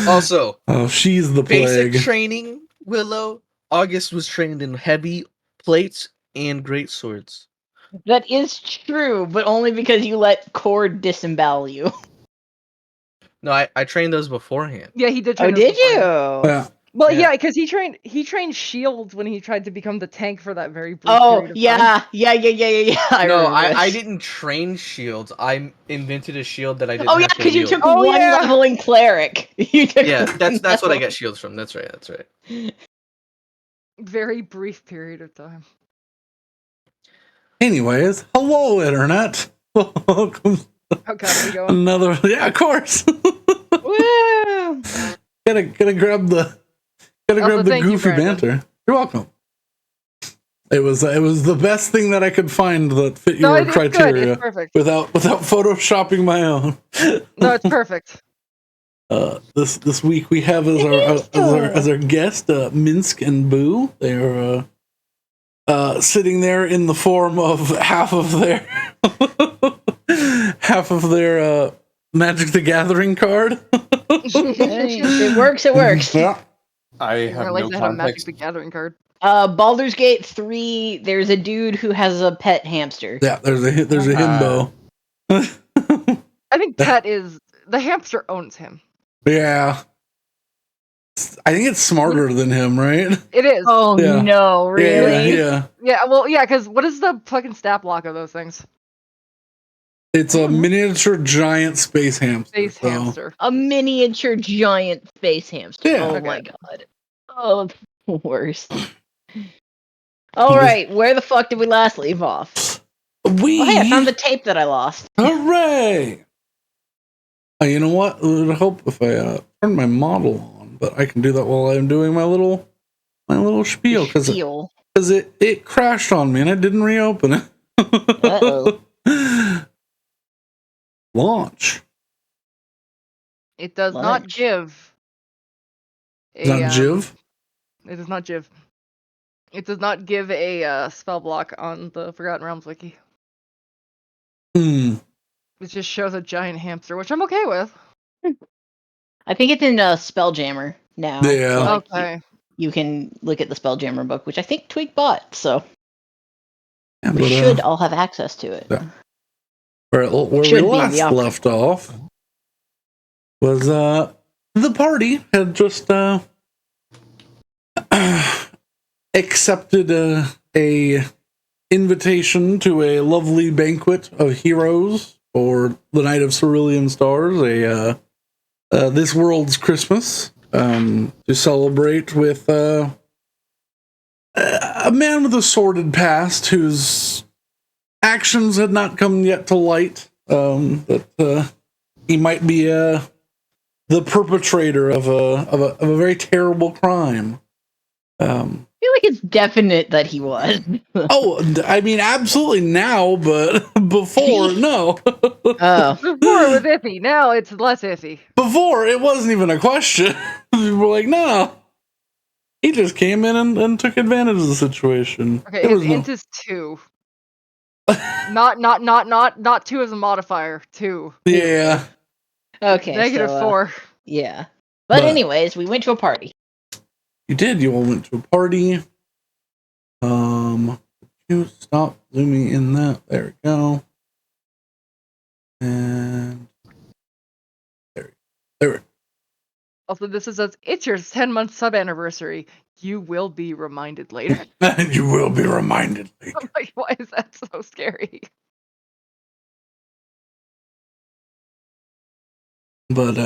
Also, oh, she's the plague. basic training, Willow. August was trained in heavy plates and great swords. That is true, but only because you let Cord disembowel you. No, I trained those beforehand. Yeah, he did. Oh, Train us did you? beforehand. Yeah. Well, Yeah. yeah, because he trained Shields when he tried to become the tank for that very brief Oh, period of time. yeah. I No, remember I this. didn't train shields. I invented a shield that I didn't Oh, yeah, have to because you wield. took Oh, one yeah. leveling cleric. You took Yeah, one that's what I level. get shields from. That's right. Very brief period of time. Anyways, hello, Internet. Welcome. How can we going? Another, yeah, of course. Woo! gotta grab the thank you, goofy Brandon. banter. You're welcome. It was the best thing that I could find that fit No, your it's good. criteria It's perfect. without photoshopping my own. No, it's perfect. This week we have as our guest Minsk and Boo. They're sitting there in the form of half of their Magic the Gathering card. It works. Yeah. I have I no like to have a Magic context. the Gathering card. Baldur's Gate 3, there's a dude who has a pet hamster. Yeah, there's a himbo. I think Pet is the hamster owns him. Yeah. I think it's smarter than him, right? It is. Oh, Yeah. no, really? Yeah. Yeah, well, yeah, because what is the fucking stat block of those things? It's a miniature giant space hamster. Space hamster. A miniature giant space hamster. Yeah. Oh, Okay. my God. Oh, the worst. All right, where the fuck did we last leave off? Oh, hey, I found the tape that I lost. Hooray! You know what? It would help if I turn my model on, but I can do that while I'm doing my little spiel because it crashed on me and I didn't reopen it. Uh-oh. Launch. It does not give. Is that Jiv? It does not give. It does not give a spell block on the Forgotten Realms wiki. It just shows a giant hamster, which I'm okay with. I think it's in Spelljammer now. Yeah. So, like, Okay. you can look at the Spelljammer book, which I think Twig bought, so Yeah, we should all have access to it. Yeah. Where we last left off was the party had just accepted a invitation to a lovely banquet of heroes for the Night of Cerulean Stars, this world's Christmas, to celebrate with a man with a sordid past whose actions had not come yet to light, that he might be the perpetrator of a very terrible crime. I feel like it's definite that he was. Oh, I mean, absolutely now, but before, no. Oh. Before it was iffy, now it's less iffy. Before, it wasn't even a question. We were like, no. He just came in and took advantage of the situation. Okay, his int is 2. not 2 as a modifier, 2. Yeah. Okay. -4. Yeah. But anyways, we went to a party. You did. You all went to a party. You stop zooming in that. There we go. And there. Also, this is it's your 10-month sub anniversary. You will be reminded later. You will be reminded later. I'm like, why is that so scary? But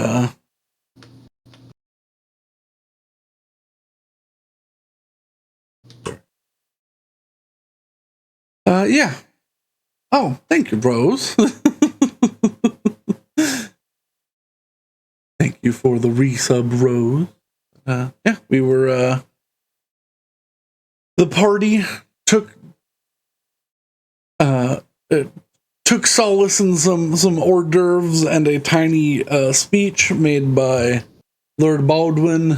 yeah. Oh, thank you, bros. Thank you for the resub, Rose. Yeah, we were the party took solace in some hors d'oeuvres and a tiny speech made by Lord Baldwin,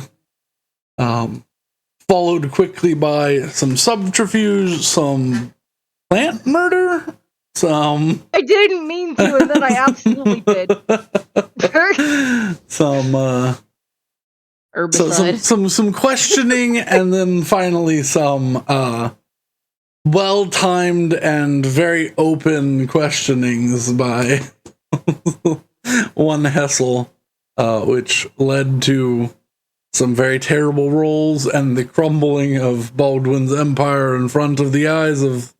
followed quickly by some subterfuge, some plant murder, I didn't mean to, and then I absolutely did. Some questioning, and then finally some well-timed and very open questionings by one Hessel, which led to some very terrible rolls and the crumbling of Baldwin's empire in front of the eyes of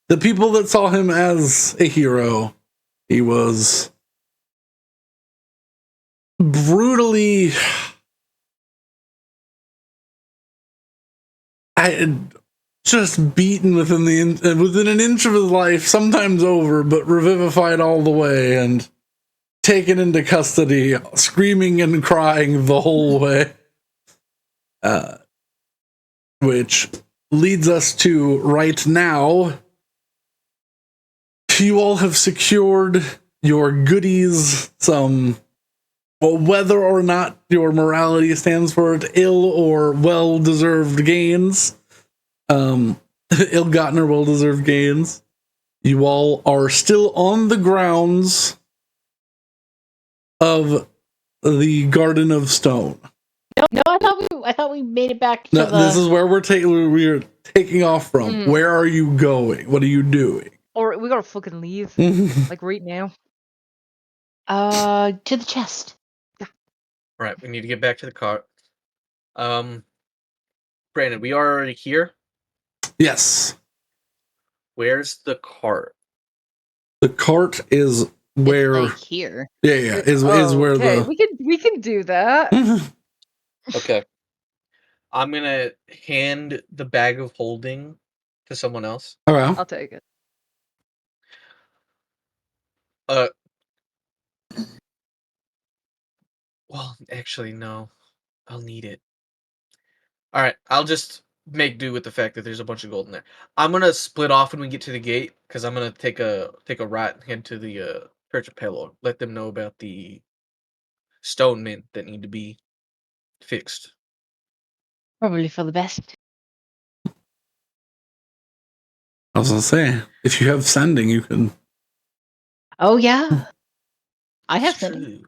the people that saw him as a hero. He was brutally just beaten within an inch of his life, sometimes over, but revivified all the way and taken into custody, screaming and crying the whole way. Which leads us to right now. You all have secured your goodies, whether or not your morality stands for it, ill or well-deserved gains. Ill-gotten or well-deserved gains. You all are still on the grounds of the Garden of Stone. No, I thought we made it back to This is where we're taking off from. Where are you going? What are you doing? Or we gotta fucking leave. Like right now. To the chest. Yeah. Right, we need to get back to the car. Brandon, we are already here? Yes. Where's the cart? The cart is where... It's like here. Yeah, is where the... We can do that. Okay. I'm gonna hand the bag of holding to someone else. All right. I'll take it. Well, actually, no. I'll need it. All right, I'll just make do with the fact that there's a bunch of gold in there. I'm gonna split off when we get to the gate because I'm gonna take a ride and head to the Church of Pelor. Let them know about the stone mint that need to be fixed. Probably for the best. I was gonna say, if you have sending, you can... Oh, yeah. I have sending.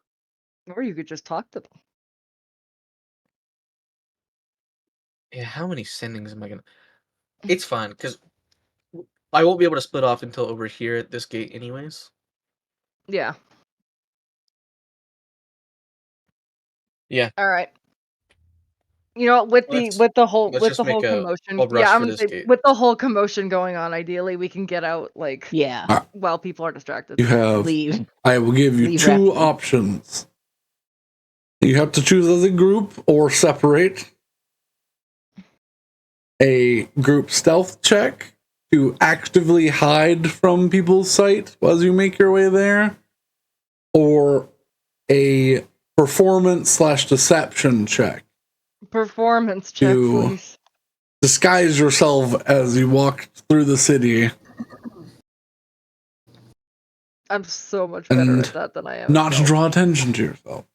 Or you could just talk to them. Yeah, how many sendings am I gonna... It's fine, because I won't be able to split off until over here at this gate anyways. Yeah. Yeah. All right. You know, with the whole commotion. Yeah, with the whole commotion going on, ideally we can get out while people are distracted. You have leave. I will give you two options. You have to choose as a group or separate. A group stealth check to actively hide from people's sight as you make your way there, or a performance/deception check. Performance check, please. Disguise yourself as you walk through the city. I'm so much better at that than I am. Not to draw attention to yourself.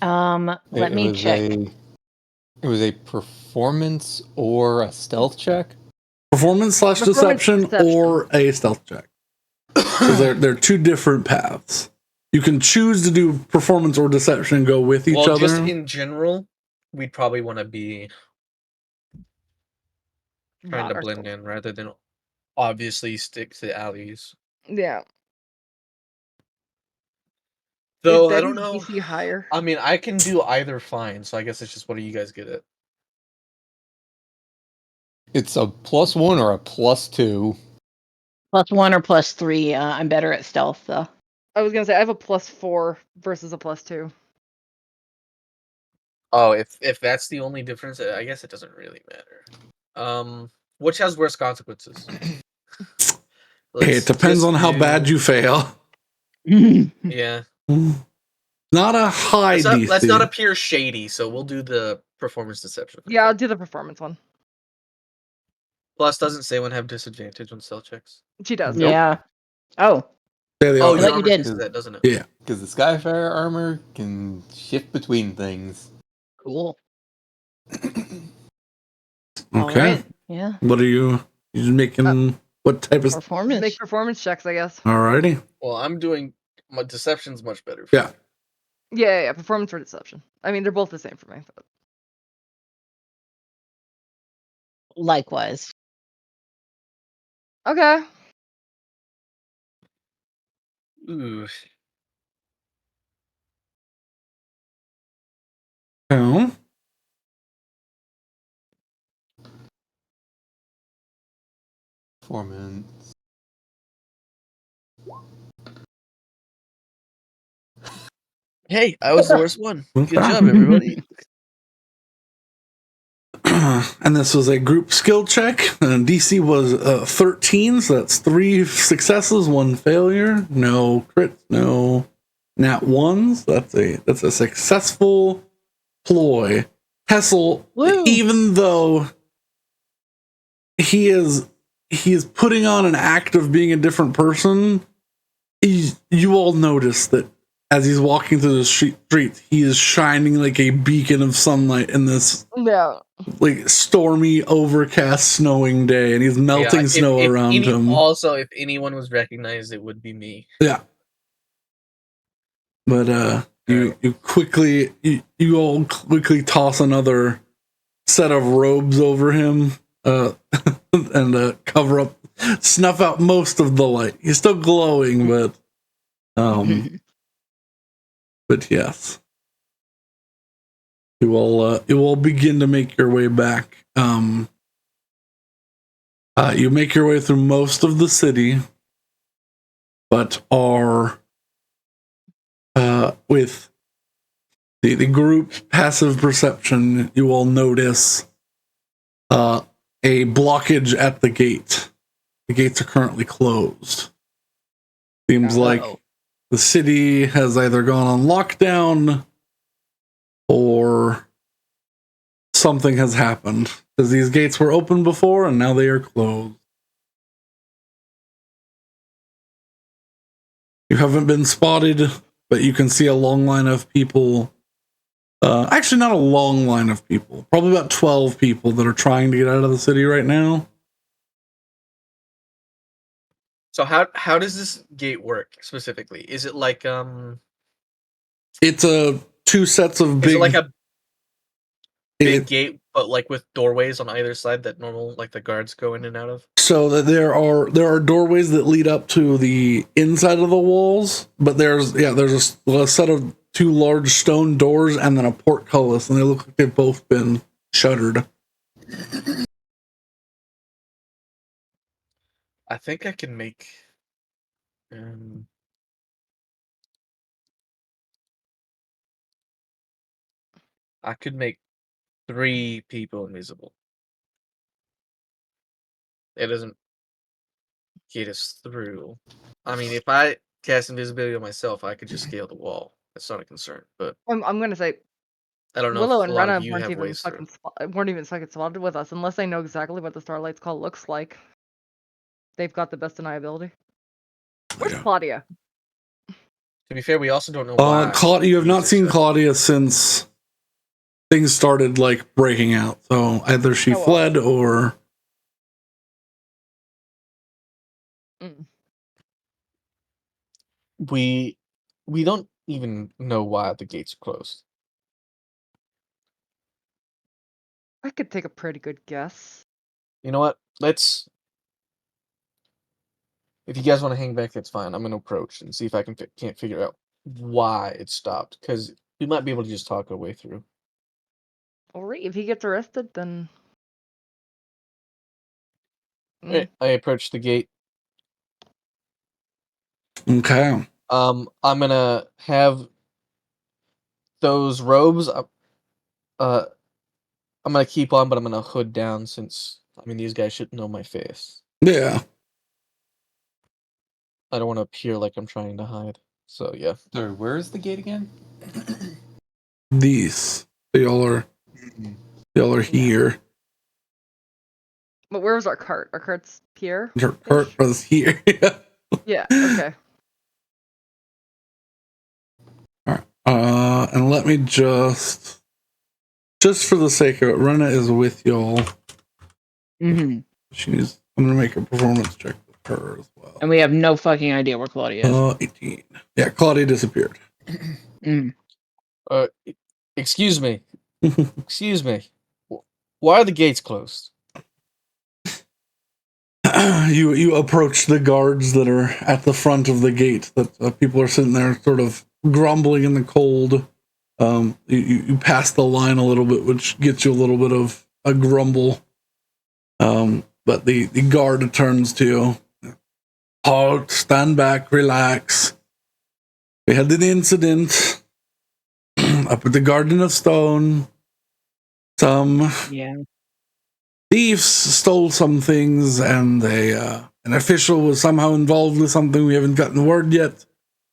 Let me check. It was a performance or a stealth check? Performance/deception or a stealth check. So they're two different paths. You can choose to do performance or deception and go with each other. Just in general, we'd probably want to be trying to blend in rather than obviously stick to alleys. Yeah. Though I don't know. DC higher? I mean, I can do either fine, so I guess it's just what do you guys get at? It's a +1 or a +2. +1 or +3. I'm better at stealth, though. I was gonna say I have a +4 versus a +2. Oh, if that's the only difference, I guess it doesn't really matter. Which has worse consequences? It depends on how bad you fail. Yeah. Not a high DC. Let's not appear shady, so we'll do the performance deception. Yeah, I'll do the performance one. Plus, doesn't Saewynn have disadvantage on stealth checks? She does. Yeah. Oh. Oh, I thought you did. That, doesn't it? Yeah. Because the Skyfire armor can shift between things. Cool. Okay. Right. Yeah. What are you making? What type of performance? Make performance checks, I guess. Alrighty. Well, I'm doing my deception's much better. Yeah. Yeah, performance or deception. I mean, they're both the same for me. But... Likewise. Okay. Ooh. Oh. Performance. Hey, I was the worst one. Good Okay. job, everybody. And this was a group skill check. And DC was 13, so that's 3 successes, 1 failure. No crits, no nat ones. That's a successful ploy. Hessel, Woo. even though he is putting on an act of being a different person, you all notice that as he's walking through the street, he is shining like a beacon of sunlight in this like stormy, overcast, snowing day, and he's melting snow around him. Also, if anyone was recognized, it would be me. Yeah. But you all quickly toss another set of robes over him, and cover up, snuff out most of the light. He's still glowing, but but yes. You all begin to make your way back. You make your way through most of the city, but are with the group passive perception, you all notice a blockage at the gate. The gates are currently closed. Seems like the city has either gone on lockdown or something has happened, because these gates were open before and now they are closed. You haven't been spotted, but you can see a long line of people. Actually, not a long line of people. Probably about 12 people that are trying to get out of the city right now. So how does this gate work specifically? Is it like It's a 2 sets of big. Is it like a big gate, but like with doorways on either side that normal like the guards go in and out of? So that there are doorways that lead up to the inside of the walls, but there's a set of 2 large stone doors and then a portcullis, and they look like they've both been shuttered. I think I can make I could make 3 people invisible. It doesn't get us through. I mean, if I cast invisibility on myself, I could just scale the wall. That's not a concern. But I'm gonna say I don't know Willow if and a lot Renna of you have ways through. weren't even fucking spotted with us unless they know exactly what the Starlight's Call looks like. They've got the best deniability. Where's Claudia? To be fair, we also don't know why. You have not seen Claudia since things started like breaking out. So either she fled or. We don't even know why the gates are closed. I could take a pretty good guess. You know what? If you guys want to hang back, that's fine. I'm gonna approach and see if I can't figure out why it stopped, because we might be able to just talk our way through. Alright, if he gets arrested, then. Alright, I approach the gate. Okay. I'm gonna have those robes. I'm gonna keep on, but I'm gonna hood down since these guys shouldn't know my face. Yeah. I don't want to appear like I'm trying to hide. So yeah. Sorry, where is the gate again? These. Y'all are here. But where was our cart? Our cart's here? Your cart was here. Yeah, okay. Alright. And let me just for the sake of it, Renna is with y'all. Mm-hmm. She's I'm gonna make a performance check with her as well. And we have no fucking idea where Claudia is. 18. Yeah, Claudia disappeared. Excuse me. Excuse me. Why are the gates closed? You approach the guards that are at the front of the gate. That people are sitting there, sort of grumbling in the cold. You pass the line a little bit, which gets you a little bit of a grumble. But the guard turns to you. Halt, stand back, relax. We had an incident up at the Garden of Stone. Some thieves stole some things, and an official was somehow involved with something. We haven't gotten word yet.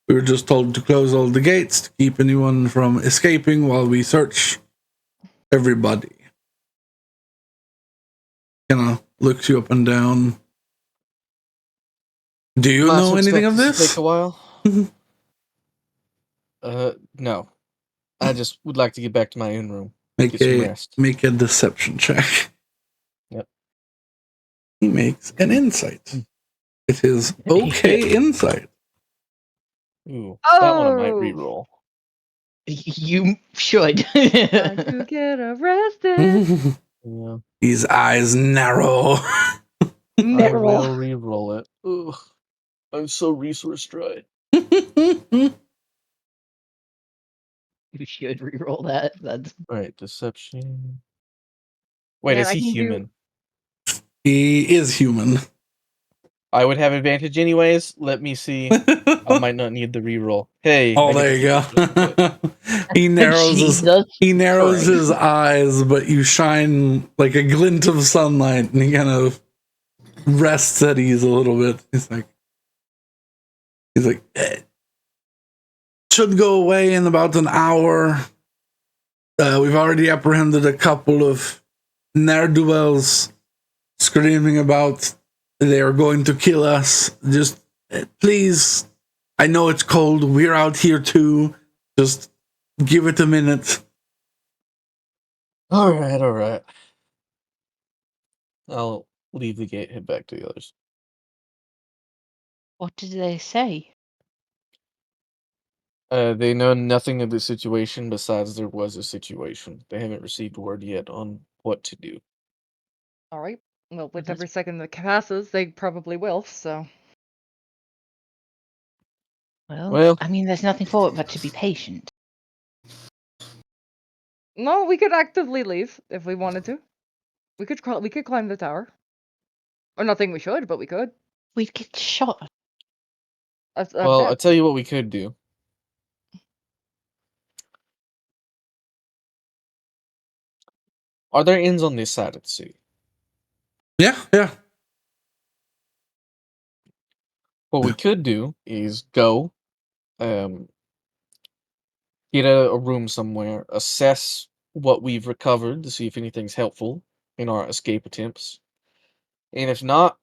We were just told to close all the gates to keep anyone from escaping while we search everybody. Kind of looks you up and down. Do you know anything of this? Take a while. No. I just would like to get back to my own room. Get some rest. Make a deception check. Yep. He makes an insight. It is okay insight. Ooh, that one I might reroll. You should. To get arrested. Yeah. These eyes narrow. I will re-roll it. Ugh. I'm so resource dry. You should re-roll that. That's right. Deception. Wait, is he human? He is human. I would have advantage anyways. Let me see. I might not need the re-roll. Hey. Oh, there you go. He narrows his eyes, but you shine like a glint of sunlight, and he kind of rests at ease a little bit. He's like, should go away in about an hour. We've already apprehended a couple of ne'er-do-wells screaming about they are going to kill us. Just please, I know it's cold. We're out here too. Just give it a minute. All right. I'll leave the gate, head back to the others. What did they say? They know nothing of the situation besides there was a situation. They haven't received word yet on what to do. All right. Well, with every second that passes, they probably will, so. Well, I mean, there's nothing for it but to be patient. No, we could actively leave if we wanted to. We could climb the tower. Or nothing we should, but we could. We'd get shot. Well, I'll tell you what we could do. Are there inns on this side of the city? Yeah. What we could do is go, get a room somewhere, assess what we've recovered to see if anything's helpful in our escape attempts. And if not,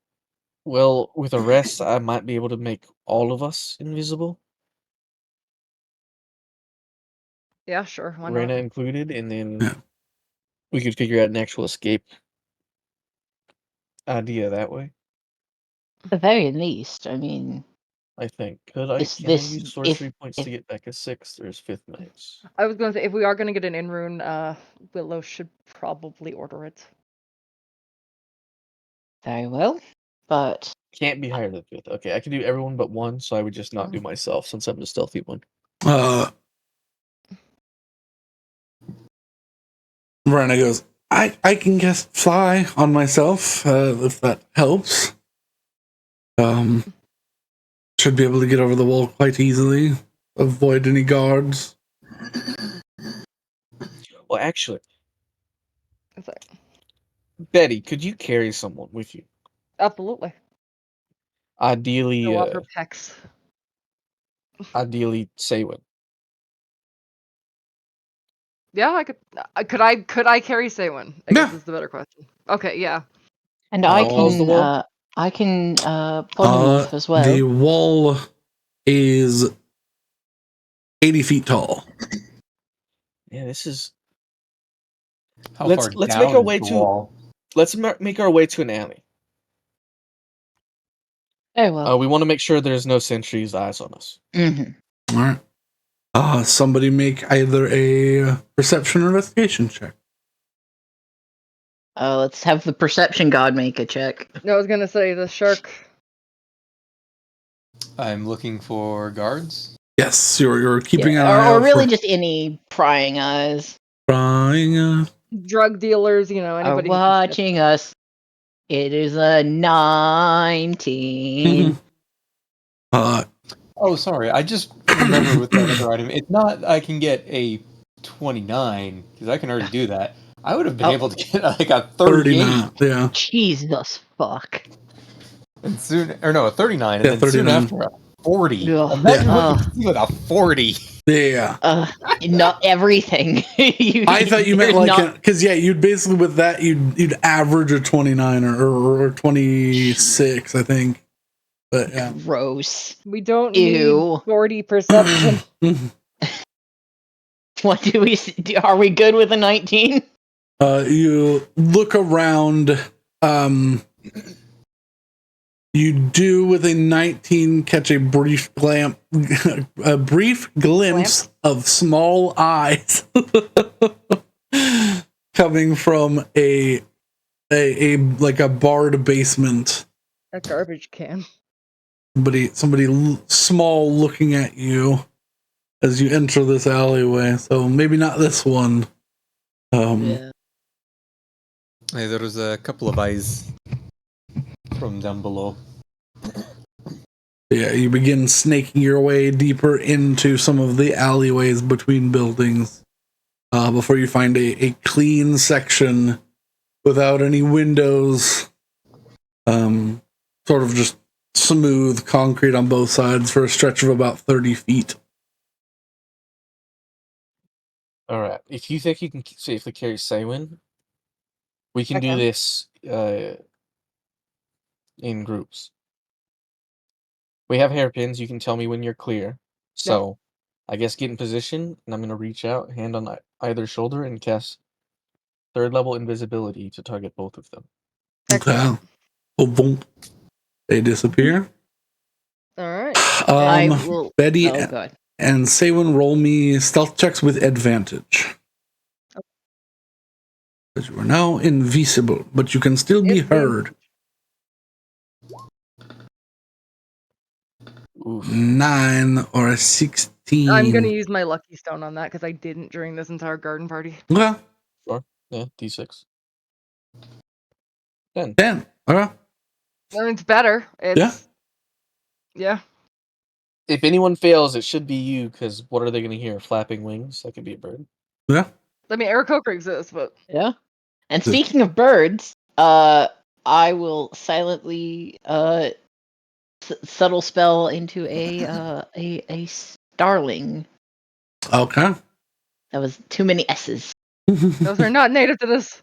well, with a rest, I might be able to make all of us invisible. Yeah, sure. Why not? Rena included, and then we could figure out an actual escape idea that way. At the very least, I mean, I think. Can I use sorcery points to get back a 6th? There's 5th mates. I was going to say, if we are going to get an in rune, Willow should probably order it. Very well, but can't be higher than 5th. Okay, I can do everyone but one, so I would just not do myself since I'm the stealthy one. Verna goes, I can cast fly on myself, if that helps. Should be able to get over the wall quite easily. Avoid any guards. Well, actually, Betty, could you carry someone with you? Absolutely. Ideally, go off her pecs. Ideally, Saewynn. Yeah, I could. Could I carry Saewynn? I guess is the better question. Okay, yeah. And I can polymorph as well. The wall is 80 feet tall. Yeah, this is. Let's make our way to. Let's make our way to an alley. Oh well. We want to make sure there's no sentries' eyes on us. Mm-hmm. All right. Somebody make either a perception or investigation check. Let's have the perception god make a check. No, I was gonna say the shark. I'm looking for guards. Yes, you're keeping an eye or out really for just any prying eyes. prying. Drug dealers, anybody are watching us. It is a 19. Oh, sorry. I just remembered with that other item. It's not I can get a 29 because I can already do that. I would have been able to get like a 38. Yeah. Jesus fuck. And soon, or no, a 39, and then 39. soon after a 40. Ugh. Imagine what you see with a 40. Yeah. Not everything. I thought you meant like because you'd basically with that you'd average a 29 or 26, I think. But yeah. Gross. We don't Ew. need 40 perception. What do we see? Are we good with a 19? You look around. You do with a 19 catch a brief glimpse of small eyes coming from a like a barred basement. A garbage can. Somebody small looking at you as you enter this alleyway. So maybe not this one. Hey, there was a couple of eyes from down below. Yeah, you begin snaking your way deeper into some of the alleyways between buildings before you find a clean section without any windows. Sort of just smooth concrete on both sides for a stretch of about 30 feet. All right. If you think you can safely carry Saewynn, we can do this in groups. We have hairpins. You can tell me when you're clear. So, I guess get in position, and I'm going to reach out, hand on either shoulder, and cast 3rd level invisibility to target both of them. Okay. Oh, boom. They disappear. All right. Betty and Saewynn, roll me stealth checks with advantage. Because you are now invisible, but you can still be heard. Oof. 9 or a 16. I'm gonna use my lucky stone on that because I didn't during this entire garden party. Okay. Sure. Yeah, D6. 10. Okay. It's better. Yeah. If anyone fails, it should be you, because what are they going to hear? Flapping wings? That could be a bird. Yeah. I mean, Aarakocra exists, but... Yeah. And speaking of birds, I will silently subtle spell into a starling. Okay. That was too many S's. Those are not native to this.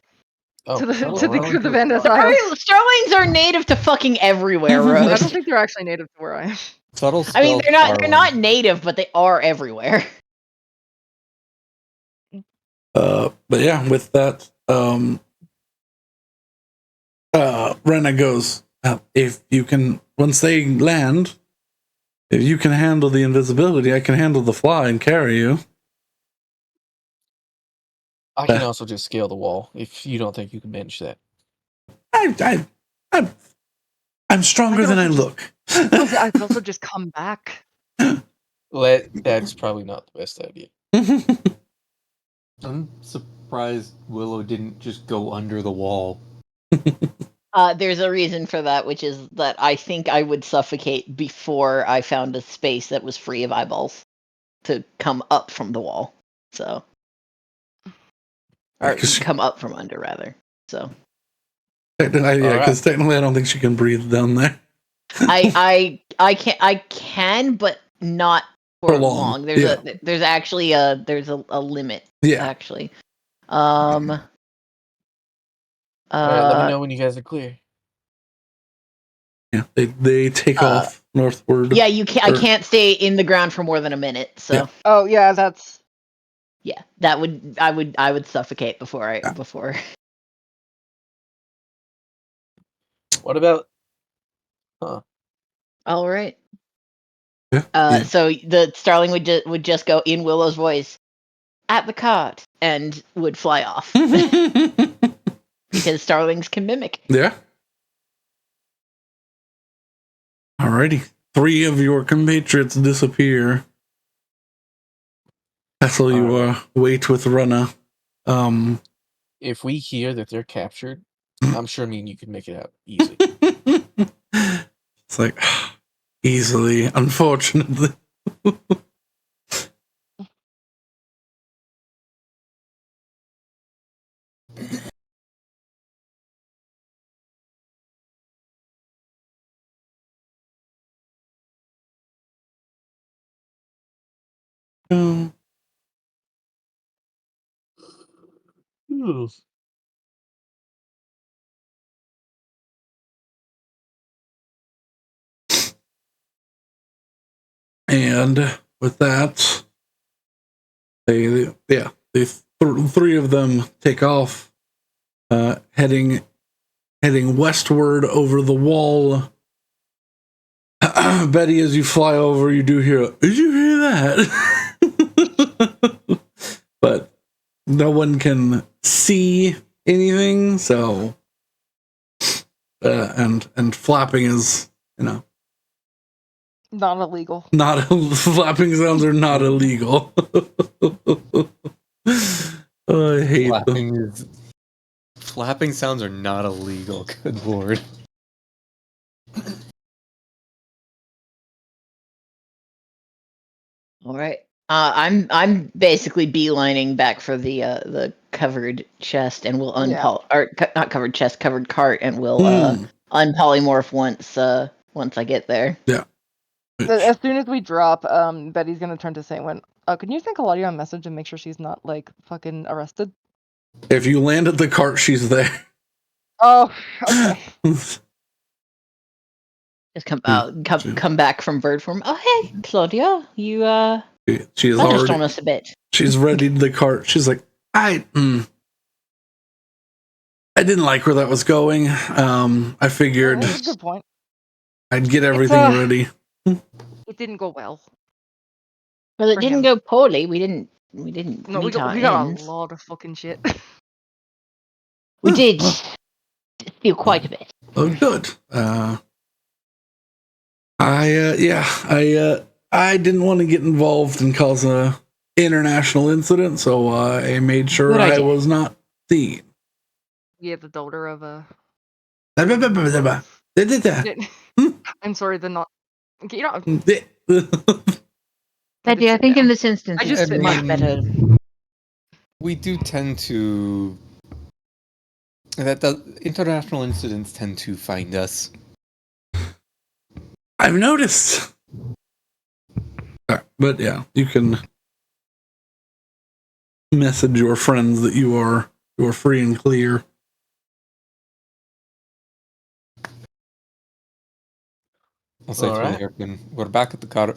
To the Vandus Isles. Starlings are native to fucking everywhere, Rose. I don't think they're actually native to where I am. Subtle I mean, they're not native, but they are everywhere. But yeah, with that, Rena goes, if you can, once they land, if you can handle the invisibility, I can handle the fly and carry you. I can also just scale the wall if you don't think you can manage that. I'm stronger than I look. I can also just come back. That's probably not the best idea. I'm surprised Willow didn't just go under the wall. There's a reason for that, which is that I think I would suffocate before I found a space that was free of eyeballs to come up from the wall. So, or come up from under, rather. So, because technically, I don't think she can breathe down there. I can, but not for long. There's actually a limit. Yeah. Actually. All right, let me know when you guys are clear. Yeah, they take off northward. Yeah, you can't. I can't stay in the ground for more than a minute. So. Yeah. Oh yeah, that's. Yeah, that would I would suffocate before. What about? All right. Yeah. So the starling would just go in Willow's voice, at the cart, and would fly off. Because starlings can mimic. Yeah. Alrighty. 3 of your compatriots disappear. Castle, you wait with Runa. If we hear that they're captured, I'm sure me and you can make it out easy. It's like, easily, unfortunately. And with that, they 3 of them take off, heading westward over the wall. Betty, as you fly over, you do hear, did you hear that? But no one can see anything, so and flapping is, not illegal. Not flapping sounds are not illegal. Oh, I hate flapping sounds are not illegal. Good lord. All right. I'm basically beelining back for the covered chest, and we'll not covered chest, covered cart, and we'll unpolymorph once I get there. Yeah. As soon as we drop, Betty's gonna turn to Saewynn. Can you send Claudia a message and make sure she's not like fucking arrested? If you land at the cart, she's there. Oh, okay. Just come back from bird form. Oh, hey, Claudia, you she's already on us a bit. She's readied the cart. She's like, I didn't like where that was going. I figured That's a good point. I'd get everything ready. It didn't go well. Well, it didn't go poorly. We didn't. No, we got a lot of fucking shit. We did steal quite a bit. Oh, good. I didn't want to get involved and cause a international incident, so I made sure I was not seen. Yeah, the daughter of a. I'm sorry, the not. Betty, I think in this instance, it's much better. We do tend to. That the international incidents tend to find us. I've noticed. But yeah, you can message your friends that you are free and clear. I'll say to the hairpin, we're back at the car.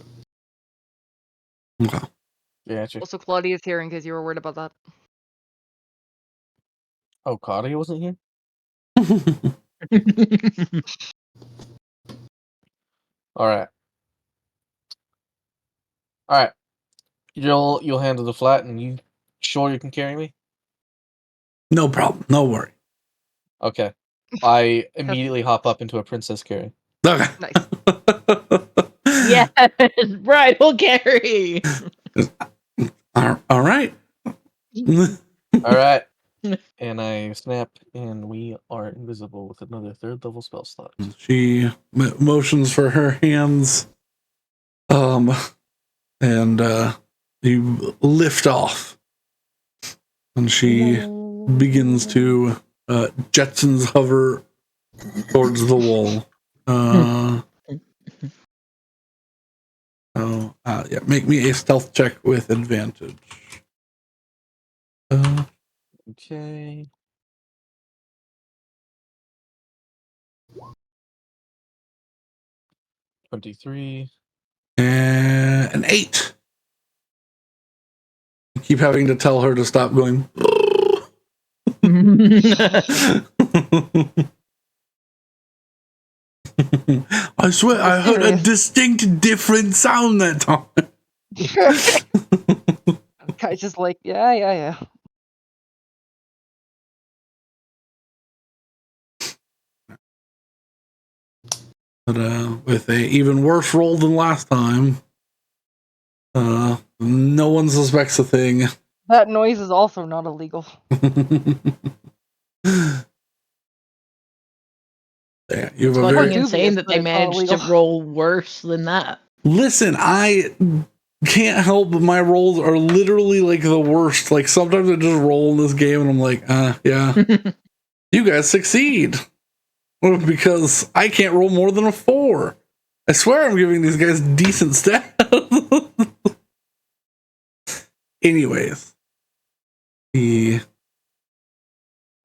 Okay. Yeah. Also, Claudia's here in case you were worried about that. Oh, Claudia wasn't here? Alright. You'll handle the flat, and you sure you can carry me? No problem. No worry. Okay. I immediately hop up into a princess carry. Okay. Nice. Yes, bridal carry. All right. All right. And I snap, and we are invisible with another 3rd level spell slot. She motions for her hands, and you lift off, and she begins to Jetsons hover towards the wall. Make me a stealth check with advantage. Okay. $23. And an 8. I keep having to tell her to stop going. I swear, I heard a distinct different sound that time. Guy's just like, yeah. But with a even worse roll than last time, no one suspects a thing. That noise is also not illegal. Yeah, you have it's a very insane that they managed to roll worse than that. Listen, I can't help but my rolls are literally like the worst. Like sometimes I just roll in this game and I'm like, yeah, you guys succeed. Because I can't roll more than a 4. I swear I'm giving these guys decent stats. Anyways, the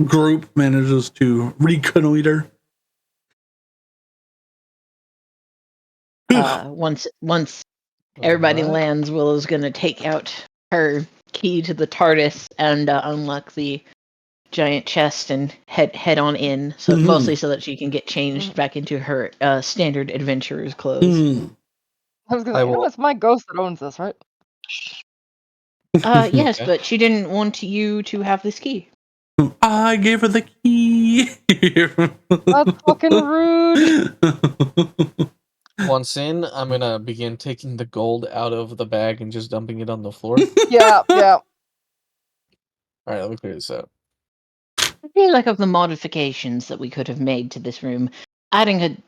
group manages to reconnoiter. Once everybody lands, Willow's going to take out her key to the TARDIS and unlock the giant chest and head on in. So mostly so that she can get changed back into her standard adventurer's clothes. I was gonna say, it's my ghost that owns this, right? Yes, okay. But she didn't want you to have this key. I gave her the key. That's fucking rude. Once in, I'm gonna begin taking the gold out of the bag and just dumping it on the floor. Yeah. Alright, let me clear this out. I feel like of the modifications that we could have made to this room, adding an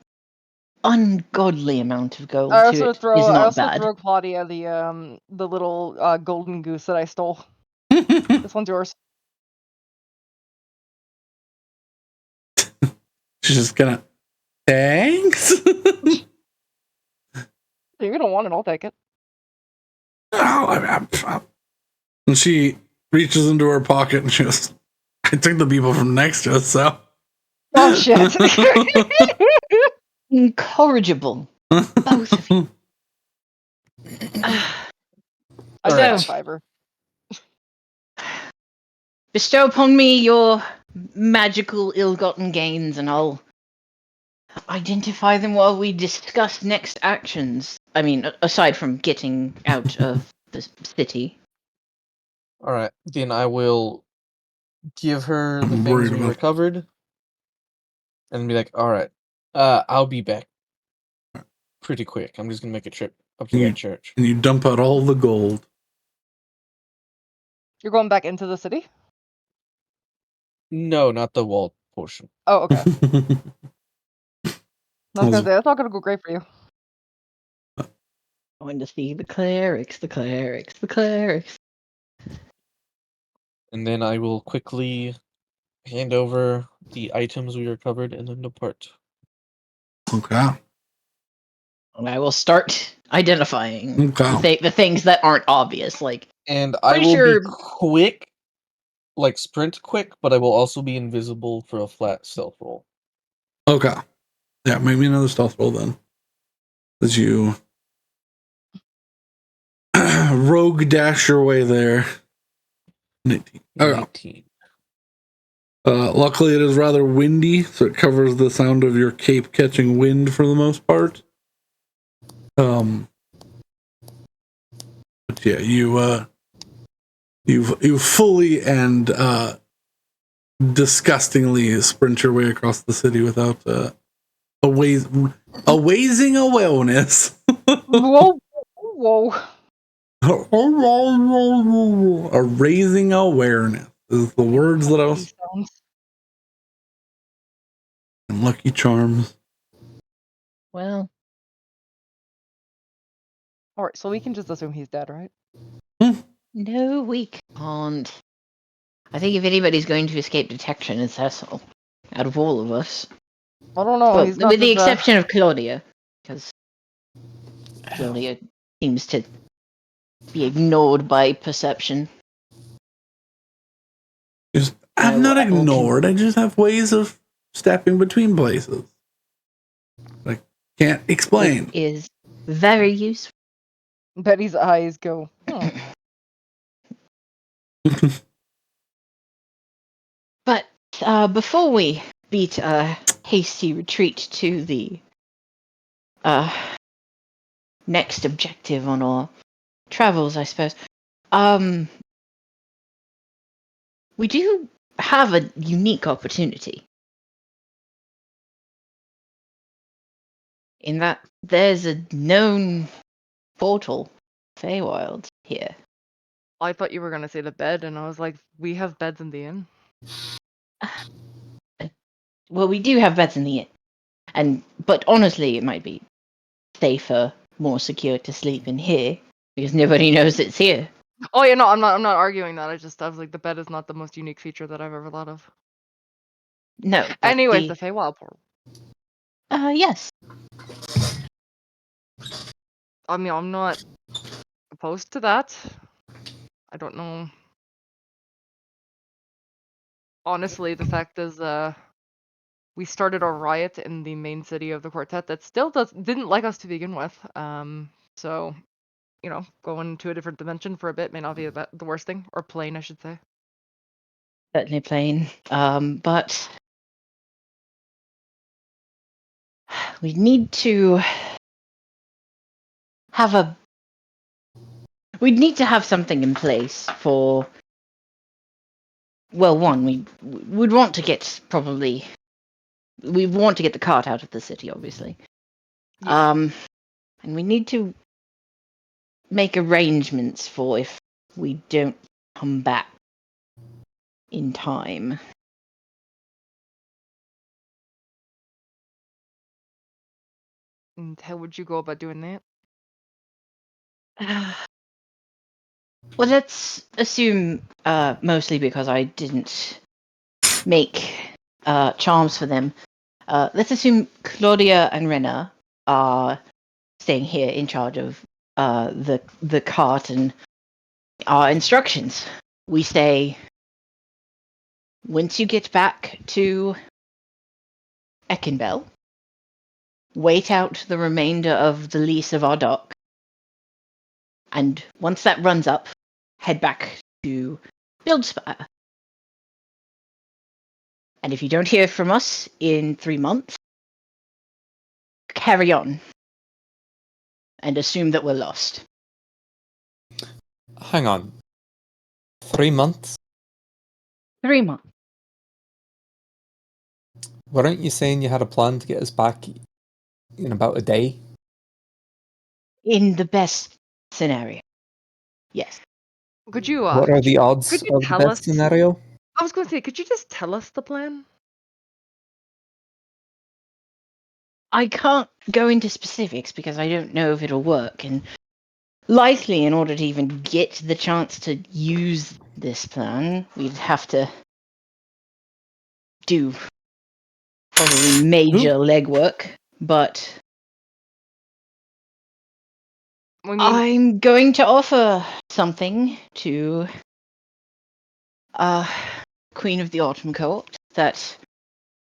ungodly amount of gold to it is not bad. I also throw Claudia the little golden goose that I stole. This one's yours. She's just gonna, thanks. If you don't want it, I'll take it. And she reaches into her pocket and she goes, I took the people from next to us, so. Oh, shit. Incorrigible. Both of you. I got fiber. Bestow upon me your magical ill-gotten gains, and I'll identify them while we discuss next actions. I mean, aside from getting out of the city. Alright, then I will give her the things we recovered and be like, alright, I'll be back pretty quick. I'm just gonna make a trip up to that church. And you dump out all the gold. You're going back into the city? No, not the walled portion. Oh, okay. I was gonna say, that's not gonna go great for you. Going to see the clerics. And then I will quickly hand over the items we recovered and then depart. Okay. And I will start identifying the things that aren't obvious. And I will be quick, like sprint quick, but I will also be invisible for a flat stealth roll. Okay. Yeah, make me another stealth roll then. As you rogue dash your way there. 19. Okay. 19. Luckily, it is rather windy, so it covers the sound of your cape catching wind for the most part. But yeah, you fully and disgustingly sprint your way across the city without a wazing awareness. Whoa. A raising awareness is the words that I was. And Lucky Charms. Well. Alright, so we can just assume he's dead, right? No, we can't. I think if anybody's going to escape detection, it's Cecil. Out of all of us. I don't know. Well, with the exception of Claudia. Because Claudia seems to be ignored by perception. I'm not ignored. I just have ways of stepping between places. I can't explain. It is very useful. Betty's eyes go. But before we beat a hasty retreat to the next objective on our travels, I suppose. We do have a unique opportunity. In that there's a known portal, Feywild, here. I thought you were gonna say the bed, and I was like, we have beds in the inn. Well, we do have beds in the inn, but honestly, it might be safer, more secure to sleep in here because nobody knows it's here. Oh yeah, no, I'm not arguing that. I was like, the bed is not the most unique feature that I've ever thought of. No. Anyways, the Feywild portal. Yes. I mean, I'm not opposed to that. I don't know. Honestly, the fact is, we started a riot in the main city of the quartet that still didn't like us to begin with. So, going to a different dimension for a bit may not be the worst thing, or plane, I should say. Certainly plane. But we need to have we'd need to have something in place for. Well, one, we'd want to get we want to get the cart out of the city, obviously. Yeah. And we need to make arrangements for if we don't come back in time. And how would you go about doing that? Well, let's assume, mostly because I didn't make charms for them, let's assume Claudia and Rena are staying here in charge of the cart and our instructions. We say, once you get back to Eckenbell, wait out the remainder of the lease of our dock, and once that runs up, head back to Buildspire. And if you don't hear from us in 3 months, carry on and assume that we're lost. Hang on. 3 months? 3 months. Weren't you saying you had a plan to get us back in about a day? In the best scenario, yes. Could you? What are the odds of the best scenario? I was going to say, could you just tell us the plan? I can't go into specifics because I don't know if it'll work, and likely in order to even get the chance to use this plan, we'd have to do probably major legwork, but I'm going to offer something to Queen of the Autumn Court that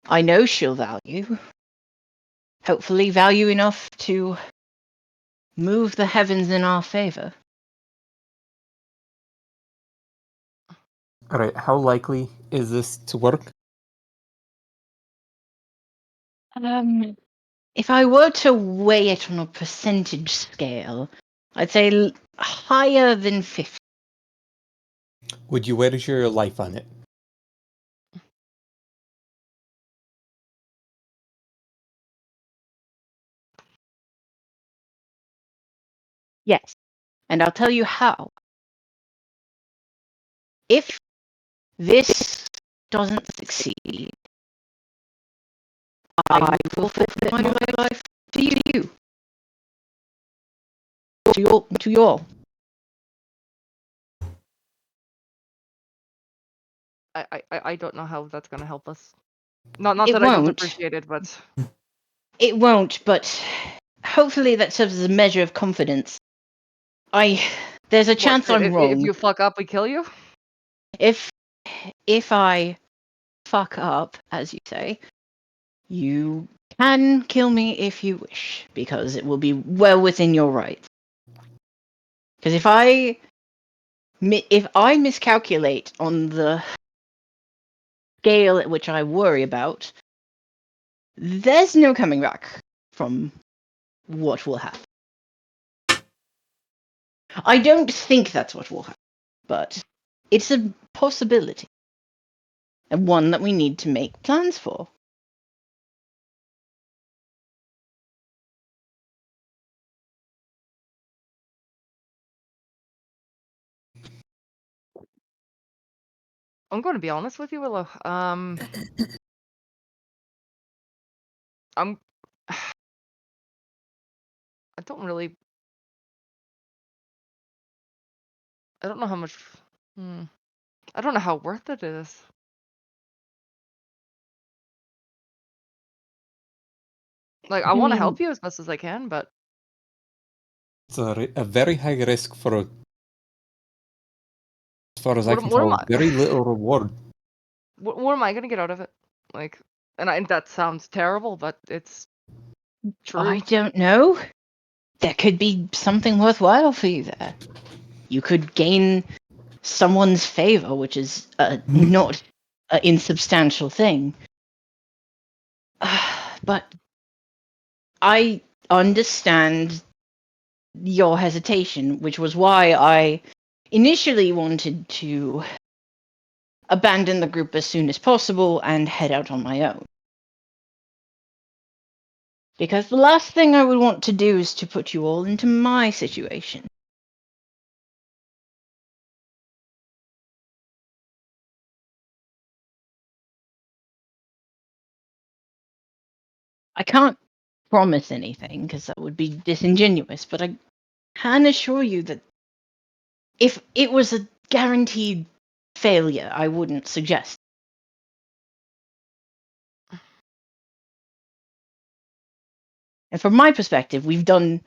I know she'll value. Hopefully value enough to move the heavens in our favor. Alright, how likely is this to work? If I were to weigh it on a percentage scale, I'd say higher than 50. Would you wager your life on it? Yes, and I'll tell you how. If this doesn't succeed, I will forfeit my life to you. To you all. I don't know how that's gonna help us. Not that won't. I don't appreciate it, but it won't. But hopefully that serves as a measure of confidence. There's a chance I'm wrong. If you fuck up, we kill you. If I fuck up, as you say, you can kill me if you wish, because it will be well within your rights. Because if I miscalculate on the scale at which I worry about, there's no coming back from what will happen. I don't think that's what will happen, but it's a possibility, and one that we need to make plans for. I'm going to be honest with you, Willow. I'm. I don't really. I don't know how much. I don't know how worth it is. Like, I want to help you as best as I can, but It's a very high risk for, as far as I can what am tell, I? very little reward. What am I gonna get out of it? Like, and that sounds terrible, but it's true. I don't know. There could be something worthwhile for you there. You could gain someone's favor, which is not an insubstantial thing. But I understand your hesitation, which was why I initially wanted to abandon the group as soon as possible and head out on my own. Because the last thing I would want to do is to put you all into my situation. I can't promise anything because that would be disingenuous, but I can assure you that if it was a guaranteed failure, I wouldn't suggest. And from my perspective, we've done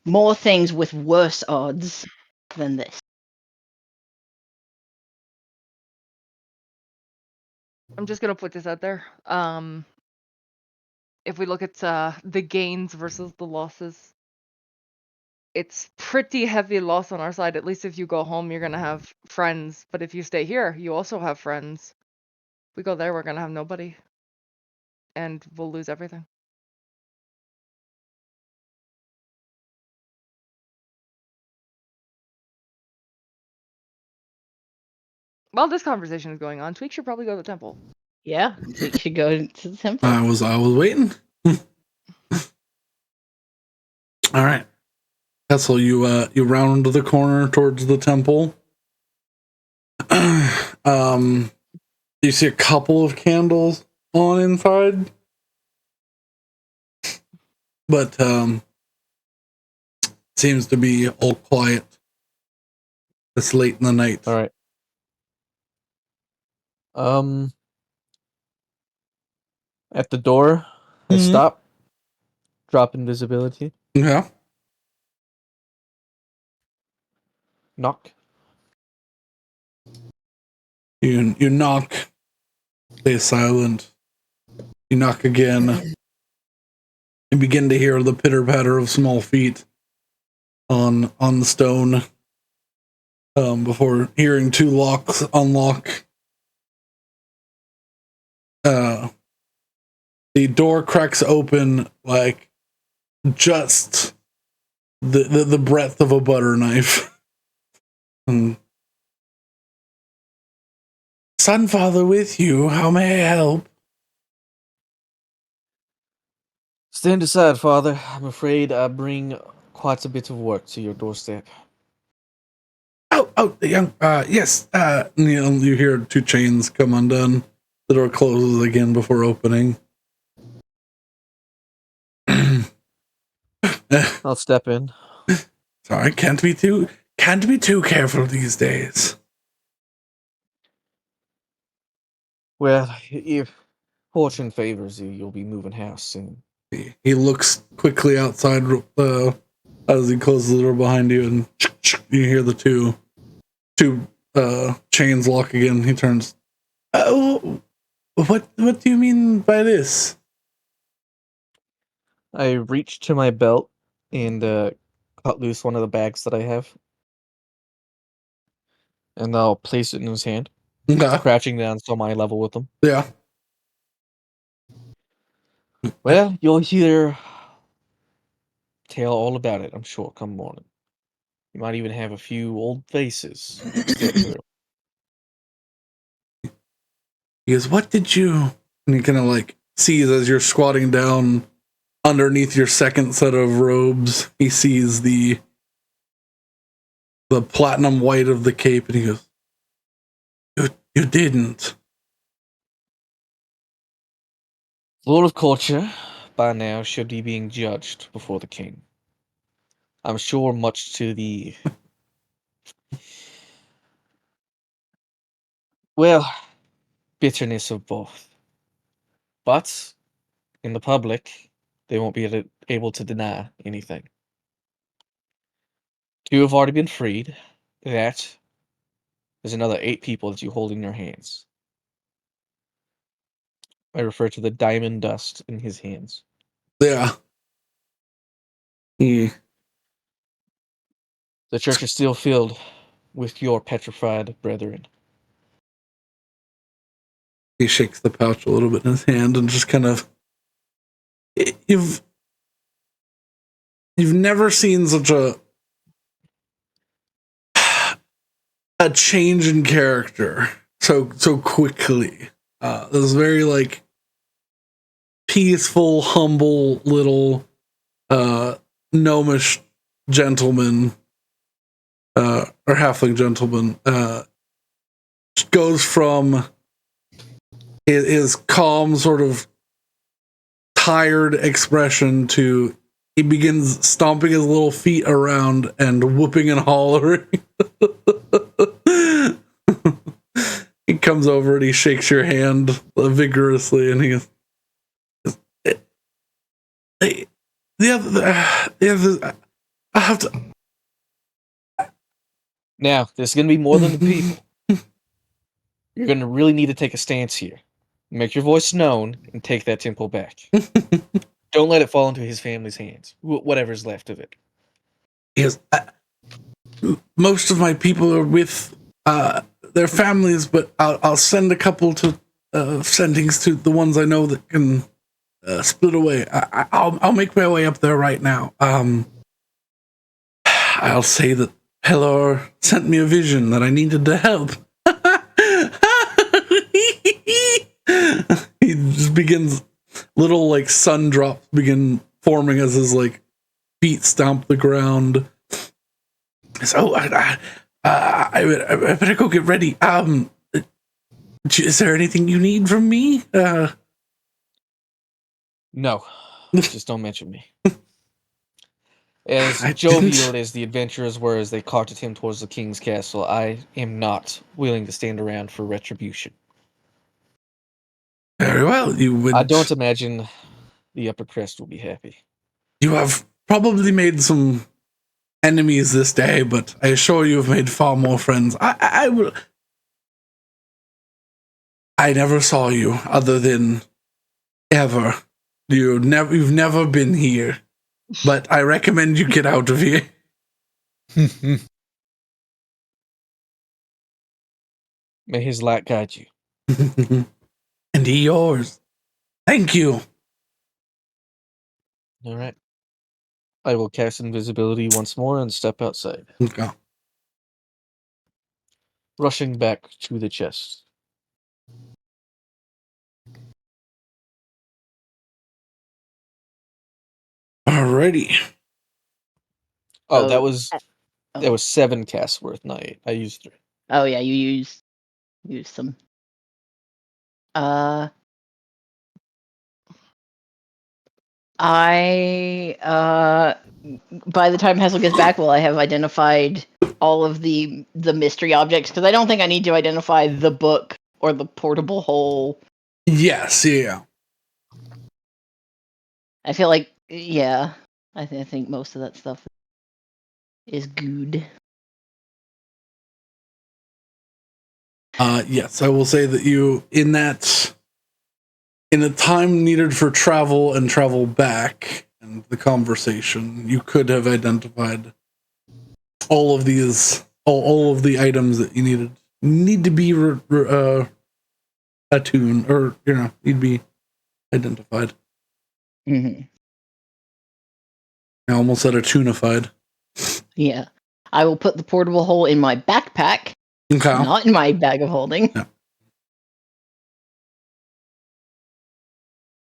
more things with worse odds than this. I'm just gonna put this out there. If we look at the gains versus the losses, it's pretty heavy loss on our side. At least if you go home, you're gonna have friends. But if you stay here, you also have friends. If we go there, we're gonna have nobody, and we'll lose everything. While this conversation is going on, Tweak should probably go to the temple. Yeah, we should go to the temple. I was waiting. All right. Kessel, you round the corner towards the temple. You see a couple of candles on inside, but seems to be all quiet. It's late in the night. All right. At the door, I stop, drop invisibility, Yeah. knock. You knock. Stay silent. You knock again. You begin to hear the pitter patter of small feet on the stone. Before hearing two locks unlock. The door cracks open like just the breadth of a butter knife. Sunfather with you, how may I help? Stand aside, father. I'm afraid I bring quite a bit of work to your doorstep. Oh, the young, yes, you hear two chains come undone. The door closes again before opening. I'll step in. Sorry, can't be too careful these days. Well, if fortune favors you, you'll be moving house soon. He looks quickly outside as he closes the door behind you, and you hear the two chains lock again. He turns. Oh, what do you mean by this? I reach to my belt and cut loose one of the bags that I have. And I'll place it in his hand, Okay. crouching down so I'm eye level with him. Yeah. Well, you'll hear tell all about it, I'm sure, come morning. You might even have a few old faces step through. He goes, what did you? And he kind of like sees as you're squatting down underneath your second set of robes, he sees the platinum white of the cape, and he goes, you didn't. Full of culture, by now should be being judged before the king. I'm sure much to the, well, bitterness of both. But in the public, they won't be able to deny anything. 2 have already been freed. That there's another 8 people that you hold in your hands. I refer to the diamond dust in his hands. Yeah. He The church is still filled with your petrified brethren. shakes the pouch a little bit in his hand and just kind of, you've never seen such a change in character so quickly. This very like peaceful, humble little gnomish gentleman, or halfling gentleman, goes from his calm, sort of tired expression to he begins stomping his little feet around and whooping and hollering. He comes over and he shakes your hand vigorously, and he goes, the other, I have to. Now, there's going to be more than the people. You're going to really need to take a stance here. Make your voice known and take that temple back. Don't let it fall into his family's hands. Whatever's left of it. Yes, most of my people are with their families, but I'll send a couple to sendings to the ones I know that can split away. I'll make my way up there right now. I'll say that Pelor sent me a vision that I needed to help. He just begins, little like sun drops begin forming as his like feet stomp the ground. So I better go get ready. Is there anything you need from me? No, just don't mention me. As I jovial didn't. as the adventurers were as they carted him towards the king's castle, I am not willing to stand around for retribution. Very well. I don't imagine the upper crest will be happy. You have probably made some enemies this day, but I assure you have made far more friends. I will. I never saw you other than ever. You've never been here, but I recommend you get out of here. May his light guide you. And he yours. Thank you. All right. I will cast invisibility once more and step outside, Okay. rushing back to the chest. Alrighty. Oh, So- that was Oh. 7 casts worth, not 8. I used 3. Oh yeah, you use some. By the time Hessel gets back, will I have identified all of the mystery objects? Because I don't think I need to identify the book or the portable hole. Yes. Yeah. I feel like, yeah, I think most of that stuff is good. Yes, I will say that you in the time needed for travel and travel back and the conversation, you could have identified all of these, all of the items that you need to be attuned, or need to be identified. Mm-hmm. I almost said a tunified. Yeah. I will put the portable hole in my backpack, Okay. not in my bag of holding. Yeah.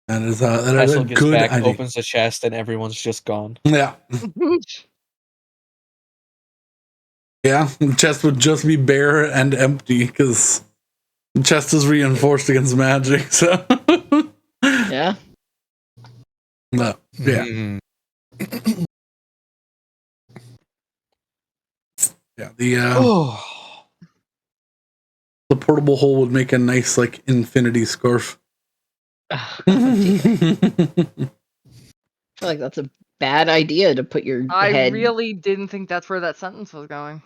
That is a Hassel gets good back, idea. opens the chest, and everyone's just gone. Yeah. Yeah. The chest would just be bare and empty because the chest is reinforced against magic. So. Yeah. No. Yeah. Mhm. Yeah. Oh. The portable hole would make a nice like infinity scarf. Oh, dear. I feel like that's a bad idea to put your I head. really didn't think that's where that sentence was going.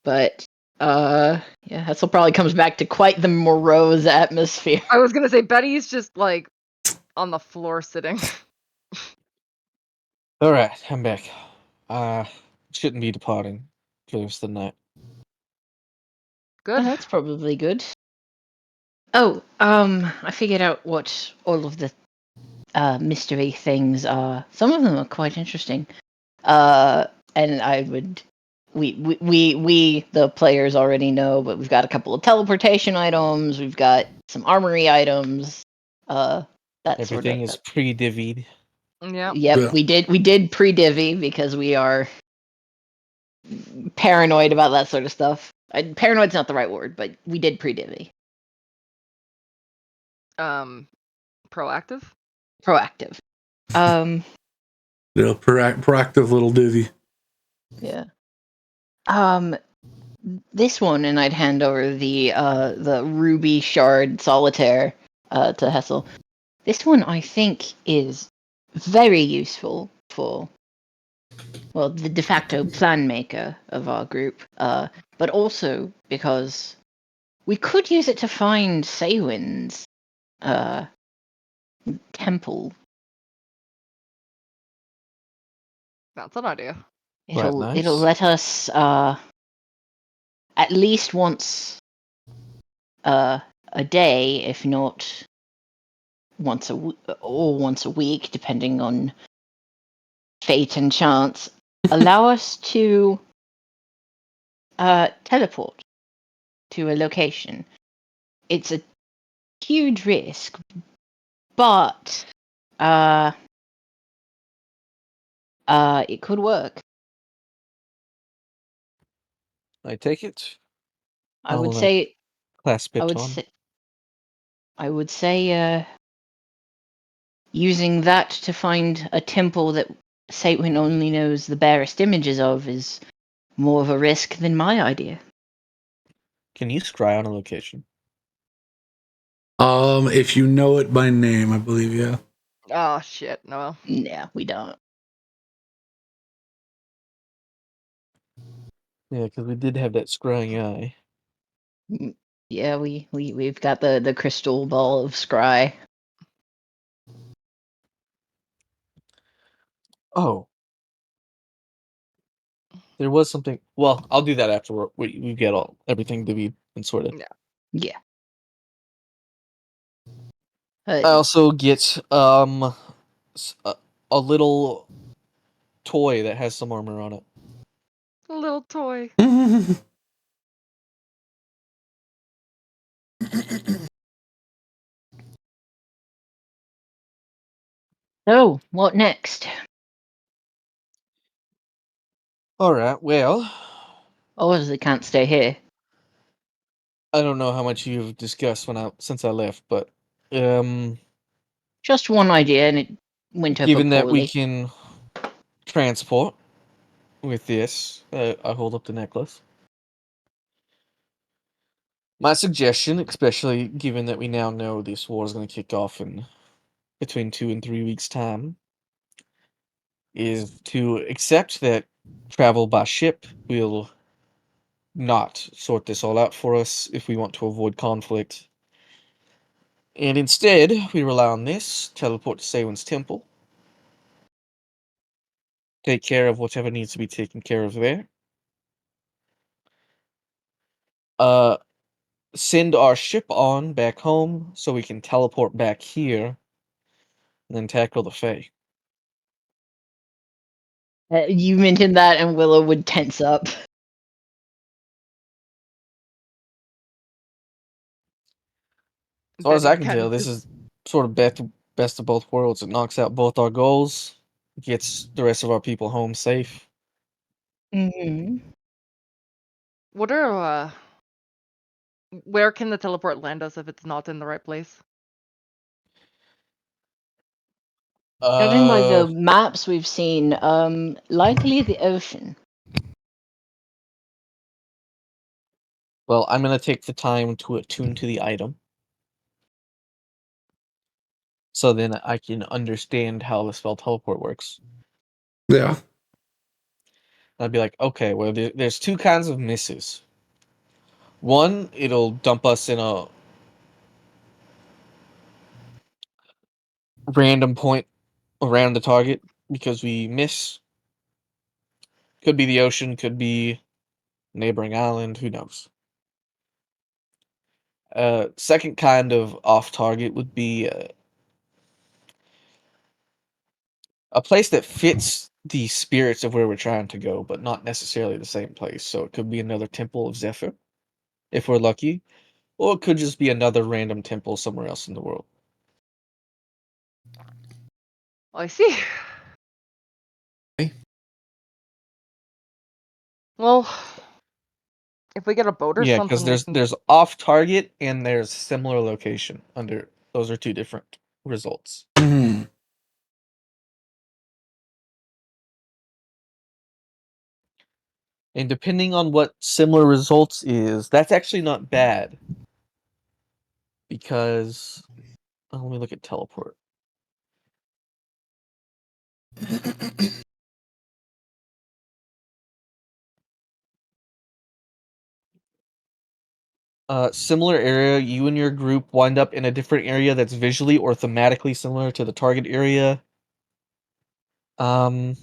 But yeah, Hessel probably comes back to quite the morose atmosphere. I was gonna say Betty's just like on the floor sitting. All right, I'm back. Shouldn't be departing for the rest of the night. Oh, Good. that's probably good. Oh, I figured out what all of the mystery things are. Some of them are quite interesting. And I would, we the players already know, but we've got a couple of teleportation items. We've got some armory items. That Everything sort is of. pre-divvied. Yep. Yep, Yeah. we did pre-divvy because we are paranoid about that sort of stuff. Paranoid's not the right word, but we did pre-divvy. Proactive. Proactive. Yeah, proactive little divvy. Yeah. This one, and I'd hand over the ruby shard solitaire to Hessel. This one I think is very useful for, well, the de facto plan maker of our group, but also because we could use it to find Saewynn's temple. That's an idea. It'll nice. let us at least once a day, if not once a week, depending on fate and chance, allow us to teleport to a location. It's a huge risk, but it could work. I take it. I would I'll, say. clasp I it would on. say. I would say. Using that to find a temple that Saewynn only knows the barest images of is more of a risk than my idea. Can you scry on a location? If you know it by name, I believe, yeah. Oh shit, no. Yeah, we don't. Yeah, because we did have that scrying eye. Yeah, we've got the crystal ball of scry. Oh. There was something. Well, I'll do that after we get everything divvied and sorted. Yeah. Yeah. I also get a little toy that has some armor on it. A little toy. So, what next? All right. Well, Obviously can't stay here. I don't know how much you've discussed since I left, but Just one idea, and it went over given that we poorly. can transport with this, I hold up the necklace. My suggestion, especially given that we now know this war is going to kick off in between 2 and 3 weeks' time, is to accept that travel by ship will not sort this all out for us if we want to avoid conflict. And instead, we rely on this, teleport to Saewynn's temple, take care of whatever needs to be taken care of there. Send our ship on back home so we can teleport back here and then tackle the Fae. You mentioned that, and Willow would tense up. As far as Then I can tell, this is sort of best of both worlds. It knocks out both our goals, gets the rest of our people home safe. Mm-hmm. What are where can the teleport land us if it's not in the right place? Judging by the maps we've seen, likely the ocean. Well, I'm gonna take the time to attune to the item, so then I can understand how the spell teleport works. Yeah. I'd be like, okay, well, there's two kinds of misses. One, it'll dump us in a random point around the target because we miss. Could be the ocean, could be neighboring island, who knows. Second kind of off target would be a place that fits the spirits of where we're trying to go, but not necessarily the same place. So it could be another temple of Zephyr, if we're lucky, or it could just be another random temple somewhere else in the world. I see. Okay. Well, if we get a boat or Yeah, because something, we can. there's off target and there's similar location. Under those are two different results. Mhm. And depending on what similar results is, that's actually not bad. Because let me look at teleport. Similar area, you and your group wind up in a different area that's visually or thematically similar to the target area. Um,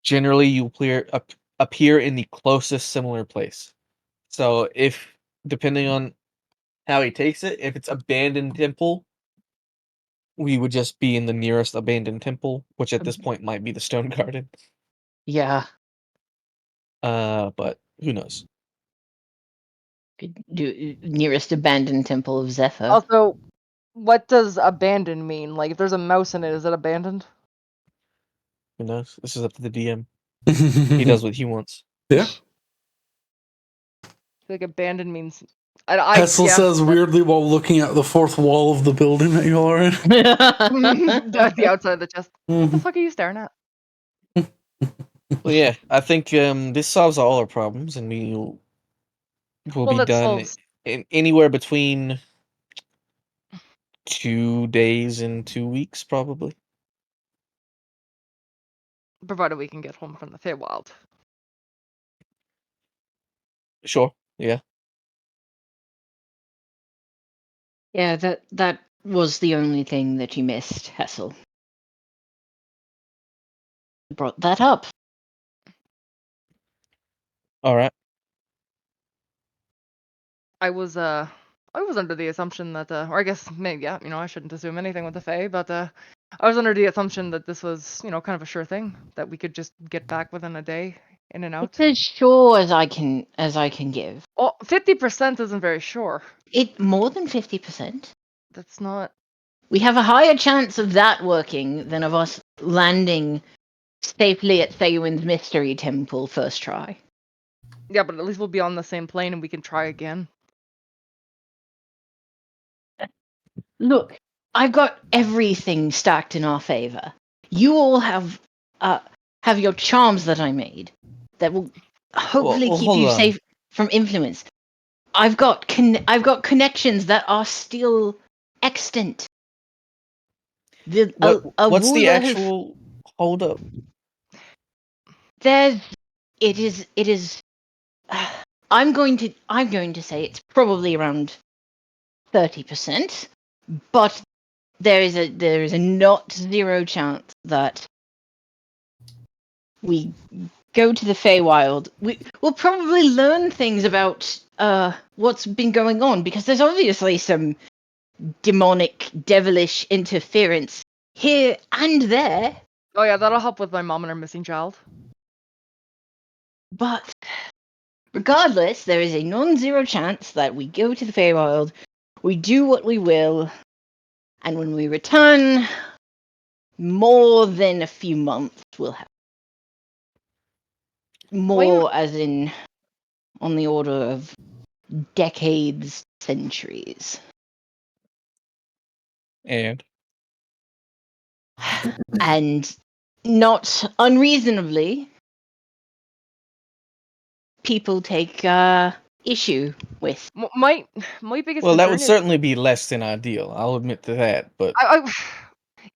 generally, you appear in the closest similar place. So, if depending on how he takes it, if it's abandoned temple, we would just be in the nearest abandoned temple, which at this point might be the Stone Garden. Yeah. But who knows? Could do nearest abandoned temple of Zephyr. Also, what does abandoned mean? Like, if there's a mouse in it, is it abandoned? Who knows? This is up to the DM. He does what he wants. Yeah. Like, abandoned means. I Hessel guess says weirdly while looking at the fourth wall of the building that you are in. the outside of the chest. What the Mhm. fuck are you staring at? Well, yeah, I think this solves all our problems, and we'll Well, be that done solves. in anywhere between 2 days and 2 weeks, probably. Provided we can get home from the Feywild. Sure. Yeah. Yeah, that was the only thing that you missed, Hessel. Brought that up. All right. I was under the assumption that or I guess maybe yeah, I shouldn't assume anything with the Fae, but I was under the assumption that this was, kind of a sure thing that we could just get back within a day in and out. It's as sure as I can give. Oh, 50% isn't very sure. It more than 50%. That's not. We have a higher chance of that working than of us landing safely at Saewynn's mystery temple first try. Yeah, but at least we'll be on the same plane and we can try again. Look, I've got everything stacked in our favor. You all have your charms that I made that will hopefully Well, keep hold you on. safe from influence. I've got connections that are still extant. What's the ruler actual hold up? it is. I'm going to say it's probably around 30%, but there is a not zero chance that we go to the Feywild. We'll probably learn things about what's been going on because there's obviously some demonic, devilish interference here and there. Oh yeah, that'll help with my mom and her missing child. But regardless, there is a non-zero chance that we go to the Feywild, we do what we will, and when we return, more than a few months will happen. More as in on the order of decades, centuries. And And not unreasonably, people take issue with. My biggest well, that would concern is certainly be less than ideal. I'll admit to that. But I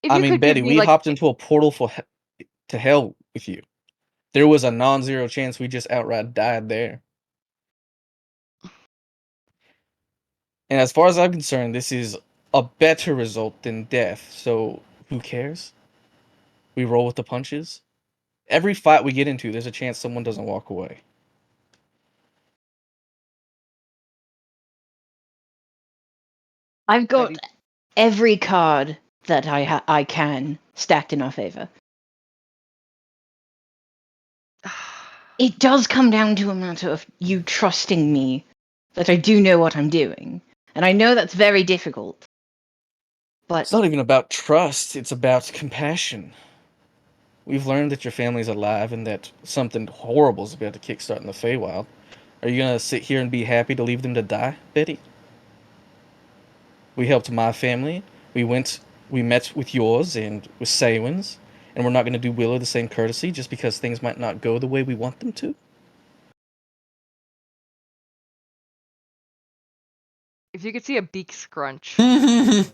if I you mean, could give Betty, me we like hopped into a portal to hell with you. There was a non-zero chance we just outright died there. And as far as I'm concerned, this is a better result than death. So who cares? We roll with the punches. Every fight we get into, there's a chance someone doesn't walk away. I've got Betty, every card that I can stacked in our favor. It does come down to a matter of you trusting me that I do know what I'm doing. And I know that's very difficult. But It's not even about trust, it's about compassion. We've learned that your family's alive and that something horrible is about to kickstart in the Feywild. Are you gonna sit here and be happy to leave them to die, Betty? We helped my family. We met with yours and with Saewynn's, and we're not gonna do Willow the same courtesy just because things might not go the way we want them to? if you could see a beak scrunch. if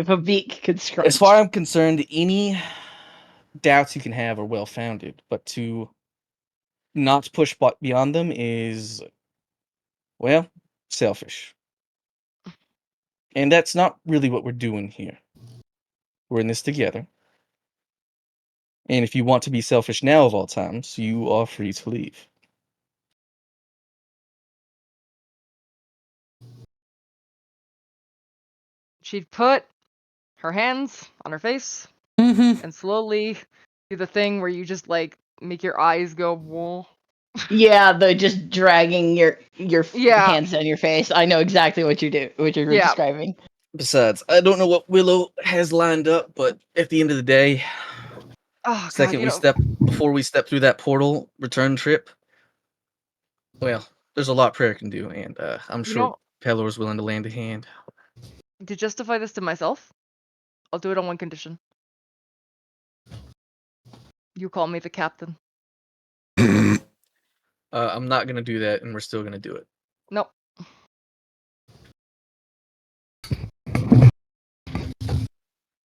a beak could scrunch. As far as I'm concerned, any doubts you can have are well founded, but to not push beyond them is, well, selfish. And that's not really what we're doing here. We're in this together. And if you want to be selfish now of all times, you are free to leave. She'd put her hands on her face and slowly do the thing where you just like make your eyes go whoa. Yeah, the just dragging your Yeah. hands down your face. I know exactly what you're Yeah. describing. Besides, I don't know what Willow has lined up, but at the end of the day, Oh god, before we step through that portal return trip, well, there's a lot prayer can do, and I'm you sure know, Pelor's willing to lend a hand. to justify this to myself, I'll do it on one condition. You call me the captain. I'm not gonna do that, and we're still gonna do it. Nope.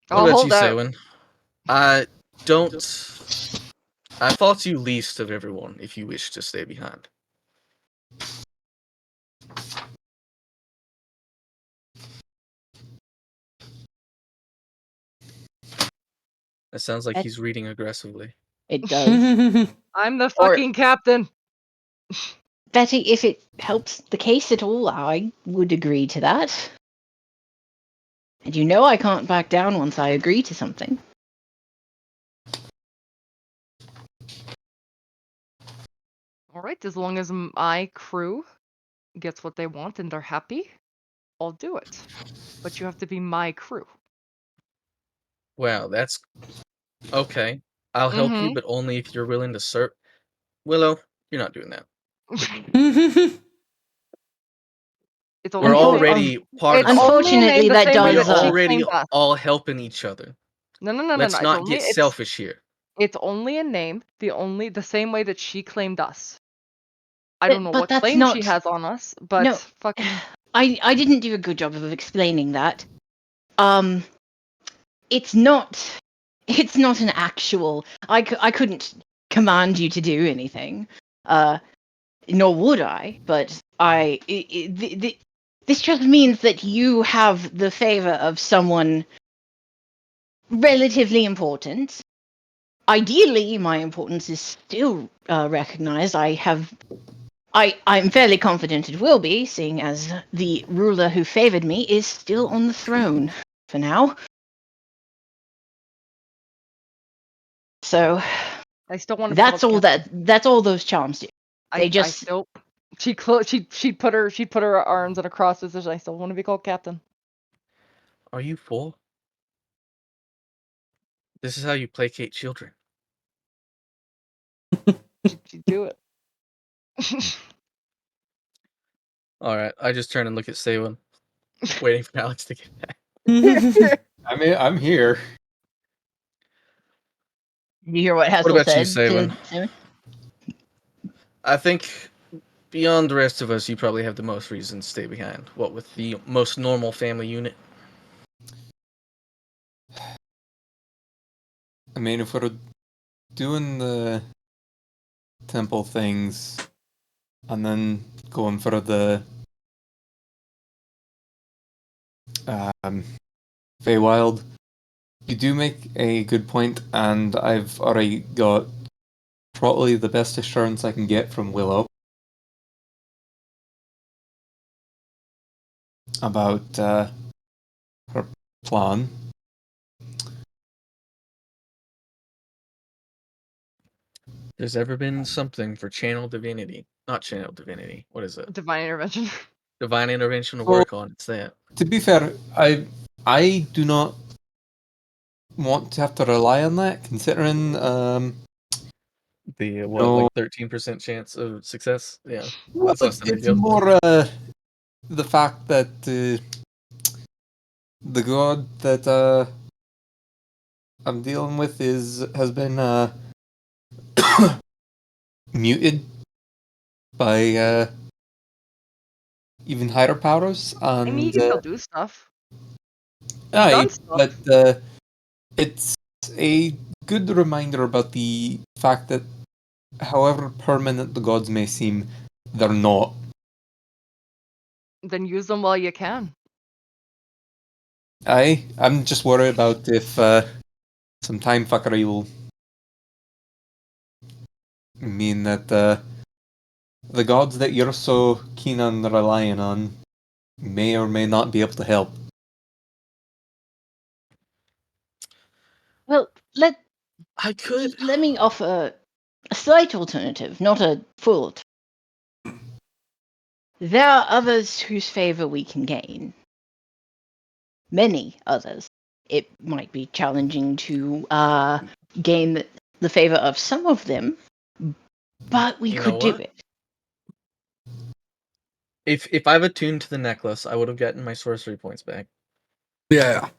What I'll about hold you, out. Saewynn? I fault you least of everyone if you wish to stay behind. That sounds like he's reading aggressively. It does. I'm the fucking captain. Betty, if it helps the case at all, I would agree to that. And you know I can't back down once I agree to something. All right, as long as my crew gets what they want and they're happy, I'll do it. But you have to be my crew. Wow, that's okay. I'll help you, but only if you're willing to serve. Willow, you're not doing that. It's We're only already part it's of something. only a name Unfortunately, the that same way We're does. that she already claimed us. all helping each other. No. Let's It's not only get selfish here. it's only a name the same way that she claimed us. I don't know But what that's claim she not- has on us, but No. fucking I didn't do a good job of explaining that. It's not an actual. I couldn't command you to do anything. Nor would I. But this just means that you have the favor of someone relatively important. Ideally, my importance is still recognized. I'm fairly confident it will be, seeing as the ruler who favored me is still on the throne for now. So I still want to. that's all that's all those charms do. They I still. She'd put her arms and across his. I still want to be called captain. Are you full? This is how you placate children. She'd do it. All right, I just turn and look at Saewynn, waiting for Alex to get back. I mean, I'm here. Did you hear what Hassel about you, said? Saewynn? I think beyond the rest of us, you probably have the most reason to stay behind. What with the most normal family unit? I mean, if we're doing the temple things and then going for the Feywild, you do make a good point, and I've already got probably the best assurance I can get from Willow about her plan. There's ever been something for channel divinity. Not channel divinity. What is it? Divine intervention. Divine intervention to Well, work on. It's that. To be fair, I do not want to have to rely on that, considering The what, no, like 13% chance of success? Yeah, well, that's less than it's ideal. more the fact that the god that I'm dealing with has been muted by even higher powers, I mean, he and can still do stuff. aye, done stuff. but it's a good reminder about the fact that, however permanent the gods may seem, they're not. Then use them while you can. I'm just worried about if some time fuckery will mean that the gods that you're so keen on relying on may or may not be able to help. Well, I could. let me offer a slight alternative, not a full. There are others whose favor we can gain. Many others. It might be challenging to gain the favor of some of them, but we You could know do what? it. If I've attuned to the necklace, I would have gotten my sorcery points back. Yeah.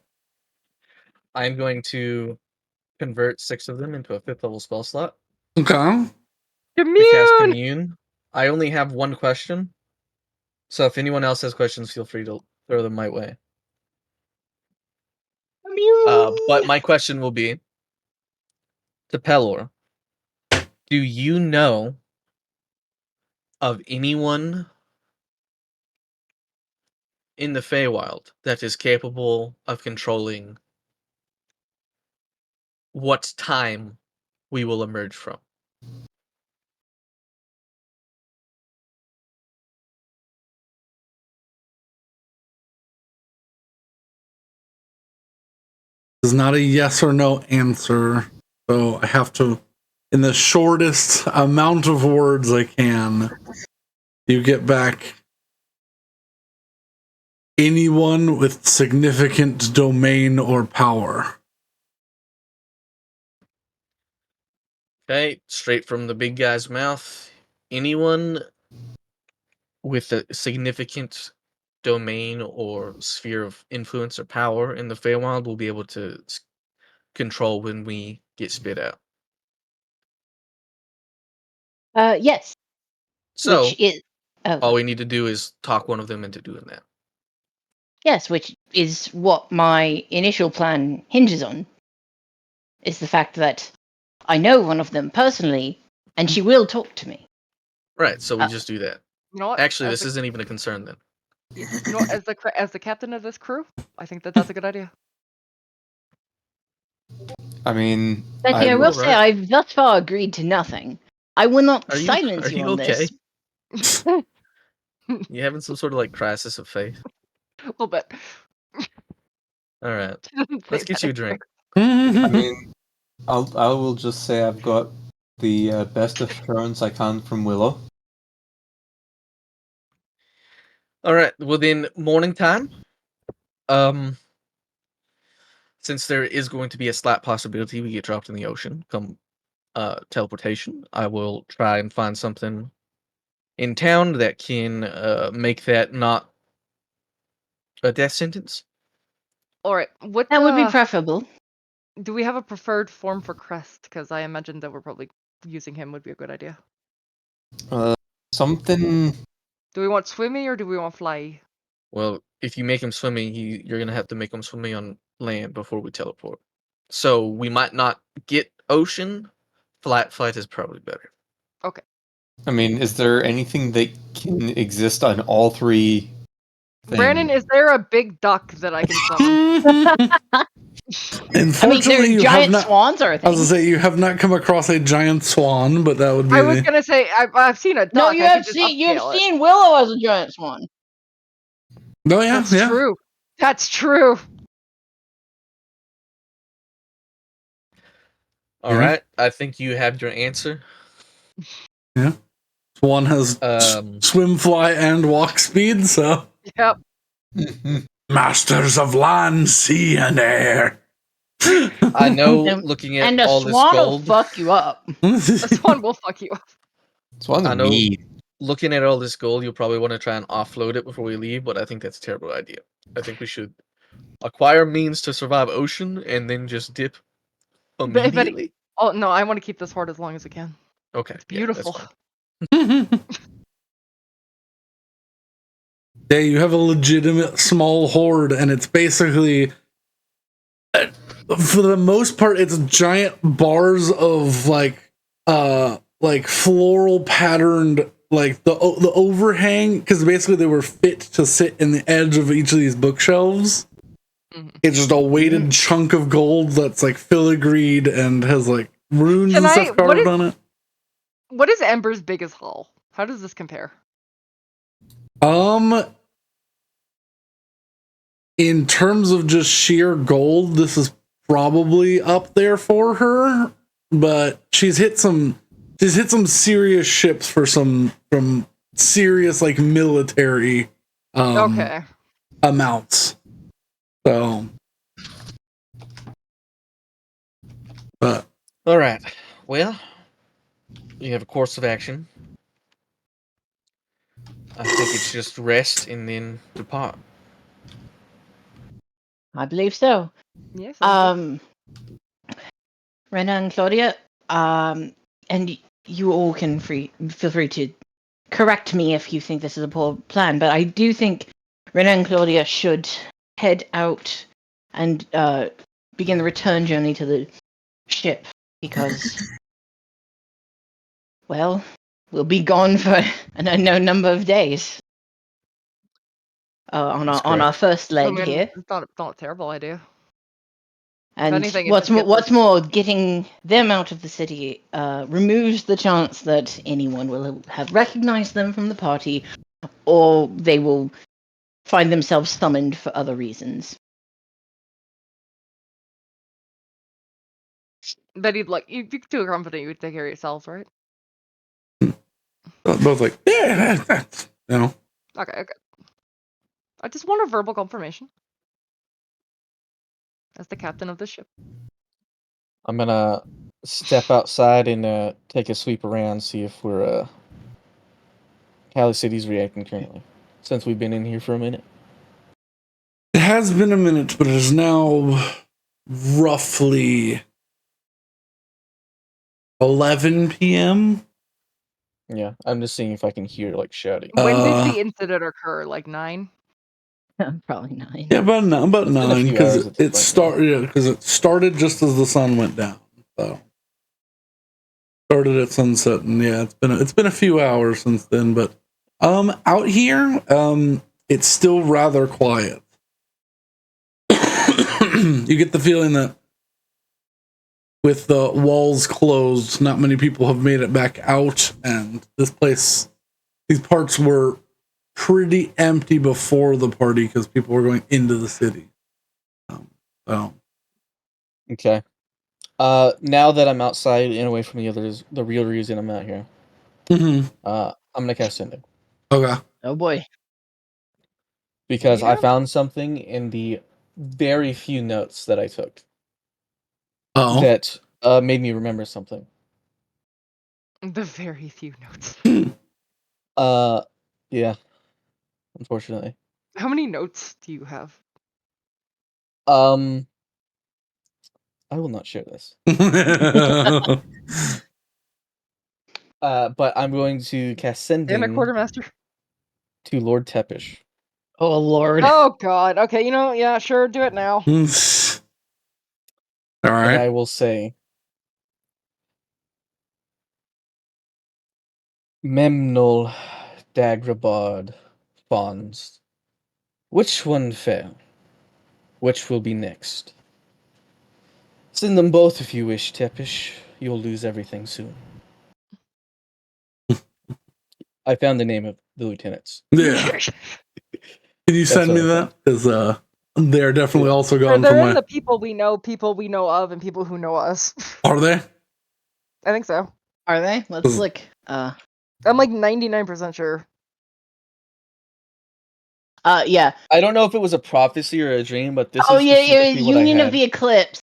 I'm going to convert 6 of them into a 5th level spell slot Okay. to cast Commune. Commune. I only have one question, so if anyone else has questions, feel free to throw them my way. But my question will be to Pelor. Do you know of anyone in the Feywild that is capable of controlling what time we will emerge from? It's not a yes or no answer. So I have to, in the shortest amount of words I can, you get back anyone with significant domain or power. Okay, straight from the big guy's mouth. Anyone with a significant domain or sphere of influence or power in the Feywild will be able to control when we get spit out. Yes. So, Which is all we need to do is talk one of them into doing that. yes, which is what my initial plan hinges on. Is the fact that I know one of them personally, and she will talk to me. Right, so we just do that. You know what? Actually, this isn't even a concern then. You know, as the captain of this crew, I think that's a good idea. I mean, Betty, I will say I've thus far agreed to nothing. I will not silence you on okay? this. You having some sort of like crisis of faith? A little bit. All right, let's get you a drink. I mean, I will just say I've got the best assurance I can from Willow. All right. Within morning time, um, since there is going to be a slight possibility we get dropped in the ocean, come teleportation, I will try and find something in town that can make that not a death sentence. All right. What That would be preferable. do we have a preferred form for Crest? Because I imagine that we're probably using him would be a good idea. Something. Do we want swimmy or do we want fly? Well, if you make him swimming, you're gonna have to make him swimming on land before we teleport. So we might not get ocean. Flight is probably better. Okay. I mean, is there anything that can exist on all three things? Brandon, is there a big duck that I can summon? Unfortunately, you giant have not. swans are a I thing. was gonna say you have not come across a giant swan, but that would be. I was gonna say I've seen a duck. No, I you could have just seen upscale it. Willow as a giant swan. Oh yeah, That's yeah. true. That's true. All right. I think you have your answer. Yeah. Swan has swim, fly, and walk speed, so. Yep. Masters of land, sea, and air. I know. Looking at And a all this swan will gold, fuck you up. A swan will fuck you up. Swans I are know. mean. Looking at all this gold, you'll probably want to try and offload it before we leave, but I think that's a terrible idea. I think we should acquire means to survive ocean and then just dip immediately. Oh no, I want to keep this hoard as long as I can. Okay, It's beautiful. Yeah, you have a legitimate small hoard, and it's basically, for the most part, it's giant bars of like floral patterned, like the overhang, because basically they were fit to sit in the edge of each of these bookshelves. Mhm. It's just a weighted chunk of gold that's like filigreed and has like runes and stuff carved on it. What is Ember's biggest haul? How does this compare? In terms of just sheer gold, this is probably up there for her, but she's hit some serious ships for some serious like military Okay. amounts. So, but All right. Well, you have a course of action. I think it's just rest and then depart. I believe so. Yes. Rena and Claudia, and you all can feel free to correct me if you think this is a poor plan, but I do think Rena and Claudia should head out and begin the return journey to the ship, because, well, we'll be gone for an unknown number of days. On our first leg here. It's not a terrible idea. And anything, it what's just gets what's more, getting them out of the city removes the chance that anyone will have recognized them from the party, or they will find themselves summoned for other reasons. That you'd like you feel confident you would take care of yourselves, right? both like, yeah, that's, Okay. I just want a verbal confirmation. As the captain of the ship. I'm gonna step outside and take a sweep around, see if we're how the city's reacting currently, since we've been in here for a minute. It has been a minute, but it is now roughly 11 p.m. Yeah, I'm just seeing if I can hear like shouting. When did the incident occur? Like 9? Probably 9. Yeah, about 9 because it started just as the sun went down. So started at sunset, and yeah, it's been a few hours since then. But out here, it's still rather quiet. You get the feeling that with the walls closed, not many people have made it back out, and these parts were pretty empty before the party because people were going into the city. Okay. Now that I'm outside and away from the others, the real reason I'm out here, Mm-hmm. I'm gonna cast Sending. Okay. Oh boy. Because I Yeah. found something in the very few notes that I took Oh. that made me remember something. The very few notes. Yeah, unfortunately. How many notes do you have? I will not share this. But I'm going to cast And a Sending quartermaster. to Lord Tepish. Oh lord. Oh god. Okay, yeah, sure, do it now. All And right. I will say, Memnol Dagrabard Fawns. Which one fell? Which will be next? Send them both if you wish, Tepish. You'll lose everything soon. I found the name of the lieutenants. Yeah. Can you That's send me what I that? Because they're definitely also going for They're in my. the people we know of, and people who know us. Are they? I think so. Are they? Let's look. I'm like 99% sure. Yeah. I don't know if it was a prophecy or a dream, but this Oh is yeah, specifically what I Union of had. the Eclipse.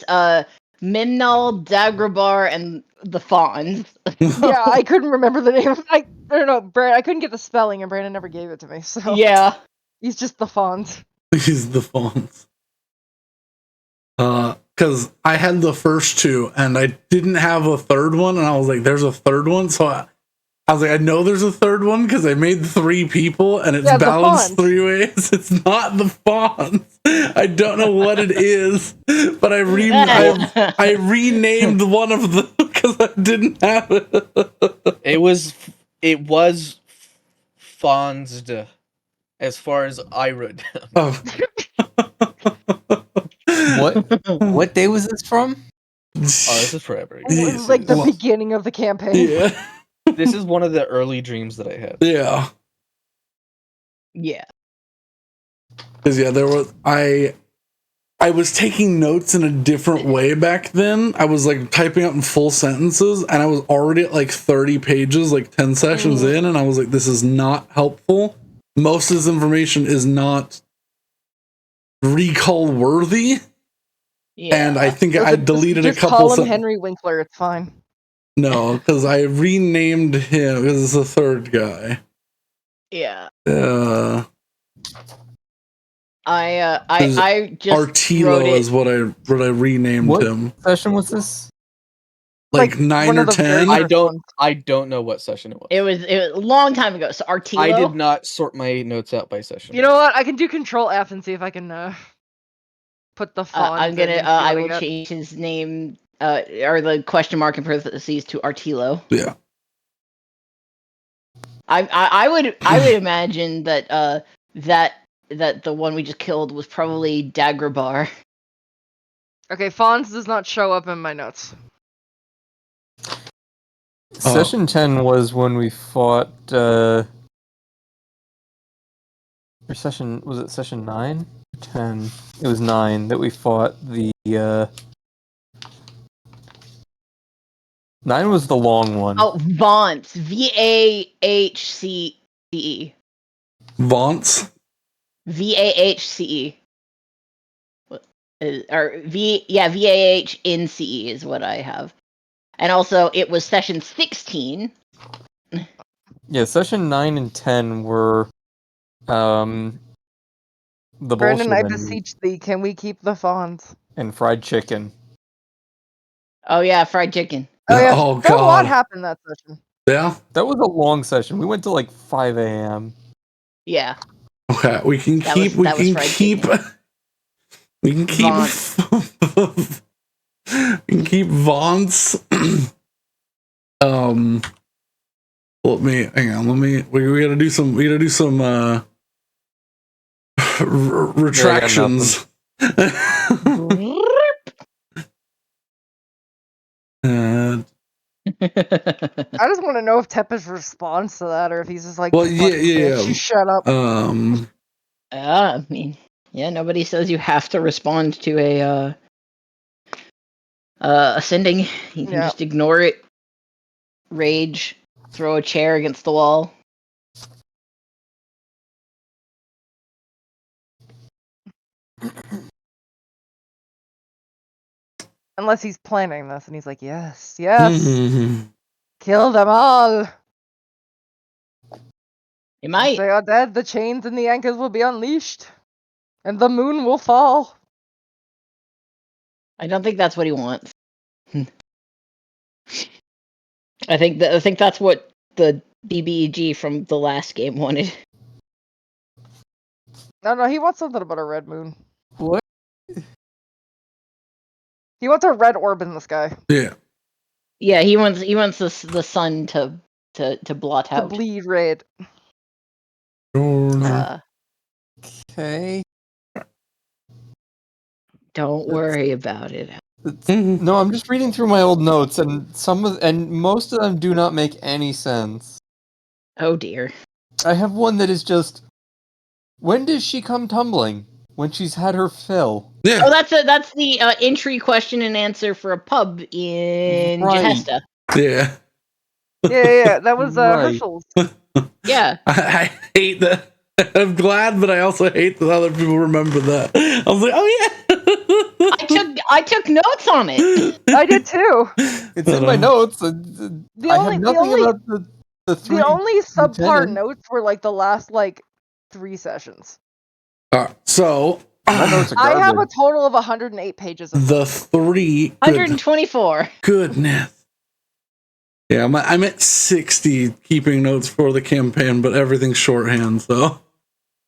Memnol, Dagrabar, and the Fawns. Yeah, I couldn't remember the name. I don't know, Brand. I couldn't get the spelling, and Brandon never gave it to me. So Yeah. he's just the font. These the phones. Because I had the first two and I didn't have a third one, and I was like, "There's a third one," so I was like, "I know there's a third one because I made 3 people and it's Yeah, the balanced font. 3 ways." It's not the font. I don't know what it is, but I renamed one of them because I didn't have it. It was Fawnsd, as far as I wrote down. Oh. What day was this from? Oh, this is forever. It was like the beginning of the campaign. Yeah. This is one of the early dreams that I had. Yeah. Yeah. Because there was I was taking notes in a different way back then. I was like typing out in full sentences, and I was already at like 30 pages, like 10 sessions in, and I was like, "This is not helpful. Most of this information is not recall worthy." Yeah. And I think I Listen, deleted just a couple. call him Henry Winkler. It's fine. No, because I renamed him because it's the third guy. Yeah. I just Artilo wrote it. is what I renamed What him. session was this? Like 9 one or of the very 10. first I don't know what session it was. It was a long time ago. So Artilo. I did not sort my notes out by session. You know what? I can do Control F and see if I can put the font. I'm gonna. and see I what will get. change his name. Or the question mark in parentheses to Artilo. Yeah. I would imagine that that the one we just killed was probably Dagrabar. Okay, Fonz does not show up in my notes. Session 10 was when we fought. Or session was it session 9? 10. It was 9 that we fought the. 9 was the long one. Oh, Vance. Vahce. Vance. Vahce. Or Vah in CE is what I have. And also, it was session 16. Yeah, session 9 and 10 were the Brandon, I Bolshevik beseech thee, can we keep the fonts? and fried chicken. Oh yeah, fried chicken. Oh yeah, Oh, a lot God. happened that session. Yeah. That was a long session. We went to like 5 a.m. Yeah. Okay, we can That keep. was- We that was can fried keep. chicken. We can keep. We can keep Vance. Let me hang on. Let me. We gotta do some. We gotta do some retractions. I just want to know if Tepesh responds to that, or if he's just like, Well, "Fucking yeah. bitch, shut up." I mean, yeah, nobody says you have to respond to a Ascending. You can Yeah. just ignore it. Rage. Throw a chair against the wall. Unless he's planning this and he's like, yes, Mhm. kill them all. It If might. they are dead, the chains and the anchors will be unleashed, and the moon will fall. I don't think that's what he wants. I think that's what the BBEG from the last game wanted. No, he wants something about a red moon. What? He wants a red orb in the sky Yeah. Yeah, he wants the sun to blot to out. bleed red. Okay. Don't worry about it. No, I'm just reading through my old notes, and most of them do not make any sense. Oh dear. I have one that is just, when does she come tumbling? When she's had her fill. Yeah. Oh, that's the entry question and answer for a pub in Right. Jehesta. Yeah. Yeah, that was Right. Herschel's. Yeah. I hate that. I'm glad, but I also hate that other people remember that. I was like, oh yeah. I took notes on it. I did too. It's in my notes. I have nothing about the three The only subpar lieutenants. notes were like the last 3 sessions. So My notes are I have a garbage. total of 108 pages of the notes. 3 124. goodness. Yeah, I'm at 60 keeping notes for the campaign, but everything's shorthand, so.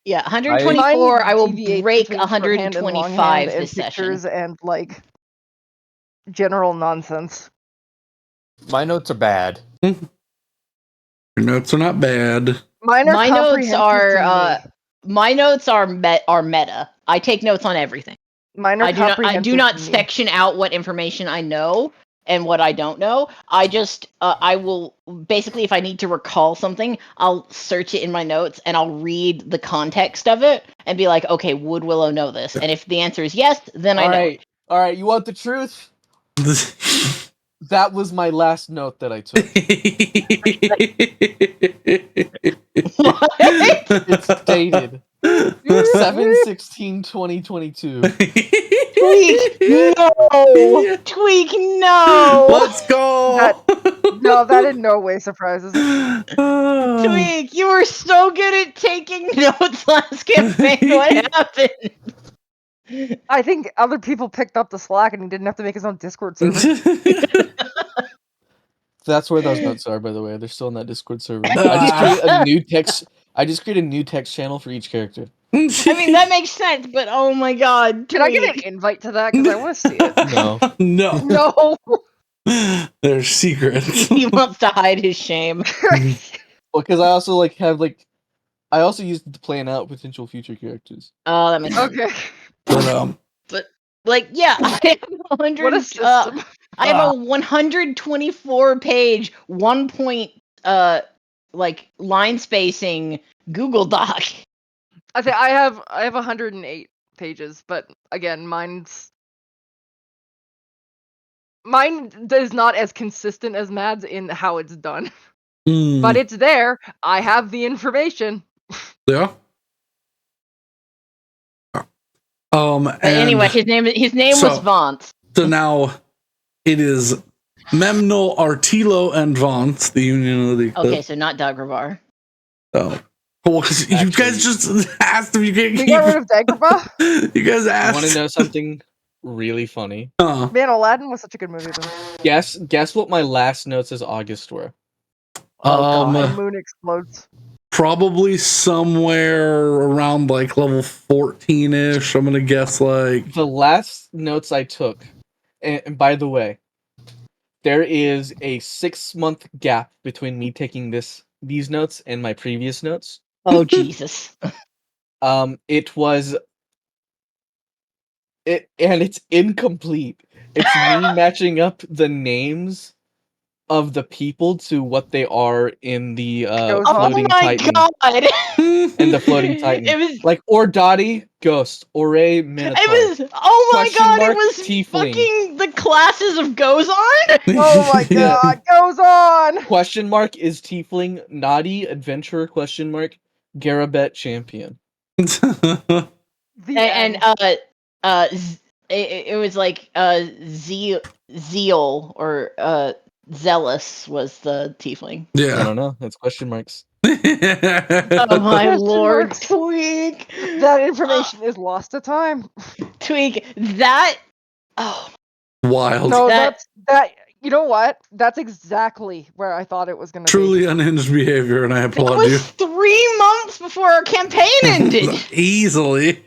Yeah, 124. I will deviates break between shorthand and 125 longhand and this session. pictures and general nonsense. My notes are bad. Your notes are not bad. Mine are My notes comprehensive are to me. my notes are meta. I take notes on everything. Mine are I do comprehensive not to me. section out what information I know and what I don't know. I just I will basically, if I need to recall something, I'll search it in my notes and I'll read the context of it and be like, okay, would Willow know this? And if the answer is yes, then I know. All right. You want the truth? That was my last note that I took. It's dated 7/16/2022. Tweak, no! Tweak, no! Let's go! No, that in no way surprises me. Tweak, you were so good at taking notes last campaign. What happened? I think other people picked up the slack and he didn't have to make his own Discord server. That's where those notes are, by the way. They're still in that Discord server. I just created a new text. I just created a new text channel for each character. I mean, that makes sense, but oh my god, Can I get an Tweak. invite to that? Because I want to see it. No. No. No. They're secrets. He wants to hide his shame. Well, because I also have I also used it to plan out potential future characters. Oh, that makes sense. Okay. But Yeah, I have 100. What a system. I have a 124 page, 1 point, line spacing Google Doc. I say I have 108 pages, but again, mine is not as consistent as Mad's in how it's done. But it's there. I have the information. Yeah. But anyway, his name was Vance. So now it is Memnol, Artilo, and Vance, the Union of the Eclipse. Okay, so not Dagobah. Oh. Well, because you guys just asked if you can We got rid of Dagobah? You guys asked. Want to know something really funny? Man, Aladdin was such a good movie. Guess what my last notes as August were. The moon explodes. Probably somewhere around level 14-ish. I'm gonna guess the last notes I took, and by the way, there is a 6-month gap between me taking these notes and my previous notes. Oh Jesus. It's incomplete. It's me matching up the names of the people to what they are in the Goes on. floating titan. God! And the floating titan. It was Like Ordati, ghost. Ore, minotaur. It was. Oh my Question god! It mark, was tiefling. fucking the classes of Gozon. Oh my Yeah. god, goes on! Question mark is tiefling, naughty, adventurer, question mark, Garabet, champion. The And end. it was like zeal or zealous was the tiefling. I Yeah. don't know. It's question marks. Oh my Question lord, marks. Tweak! That information is lost to time. Tweak, that. Oh, Wild. No, That- that. You know what? That's exactly where I thought it was going to be. Truly unhinged behavior, and I that applaud was you. 3 months before our campaign ended. Easily.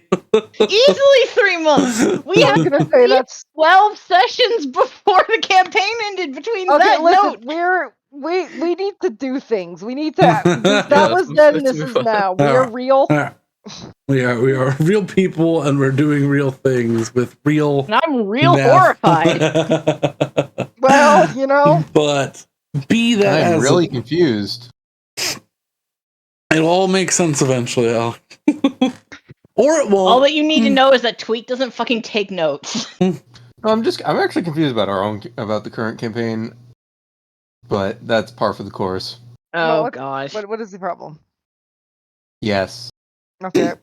Easily 3 months. We I was had going to say that's 12 sessions before the campaign ended between okay. that Listen, note. we need to do things. We need to. Yeah, That was then. let's This move is on. now. We are real. We are real people, and we're doing real things with real. And I'm real math. horrified. Well, you know. But be that I'm as really it, confused. it'll all make sense eventually, Al. Or it won't. All that you need to know is that Tweak doesn't fucking take notes. No, I'm actually confused about the current campaign, but that's par for the course. Oh what, gosh. What is the problem? Yes. Okay.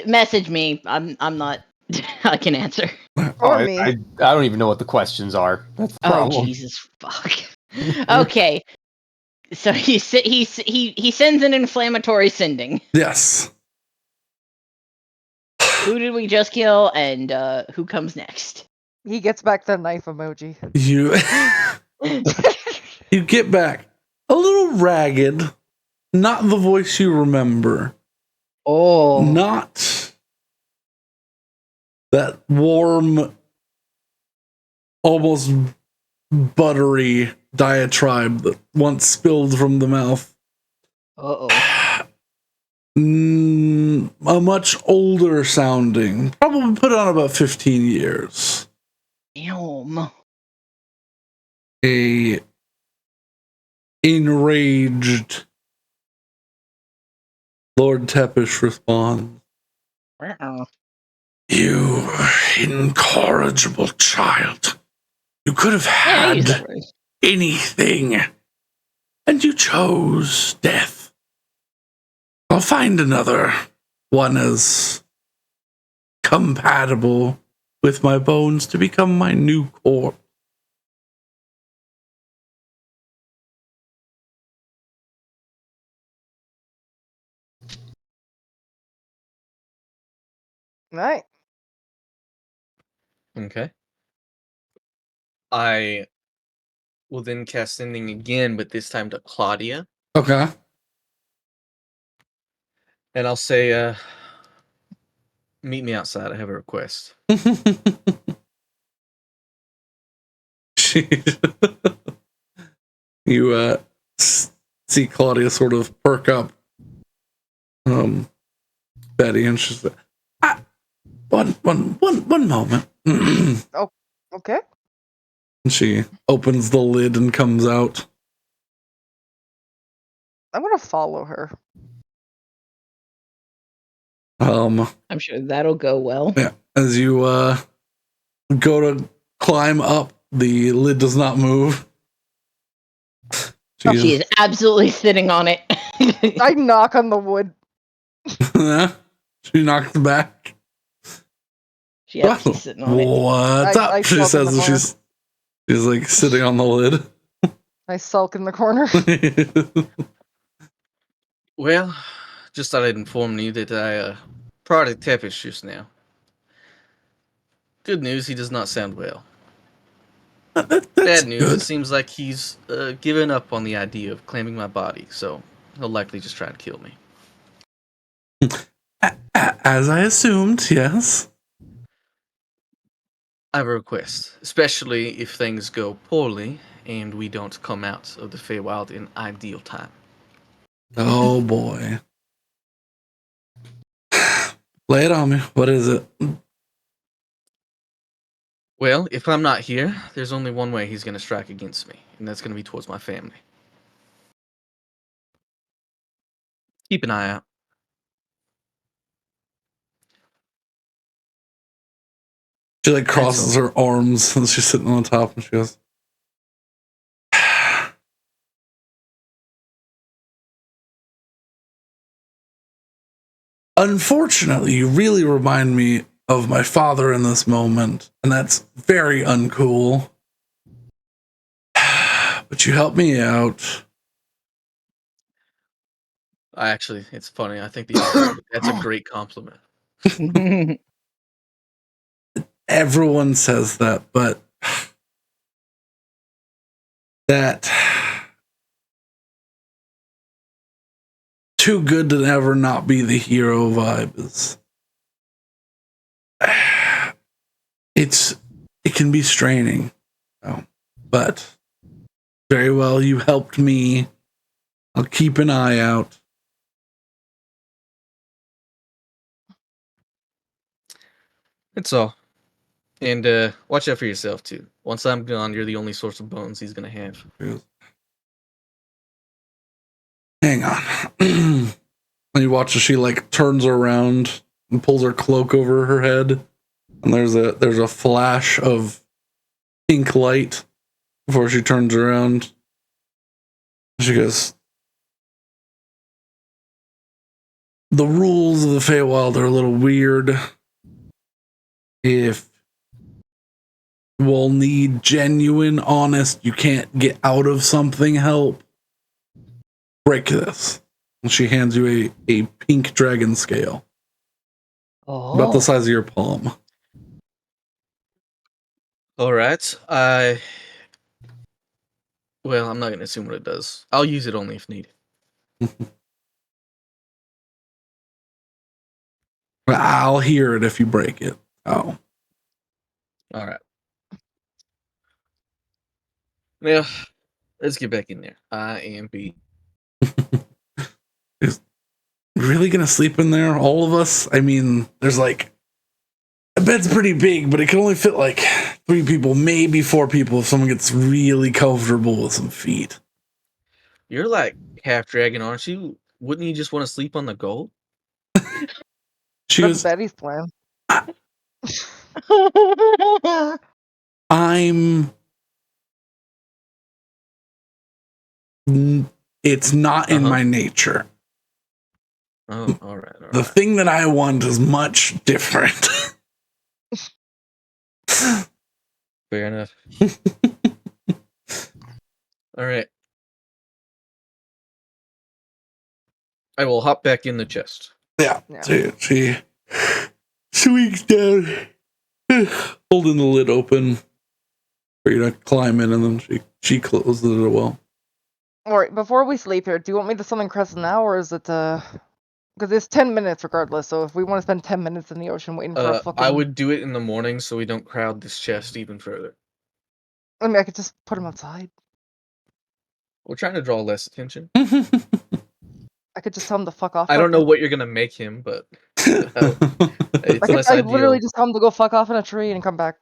Message me. I'm not. I can answer. Or I, me. I don't even know what the questions are. That's the Oh problem. Jesus fuck. Okay. So he sends an inflammatory sending. Yes. Who did we just kill, and who comes next? He gets back the knife emoji. You you get back a little ragged, not the voice you remember. Oh. Not that warm, almost buttery diatribe that once spilled from the mouth. Uh-oh. A much older sounding, probably put on about 15 years. Damn. A enraged Lord Tepish responds, "You incorrigible child. You could have had anything, and you chose death. I'll find another one as compatible with my bones to become my new corpse." Right. Okay. I will then cast sending again, but this time to Claudia. Okay. And I'll say, meet me outside. I have a request. You see Claudia sort of perk up. Betty, and she's like, one moment. Oh, okay. And she opens the lid and comes out. I'm gonna follow her. I'm sure that'll go well. Yeah, as you go to climb up, the lid does not move. She is absolutely sitting on it. I knock on the wood. She knocks back. Yep, she's sitting on it. What's up? I She sulk in says the as she's like sitting on the lid. I sulk in the corner. Well, just thought I'd inform you that I prodded Tepish just now. Good news, he does not sound well. Bad news, good. it seems like he's given up on the idea of claiming my body, so he'll likely just try and kill me. As I assumed, yes. I have a request, especially if things go poorly and we don't come out of the Feywild in ideal time. Oh boy. Lay it on me. What is it? Well, if I'm not here, there's only one way he's gonna strike against me, and that's gonna be towards my family. Keep an eye out. She like crosses her arms and she's sitting on top and she goes, unfortunately, you really remind me of my father in this moment, and that's very uncool. But you helped me out. It's funny. I think the opposite. That's a great compliment. Everyone says that, but that too good to ever not be the hero vibe is it can be straining. But very well, you helped me. I'll keep an eye out. That's all. And watch out for yourself too. Once I'm gone, you're the only source of bones he's gonna have. Hang on. And you watch as she like turns around and pulls her cloak over her head, and there's a flash of pink light before she turns around. She goes, the rules of the Feywild are a little weird. If we'll need genuine, honest, you can't get out of something help, break this. And she hands you a pink dragon scale. About the size of your palm. Alright. Well, I'm not gonna assume what it does. I'll use it only if needed. I'll hear it if you break it. Oh. Alright. Well, let's get back in there. I am beat. Is really gonna sleep in there? All of us? I mean, there's like a bed's pretty big, but it can only fit like 3 people, maybe 4 people if someone gets really comfortable with some feet. You're like half dragon, aren't you? Wouldn't you just want to sleep on the gold? She That's goes, Betty's plan. it's not in my nature. Oh, all right. The thing that I want is much different. Fair enough. All right. I will hop back in the chest. Yeah. She swings down, holding the lid open for you to climb in, and then she closes it as well. Alright, before we sleep here, do you want me to summon Crescent now, or is it, because it's 10 minutes regardless, so if we want to spend 10 minutes in the ocean waiting for a fucking... I would do it in the morning so we don't crowd this chest even further. I mean, I could just put him outside. We're trying to draw less attention. I could just tell him to fuck off. I don't know what you're gonna make him, but it's less I ideal. literally just tell him to go fuck off in a tree and come back.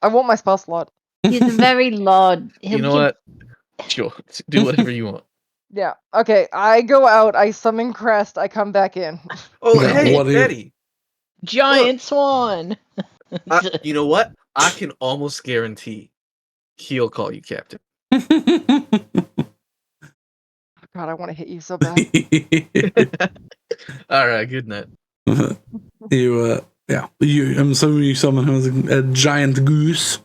I want my spell slot. He's a very large. You know what? Sure, do whatever you want. Yeah. Okay. I go out. I summon Crest. I come back in. Oh, Yeah, hey, what do you- Betty. Giant swan. You know what? I can almost guarantee he'll call you captain. God, I want to hit you so bad. All right, good night. I'm assuming you summon him as a giant goose.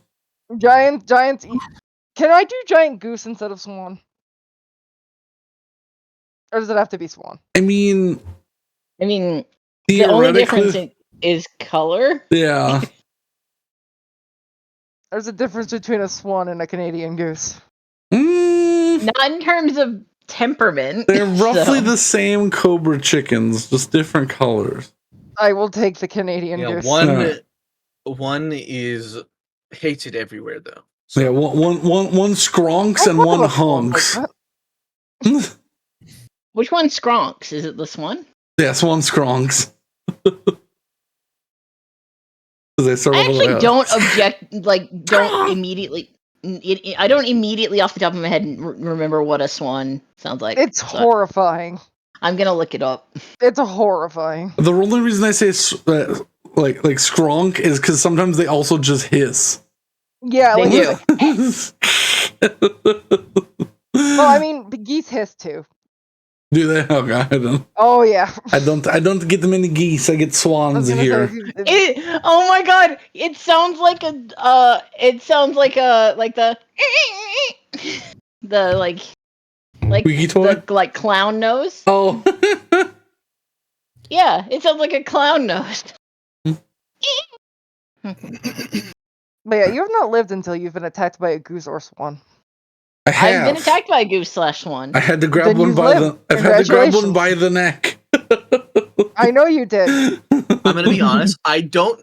Giant. Can I do giant goose instead of swan? Or does it have to be swan? I mean, the only difference is color. Yeah. There's a difference between a swan and a Canadian goose. Not in terms of temperament. They're roughly the same cobra chickens, just different colors. I will take the Canadian goose. One is hated everywhere though. So. Yeah, one skronks and one honks. Which one skronks? Is it this one? Yes, one skronks. They start I off actually like, don't object. Like, don't immediately. I don't immediately off the top of my head remember what a swan sounds like. It's horrifying. I'm gonna look it up. It's horrifying. The only reason I say like skronk is because sometimes they also just hiss. Yeah, They like, do. well, I mean, geese hiss too. Do they? Okay, I don't. Oh yeah. I don't get many geese. I get I was swans gonna here. say, Oh my god! It sounds like a. It sounds like a the like Squeaky toy? the like clown nose. Oh. Yeah, it sounds like a clown nose. but yeah, you have not lived until you've been attacked by a goose or swan. I have. I've been attacked by a goose /swan. I had to grab Then one you've by the. lived. I've had to grab one Congratulations. by the neck. I know you did. I'm gonna be honest. I don't.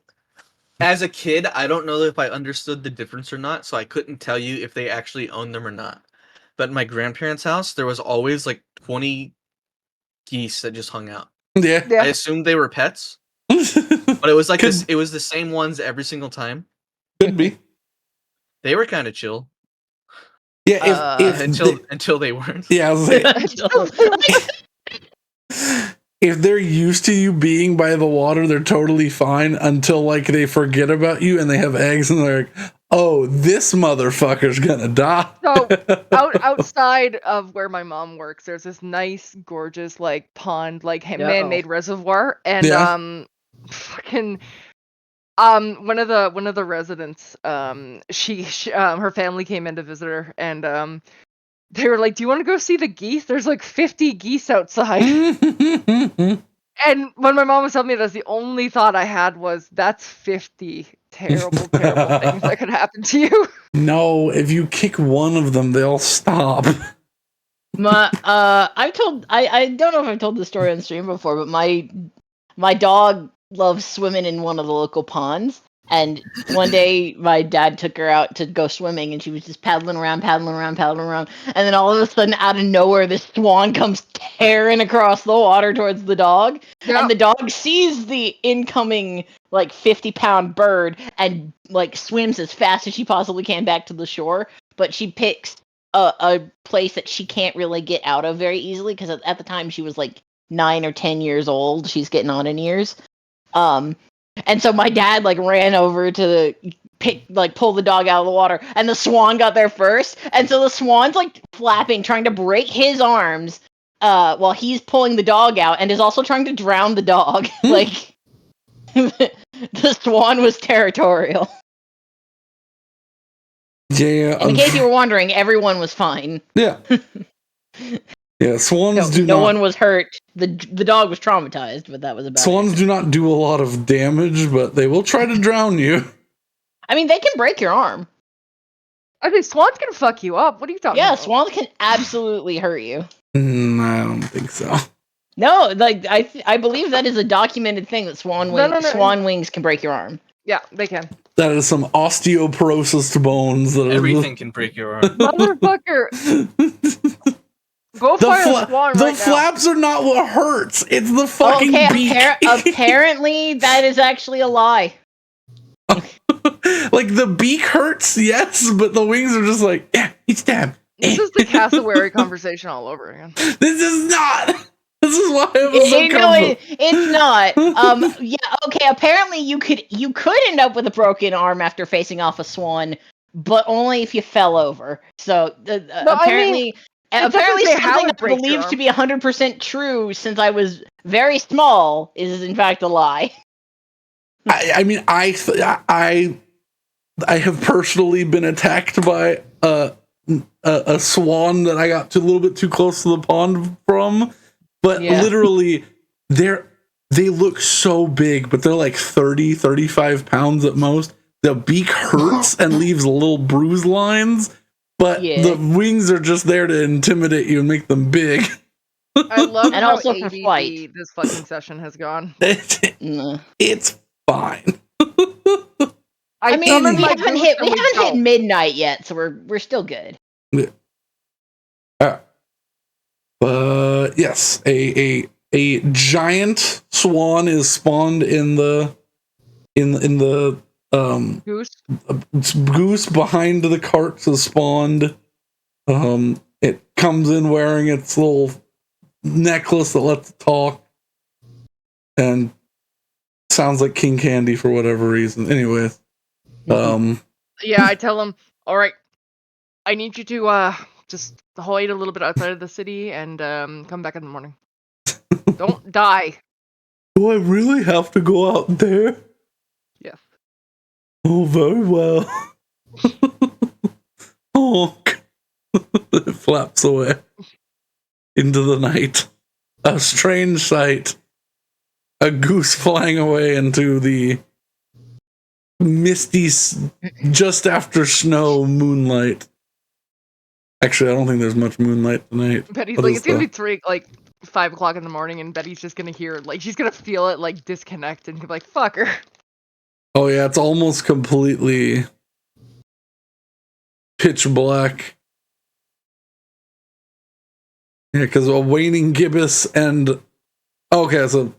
As a kid, I don't know if I understood the difference or not, so I couldn't tell you if they actually owned them or not. But in my grandparents' house, there was always like 20 geese that just hung out. Yeah. I Yeah. assumed they were pets, but it was like this. It was the same ones every single time. Could be. They were kind of chill. Yeah. If Until they weren't. yeah. I was like, if they're used to you being by the water, they're totally fine until like they forget about you and they have eggs and they're like, oh, this motherfucker's gonna die. So outside of where my mom works, there's this nice, gorgeous like pond, like man-made reservoir, and Yeah. fucking one of the residents, she her family came in to visit her, and they were like, "Do you want to go see the geese? There's like 50 geese outside." And when my mom was telling me this, the only thought I had was, "That's 50 terrible, terrible things that could happen to you." No, if you kick one of them, they'll stop. I don't know if I've told this story on stream before, but my dog loves swimming in one of the local ponds. And one day my dad took her out to go swimming and she was just paddling around. And then all of a sudden, out of nowhere, this swan comes tearing across the water towards the dog. Yep. And the dog sees the incoming like 50-pound bird and like swims as fast as she possibly can back to the shore. But she picks a place that she can't really get out of very easily because at the time she was like 9 or 10 years old. She's getting on in years. And so my dad like ran over to pull the dog out of the water, and the swan got there first. And so the swan's like flapping, trying to break his arms, while he's pulling the dog out, and is also trying to drown the dog. Like the swan was territorial. Yeah. And in case you were wondering, everyone was fine. Yeah. Yeah, swans No one was hurt. The dog was traumatized, but that was about it. Swans do not do a lot of damage, but they will try to drown you. I mean, they can break your arm. Okay, swans can fuck you up. What are you talking Yeah, about? swans can absolutely hurt you. I don't think so. No, like I believe that is a documented thing that swan wings can break your arm. Yeah, they can. That is some osteoporosis to bones. Everything can break your arm. Motherfucker. Go find a swan right now. The flaps are not what hurts. It's the fucking beak. Apparently, that is actually a lie. Like, the beak hurts, yes, but the wings are just like, yeah, he's stabbed. This is the cassowary conversation all over again. This is not. This is why I was so comfortable. It's not. Yeah, okay, apparently you could end up with a broken arm after facing off a swan, but only if you fell over. So, apparently... Apparently, something I believe to be 100% true since I was very small is in fact a lie. I mean, I have personally been attacked by a swan that I got a little bit too close to the pond from, but literally they look so big, but they're like 35 pounds at most. The beak hurts and leaves little bruise lines. But the wings are just there to intimidate you and make them big. I love and how also ADD for flight. this fucking session has gone. It's fine. I mean, we haven't hit midnight yet, so we're still good. Yeah. But yes, a giant swan is spawned in the Goose. Goose behind the carts has spawned. It comes in wearing its little necklace that lets it talk, and sounds like King Candy for whatever reason. Anyways, Yeah, I tell him, all right, I need you to just hide a little bit outside of the city and come back in the morning. Don't die. do I really have to go out there? Yes. Oh, very well. Honk. It flaps away into the night. A strange sight. A goose flying away into the misty, just after snow moonlight. Actually, I don't think there's much moonlight tonight. Betty's What like, is it's gonna the- be 5 o'clock in the morning, and Betty's just gonna hear, like, she's gonna feel it, like, disconnect, and be like, fuck her. Oh yeah, it's almost completely pitch black. Yeah, because a waning gibbous and okay, so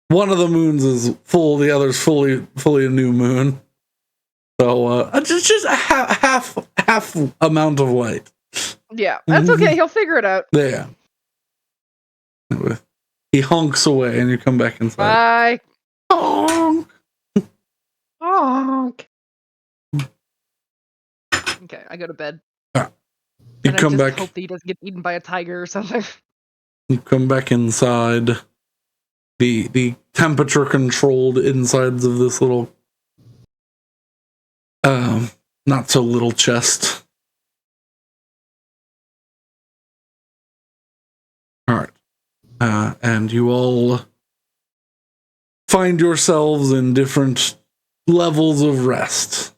one of the moons is full, the other's fully a new moon. So just a half amount of light. Yeah, that's okay. He'll figure it out. Yeah. He honks away, and you come back inside. Bye. Honk. Honk. Okay, I go to bed. You and come I just back. hope that he doesn't get eaten by a tiger or something. You come back inside. The temperature controlled insides of this little not so little chest. All right. And you all find yourselves in different levels of rest.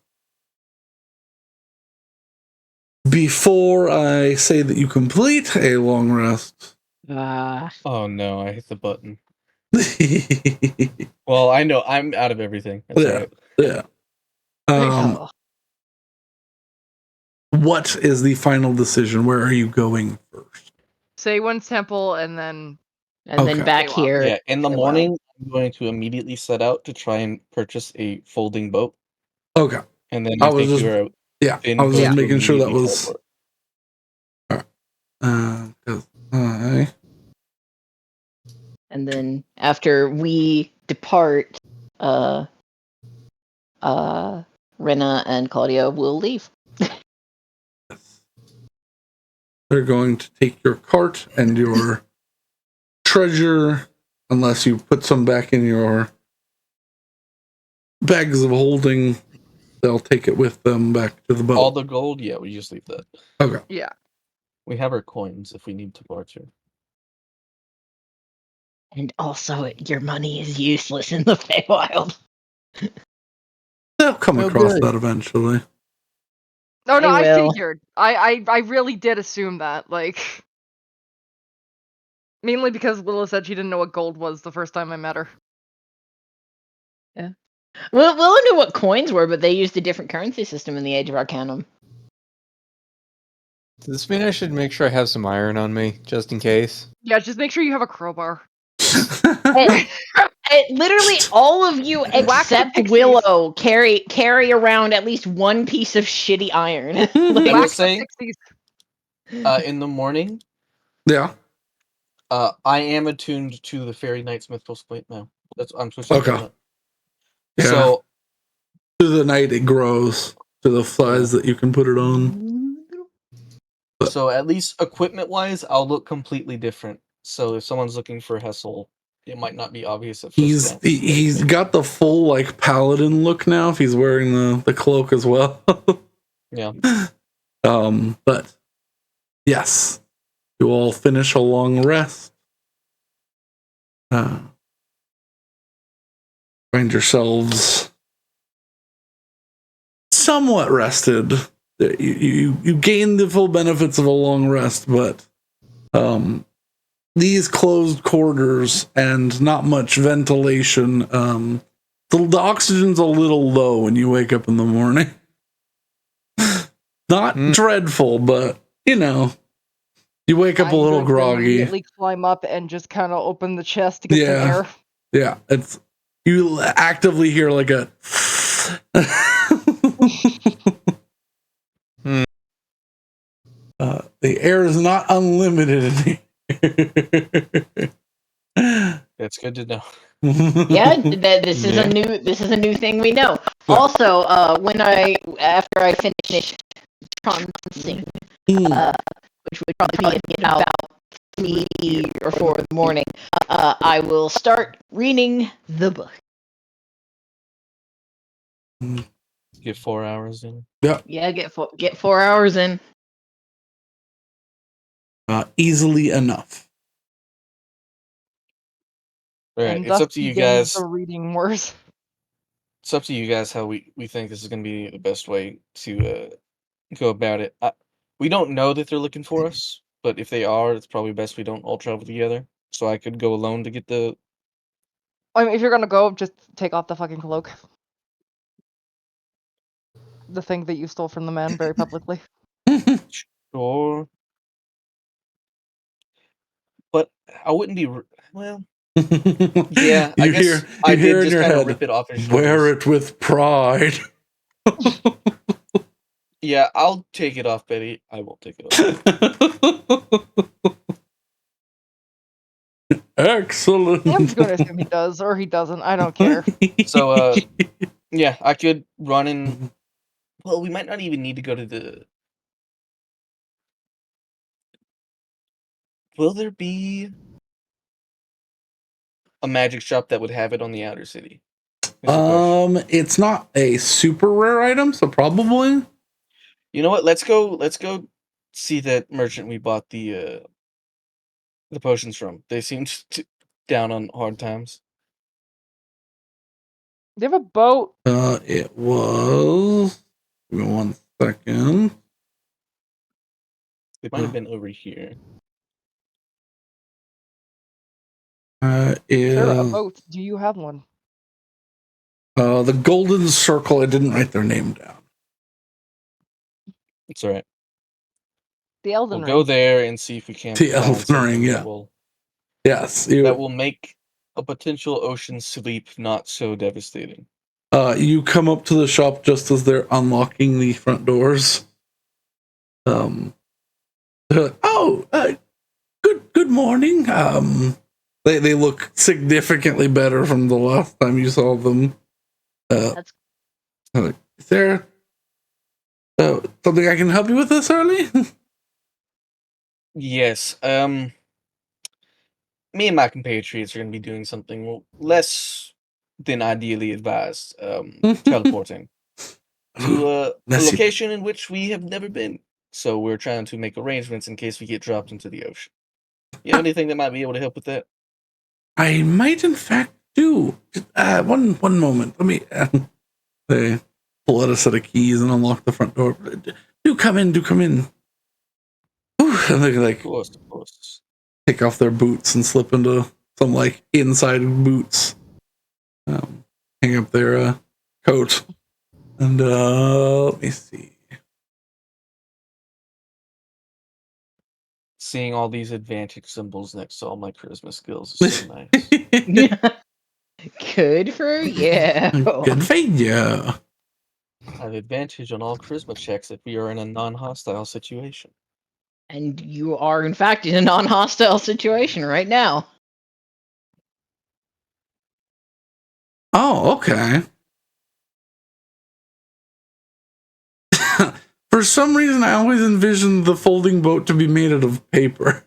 Before I say that you complete a long rest. Oh no, I hit the button. Well, I know I'm out of everything. That's Yeah. right. Yeah. What is the final decision? Where are you going first? Saewynn's temple, and then back Saewynn. here. Yeah, in the Saewynn. morning, I'm going to immediately set out to try and purchase a folding boat, Okay. and then I I was think just- you are. Yeah, Finn I was goes just to making sure that immediately was. teleport. And then after we depart, Rena and Claudia will leave. They're going to take your cart and your treasure, unless you put some back in your bags of holding. They'll take it with them back to the boat. All the gold, yeah, we just leave that. Okay. Yeah. We have our coins if we need to barter. And also, your money is useless in the Feywild. They'll come Oh, across good. that eventually. No, They I will. figured. I really did assume that. Like, mainly because Willa said she didn't know what gold was the first time I met her. Yeah. Well, Willa knew what coins were, but they used a different currency system in the Age of Arcanum. Does this mean I should make sure I have some iron on me, just in case? Yeah, just make sure you have a crowbar. Literally, all of you Whack the except pixies. Willow carry around at least one piece of shitty iron. I will Whack the say, pixies. in the morning, Yeah. I am attuned to the Fairy Knight's mythical splint now. I'm switching Okay. to that. Yeah. So Through the night, it grows to the size that you can put it on. So at least equipment-wise, I'll look completely different. So if someone's looking for Hessel, it might not be obvious at first glance. He's got the full like paladin look now. If he's wearing the cloak as well. Yeah. But yes, you all finish a long rest. Find yourselves somewhat rested. You gain the full benefits of a long rest, but these closed quarters and not much ventilation, the oxygen's a little low when you wake up in the morning. Not dreadful, but you wake up a little groggy. Immediately climb up and just kind of open the chest to get some air. Yeah, it's You actively hear like a. The air is not unlimited. That's good to know. Yeah, this is a new thing we know. Also, after I finish Tronson, which would probably be about 3 or 4 in the morning, I will start reading the book. Get 4 hours in. Yeah, get 4 hours in. Easily enough. All right, And it's up to you guys. The reading worse. It's up to you guys how we think this is going to be the best way to go about it. We don't know that they're looking for us, but if they are, it's probably best we don't all travel together. So I could go alone to get the. I mean, if you're gonna go, just take off the fucking cloak. The thing that you stole from the man very publicly. Sure. But I wouldn't be. Well. Yeah, I guess I did just kind of rip it off his shoulders. Wear it with pride. Yeah, I'll take it off, Betty. I won't take it off. Excellent. I'm just gonna assume he does, or he doesn't. I don't care. So, yeah, I could run in. Well, we might not even need to go to the. Will there be a magic shop that would have it on the outer city? It's not a super rare item, so probably. You know what? Let's go see that merchant we bought the potions from. They seemed down on hard times. They have a boat. It was. Give me 1 second. It might have been over here. Sure, a boat. Do you have one? The Golden Circle. I didn't write their name down. It's all right. The Elden We'll Ring. go there and see if we can. The Elden Ring, yeah. Yes. That will make a potential ocean sleep not so devastating. You come up to the shop just as they're unlocking the front doors. Good morning. They look significantly better from the last time you saw them. Is there something I can help you with this early? Yes. Me and my compatriots are going to be doing something less than ideally advised. Teleporting to a location in which we have never been. So we're trying to make arrangements in case we get dropped into the ocean. You have anything that might be able to help with that? I might, in fact, do. One moment. Let me. They pull out a set of keys and unlock the front door. Do come in. Ooh, and they Of course. take off their boots and slip into some like inside boots. Hang up their coat. And let me see. Seeing all these advantage symbols next to all my charisma skills is so nice. Good for you. Good for you. I have advantage on all charisma checks if we are in a non-hostile situation. And you are, in fact, in a non-hostile situation right now. Oh, okay. For some reason, I always envisioned the folding boat to be made out of paper.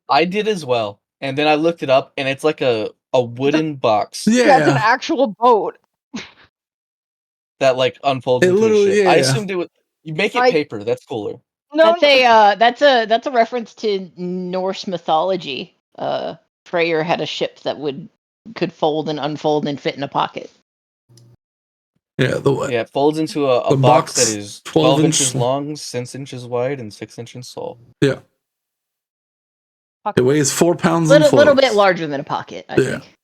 I did as well. And then I looked it up, and it's like a wooden box. Yeah, it's an actual boat. That like unfolds into a ship. Yeah, I assumed it would. You make it paper. That's cooler. No, that's a reference to Norse mythology. Freyr had a ship that could fold and unfold and fit in a pocket. Yeah, it folds into a box that is 12 inches long, 6 inches wide, and 6 inches tall. Yeah. It weighs 4 pounds. A little bit larger than a pocket, I think.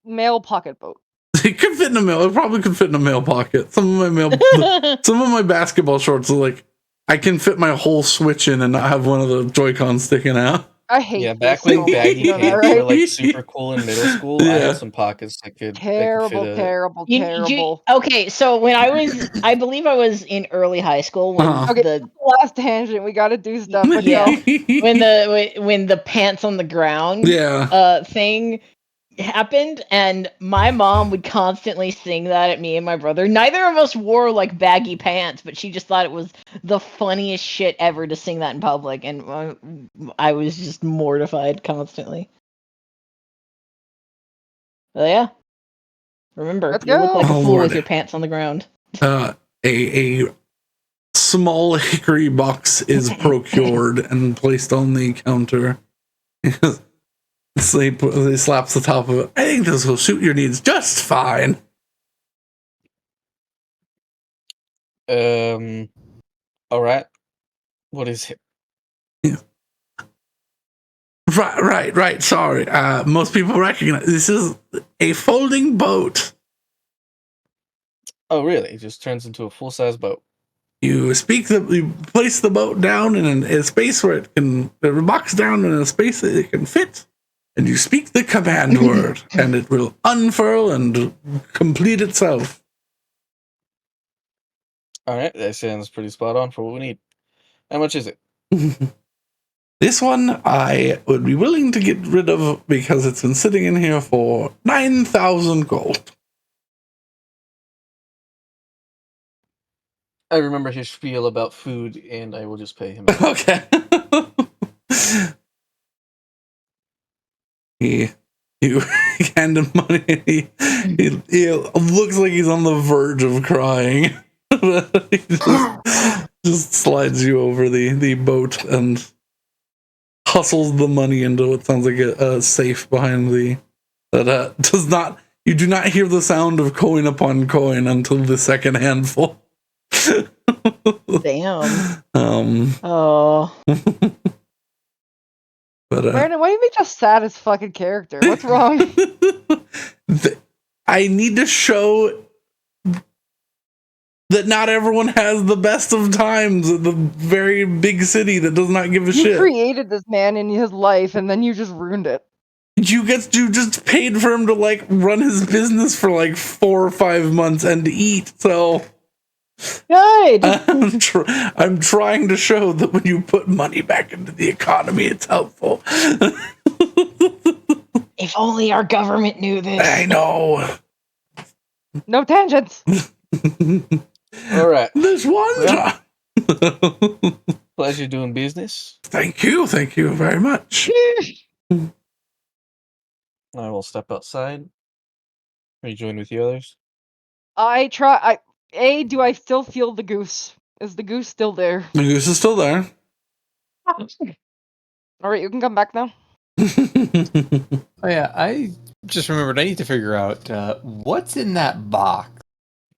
Male pocket boat. It could fit in a mail. It probably could fit in a mail pocket. Some of my basketball shorts are like I can fit my whole Switch in and not have one of the Joy-Cons sticking out. I hate Yeah, this back when so much, baggy you know that, pants were right? like super cool in middle school, I Yeah. had some pockets that could fit Terrible, a. terrible, terrible. Okay, so when I believe I was in early high school when Uh-huh. Okay, the last tangent. We gotta do stuff, but Yeah. go. when the pants on the ground Yeah. thing happened, and my mom would constantly sing that at me and my brother. Neither of us wore like baggy pants, but she just thought it was the funniest shit ever to sing that in public, and I was just mortified constantly. So yeah, remember, Let's you look like a Oh, fool Lord. with your pants on the ground. A small hickory box is procured and placed on the counter. They slaps the top of it. I think this will suit your needs just fine. All right. What is it? Right. Sorry. Most people recognize this is a folding boat. Oh, really? It just turns into a full size boat. You place the boat down in a space where the box down in a space that it can fit, and you speak the command word, and it will unfurl and complete itself. All right, that sounds pretty spot on for what we need. How much is it? This one I would be willing to get rid of because it's been sitting in here for 9,000 gold. I remember his spiel about food, and I will just pay him. Okay. You hand him money, and he looks like he's on the verge of crying. He just slides you over the boat and hustles the money into what sounds like a safe behind does not. You do not hear the sound of coin upon coin until the second handful. Damn. Oh. But Brandon, why do you make us sad as fucking character? What's wrong? I need to show that not everyone has the best of times at the very big city that does not give a shit. You created this man in his life, and then you just ruined it. You just paid for him to like run his business for like 4 or 5 months and to eat. So good. I'm trying to show that when you put money back into the economy, it's helpful. If only our government knew this. I know. No tangents. All right. This one time. Pleasure doing business. Thank you very much. I will step outside. Rejoin with the others. Do I still feel the goose? Is the goose still there? The goose is still there. Alright, you can come back now. Oh yeah, I just remembered I need to figure out what's in that box.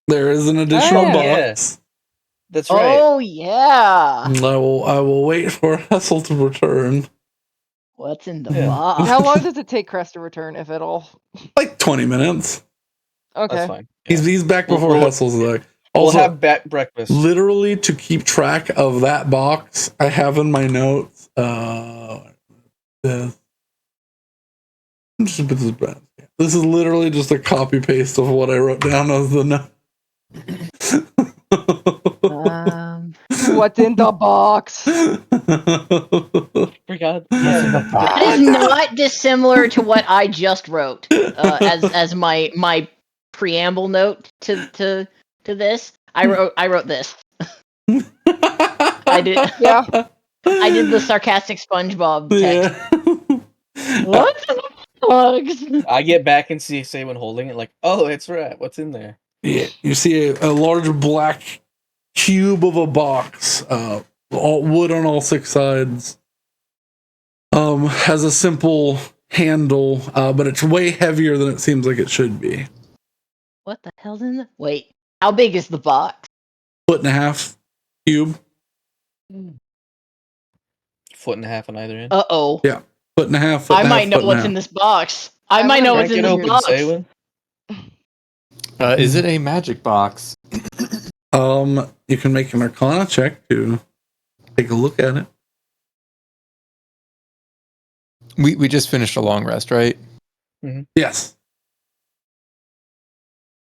There is an additional box. Yeah. That's right. Oh yeah. I will wait for Hessel to return. What's in the box? How long does it take Crest to return, if at all? Like 20 minutes. Okay. That's fine. Yeah. He's back before Hessel's there. We'll have breakfast. Literally to keep track of that box, I have in my notes. This is literally just a copy paste of what I wrote down as the note. What's in the box? Forgot. That is not dissimilar to what I just wrote as my preamble note to this. I wrote this. I did. Yeah. I did the sarcastic SpongeBob text. Yeah. What's in the box? I get back and see Saewynn holding it, like, oh, it's right. What's in there? Yeah, you see a large black cube of a box, all wood on all 6 sides. Has a simple handle, but it's way heavier than it seems like it should be. What the hell's in the? Wait, how big is the box? 1.5 cube. 1.5 on either end. Uh-oh. Yeah, 1.5. I might know what's in this box. I might know what's in this box. Saewynn? Is it a magic box? You can make an Arcana check to take a look at it. We just finished a long rest, right? Yes.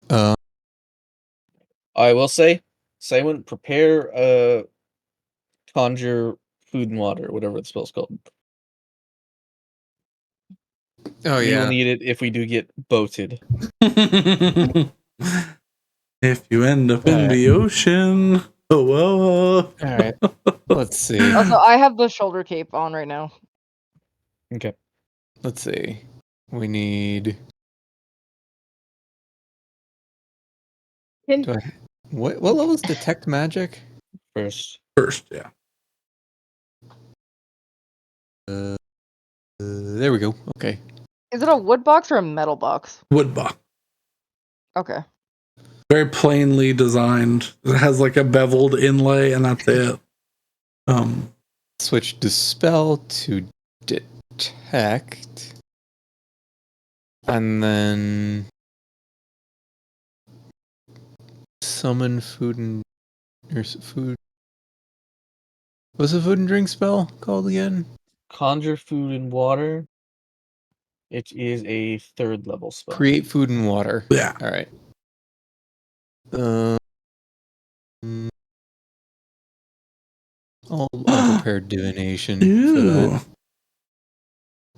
I will say, Saewynn, prepare conjure food and water, whatever the spell's called. Oh We will yeah. need it if we do get boated. If you end up in Alright. the ocean, All right. Let's see. Also, I have the shoulder cape on right now. Okay. Let's see. We need. Can- Do I, what level is detect magic? First. First, yeah. There we go. Okay. Is it a wood box or a metal box? Wood box. Okay. Very plainly designed. It has like a beveled inlay, and that's it. Switch dispel to detect, and then summon food and food. What's the food and drink spell called again? Conjure food and water. It is a 3rd level spell. Create food and water. Yeah. All right. All unprepared divination for Ew. that.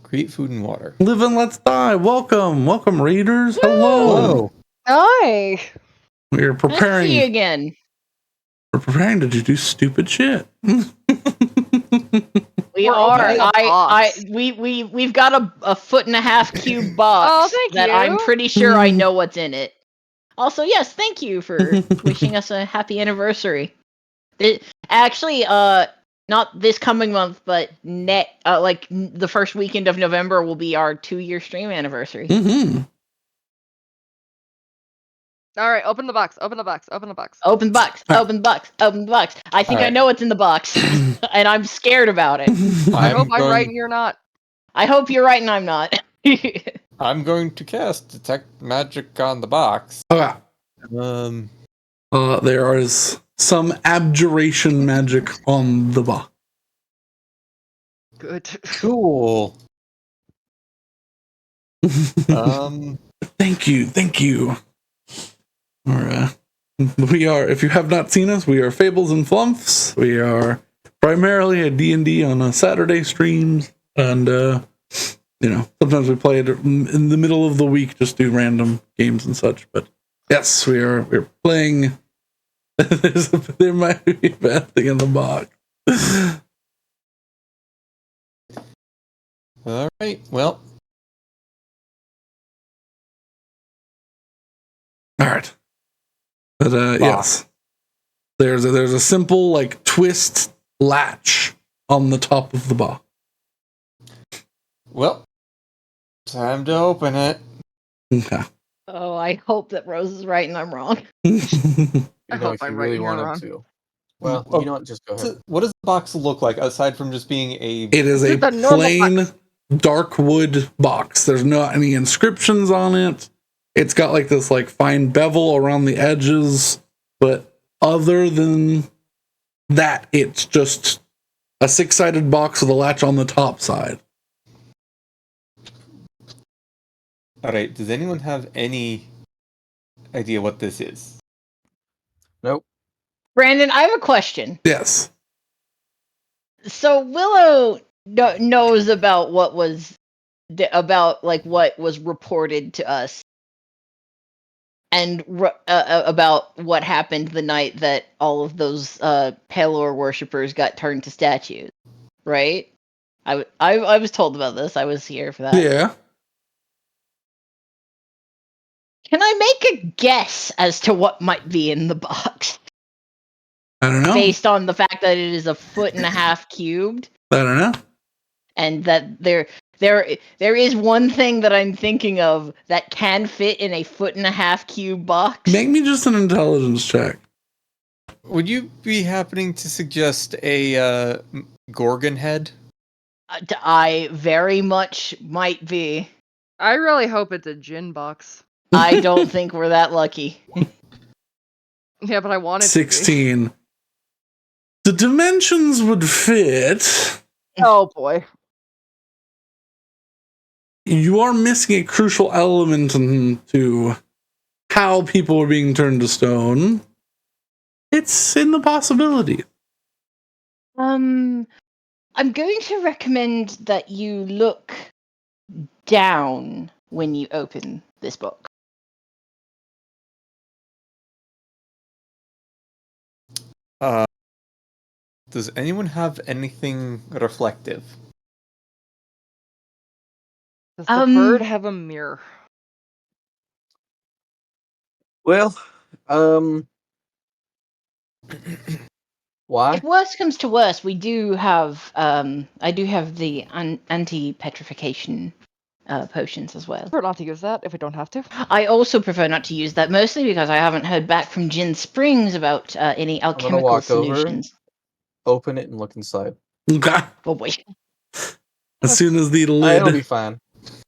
Create food and water. Live and let's die. Welcome, readers. Hello. Whoa. Hi. We're Nice to see you preparing. again. We're preparing to do stupid shit. We We're are. opening a box. We've got a 1.5 cube box Oh, thank that you. I'm pretty sure I know what's in it. Also, yes, thank you for wishing us a happy anniversary. Actually, not this coming month, but the first weekend of November will be our 2-year stream anniversary. Mm-hmm. All right, open the box. Open the box. Open the box. Open the box. Ah. Open the box. Open the box. I think I Alright. know what's in the box, and I'm scared about it. I hope I'm going- right and you're not. I hope you're right and I'm not. I'm going to cast detect magic on the box. Okay. There is some abjuration magic on the box. Good. Cool. Thank you. We are, if you have not seen us, we are Fables and Flumps. We are primarily a D&D on a Saturday streams, and sometimes we play it in the middle of the week, just do random games and such. But yes, we're playing. There might be a bad thing in the box. All right. Well, All right. But yes, there's a simple like twist latch on the top of the box. well, time to open it. Okay. Oh, I hope that Rose is right and I'm wrong. You I know, hope if you I'm right really and you're wanted wrong. to. Well, Oh, you know what? Just go ahead. What does the box look like aside from just being a? It is a Just a normal plain box. dark wood box. There's not any inscriptions on it. It's got like this like fine bevel around the edges, but other than that, it's just a 6-sided box with a latch on the top side. All right. Does anyone have any idea what this is? Nope. Brandon, I have a question. Yes. So Willow knows about what was what was reported to us, and about what happened the night that all of those Pelor worshippers got turned to statues, right? I was told about this. I was here for that. Yeah. Can I make a guess as to what might be in the box? I don't know. Based on the fact that it is a 1.5 cubed, I don't know. and that there is one thing that I'm thinking of that can fit in a 1.5 cube box. Make me just an intelligence check. Would you be happening to suggest a Gorgon head? I very much might be. I really hope it's a gin box. I don't think we're that lucky. Yeah, but I want it 16. The dimensions would fit. to be. Oh boy. you are missing a crucial element to how people are being turned to stone. It's in the possibility. I'm going to recommend that you look down when you open this book. Does anyone have anything reflective? Does the bird have a mirror? Well, why? If worse comes to worse, we do have I do have the anti-petrification potions as well. Prefer not to use that if we don't have to. I also prefer not to use that, mostly because I haven't heard back from Gin Springs about any I'm gonna alchemical walk over, solutions. open it, and look inside. Okay. Oh boy. As soon as the It'll lid, be fine.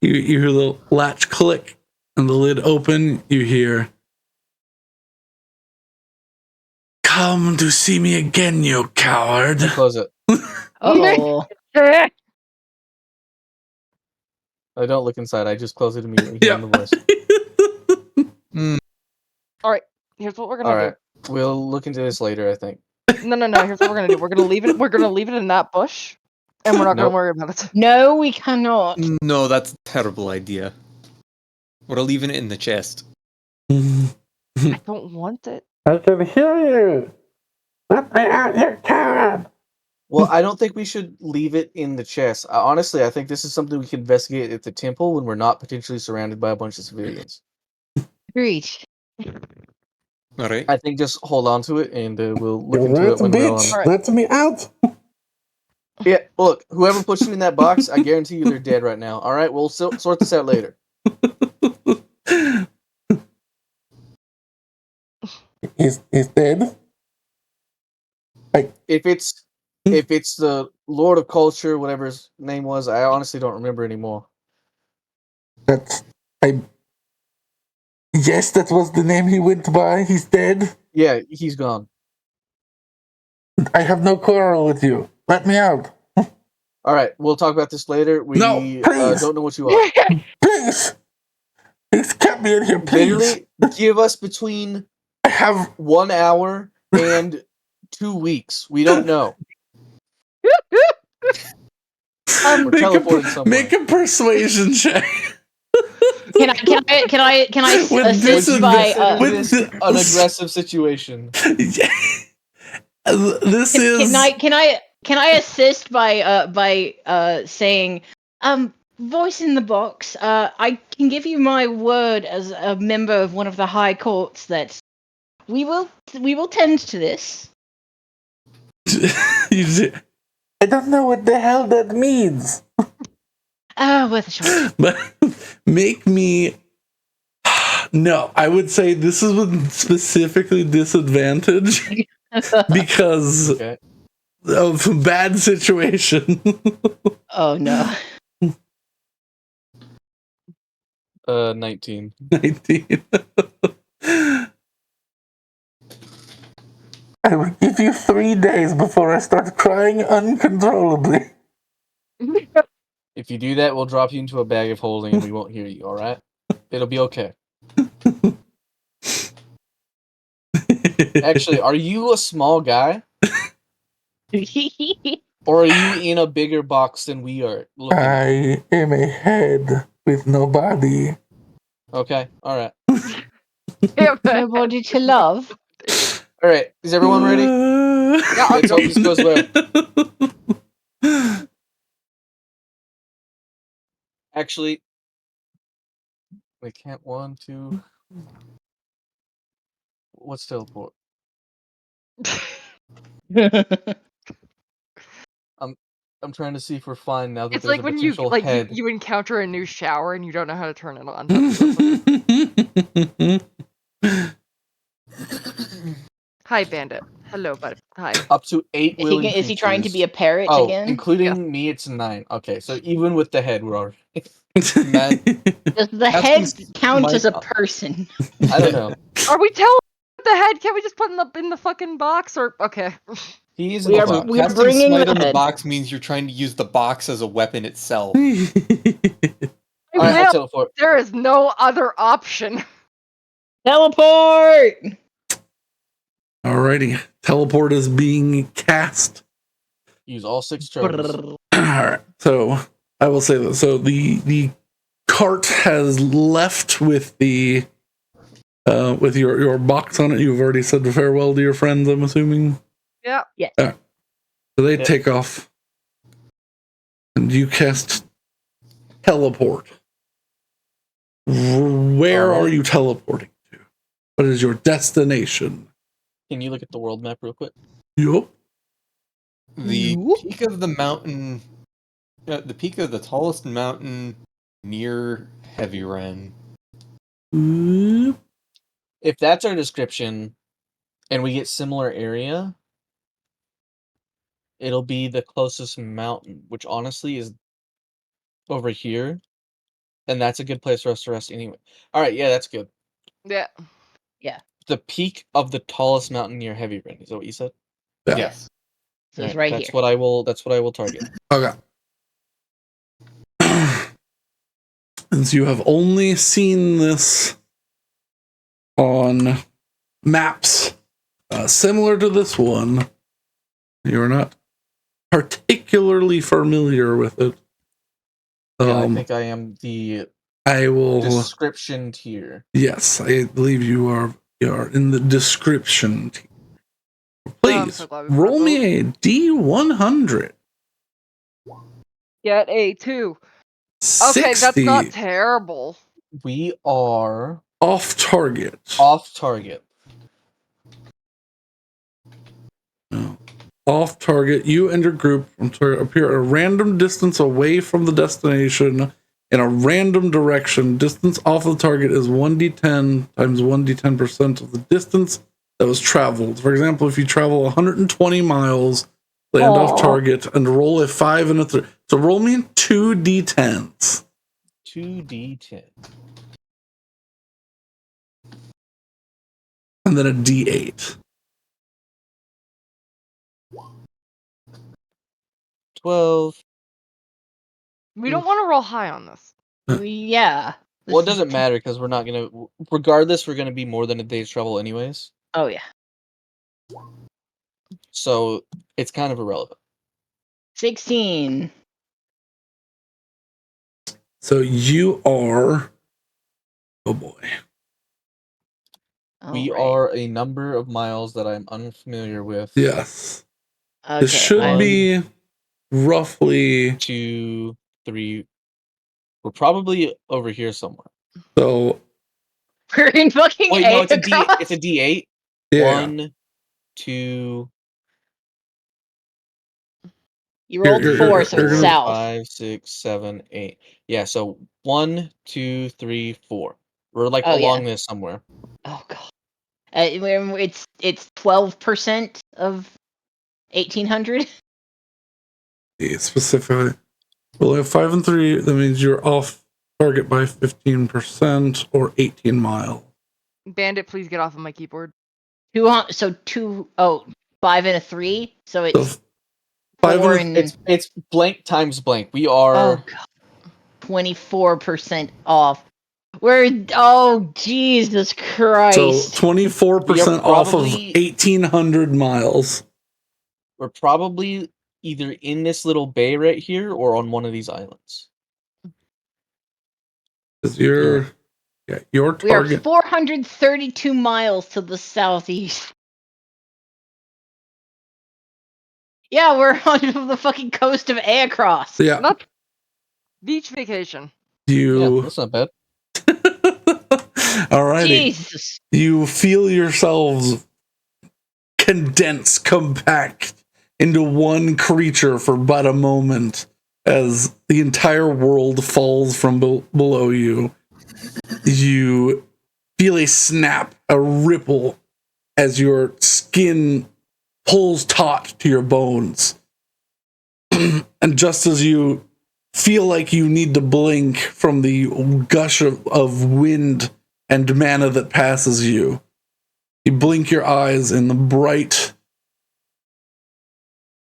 you hear the latch click and the lid open, you hear, "Come to see me again, you coward." Close it. Oh. I don't look inside. I just close it immediately. Yeah. Hearing the voice. All right, here's what we're gonna All right. We'll look into this later, I think. do. No. Here's what we're gonna do. We're gonna leave it. We're gonna leave it in that bush, and we're not Nope. gonna worry about it. No, we cannot. No, that's a terrible idea. We're leaving it in the chest. I don't want it. I can hear you. Let me out, you coward. Well, I don't think we should leave it in the chest. Honestly, I think this is something we can investigate at the temple when we're not potentially surrounded by a bunch of civilians. Agreed. All right. I think just hold on to it, and we'll look into it when we're on. Alright. Let me out. Yeah, look, whoever puts it in that box, I guarantee you they're dead right now. All right, we'll sort this out later. He's dead. If it's the Lord of Culture, whatever his name was, I honestly don't remember anymore. Yes, that was the name he went by. He's dead. Yeah, he's gone. I have no quarrel with you. Let me out. All right, we'll talk about this later. We No, please. don't know what you are. Please. Please get me in here, please. Literally, give us between I have 1 hour and 2 weeks. We don't know. We're teleporting somewhere. make a persuasion check. Can I With assist by This is an aggressive situation. This is. Can I assist by saying voice in the box, I can give you my word as a member of one of the high courts that we will tend to this. I don't know what the hell that means. Worth a shot. But make me. No, I would say this is with specifically disadvantage because Okay. of a bad situation. Oh no. 19. 19. I will give you 3 days before I start crying uncontrollably. If you do that, we'll drop you into a bag of holding and we won't hear you, alright? It'll be okay. Actually, are you a small guy? Or are you in a bigger box than we are looking at? I am a head with no body. Okay, alright. Nobody to love. Alright, is everyone ready? Let's hope this goes well. Actually, we can't 1, 2. What's teleport? I'm trying to see if we're fine now that It's there's like a when you potential head. you encounter a new shower and you don't know how to turn it on. Hi, Bandit. Hello, bud. Hi. Up to 8 willing Is he trying to be a creatures. parrot Oh, again? including me, it's 9. Okay, so even with the head, we're already. Man, Does the That's head just count my- as a person? I don't know. Are we telling the head? Can't we just put in the fucking box? Or okay. He is We in are- the box. we are casting bringing smite the on the head. box means you're trying to use the box as a weapon itself. I Alright, I'll Will, teleport. there is no other option. Teleport! Alrighty. Teleport is being cast. Use all 6 charges. Alright. So I will say this. So the cart has left with the with your box on it. You've already said farewell to your friends, I'm assuming. Yeah. Yes. So they Yep. take off. And you cast teleport. Where are you teleporting to? What is your destination? Can you look at the world map real quick? Yup. The Whoop. peak of the mountain, the peak of the tallest mountain near Heavy Ren. Yup. If that's our description and we get similar area, it'll be the closest mountain, which honestly is over here. And that's a good place for us to rest anyway. Alright, yeah, that's good. Yeah. The peak of the tallest mountain near Heavy Ren, is that what you said? Yeah. Yes. So it's Alright, right that's here. what I will target. Okay. Since you have only seen this on maps similar to this one, you are not particularly familiar with it. Yeah, I think I am the I will. description tier. Yes, I believe you are in the description tier. Please so glad we brought roll me a D100. Get a 2. Okay, that's 60 not terrible. We are off target. off target. No. Off target. You and your group appear at a random distance away from the destination in a random direction. Distance off the target is 1d10 times 1d10% of the distance that was traveled. For example, if you travel 120 miles, land off target, and roll a 5 and a 3. So roll me 2d10s. 2d10. And then a d8. 12. We don't want to roll high on this. Yeah. Well, it This is- doesn't matter because we're not gonna. Regardless, we're gonna be more than a day's travel anyways. Oh, yeah. So it's kind of irrelevant. 16. So you are. Oh boy. We Alright. are a number of miles that I'm unfamiliar with. Yes. Okay. This should be roughly. 2, 3. We're probably over here somewhere. So We're in fucking Wait, A no, it's across? It's a D8. yeah. 1, 2, You rolled You're- 4, you're- so you're it's gonna- south. 5, 6, 7, 8. Yeah, so 1, 2, 3, 4. We're like Oh, yeah. along this somewhere. Oh, God. It's 12% of 1800. Specifically. Well, if 5 and 3, that means you're off target by 15% or 18 miles. Bandit, please get off of my keyboard. 5 and a 3. So So it's 5 4 and and It's blank times blank. We are. oh, God. 24% off. Oh, Jesus so Christ. 24% off of probably- 1,800 miles. We're probably either in this little bay right here or on one of these islands. 'Cause your We are target. 432 miles to the southeast. Yeah, we're on the fucking coast of Aacross. Yeah. Not beach vacation. Yeah, You. that's not bad. Alrighty. Jesus. You feel yourselves condense, compact into one creature for but a moment as the entire world falls from below you. You feel a snap, a ripple as your skin pulls taut to your bones. And just as you feel like you need to blink from the gush of wind and mana that passes you, you blink your eyes in the bright.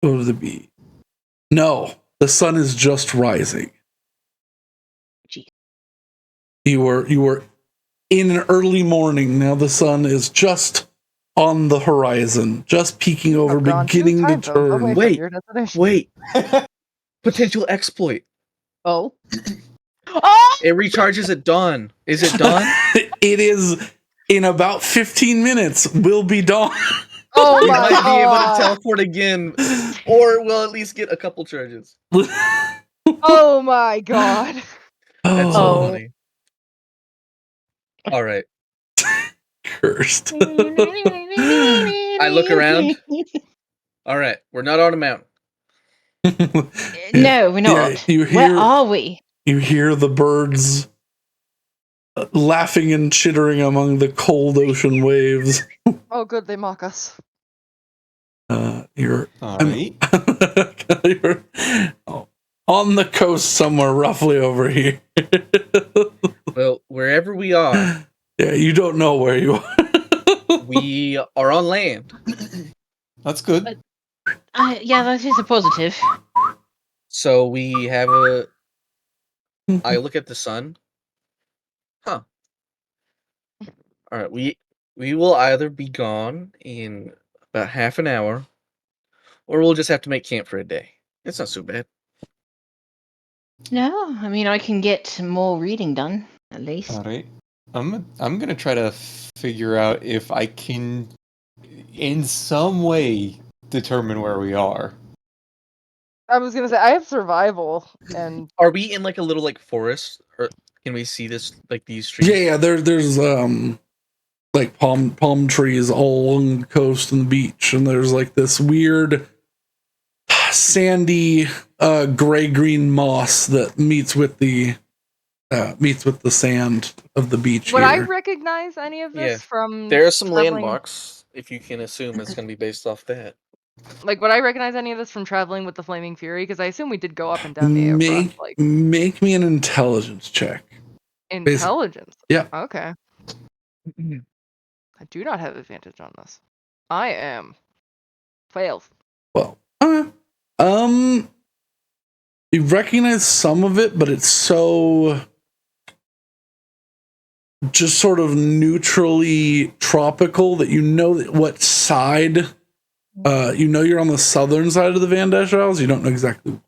What would it be? No, the sun is just rising. Gee. You were in an early morning. Now the sun is just on the horizon, just peeking over, I've gone 2 beginning to time zones away turn. from Wait, your destination. wait. Potential exploit. Oh. Oh! It recharges at dawn. Is it dawn? It is in about 15 minutes. Will be dawn. Oh We my might be able to god! teleport again, or we'll at least get a couple charges. Oh my god! That's so Oh. funny. All right. Cursed. I look around. All right, we're not on a mountain. No, we're not. Yeah, you Where hear are we? you hear the birds laughing and chittering among the cold ocean waves. Oh good, they mock us. You're All right. you're on the coast somewhere, roughly over here. Well, wherever we are, Yeah, you don't know where you are. we are on land. That's good. Yeah, that is a positive. So we have a. I look at the sun. Huh. All right, we will either be gone in about half an hour, or we'll just have to make camp for a day. It's not so bad. No, I mean I can get more reading done at least. All right. I'm gonna try to figure out if I can, in some way, determine where we are. I was gonna say I have survival, and Are we in like a little like forest, or can we see this like these trees? Yeah, there's like palm trees all along the coast and the beach, and there's like this weird sandy gray green moss that meets with the sand of the beach would I here. recognize any of this Yeah. from There are some traveling? landmarks, if you can assume it's going to be based off that. Like, would I recognize any of this from traveling with the Flaming Fury? Because I assume we did go up and down the Abra. Like Make me an intelligence check. intelligence. Yeah. Okay. I do not have advantage on this. I am failed. Well, you recognize some of it, but it's so just sort of neutrally tropical that you know what side. You know you're on the southern side of the Van Dash Isles. You don't know exactly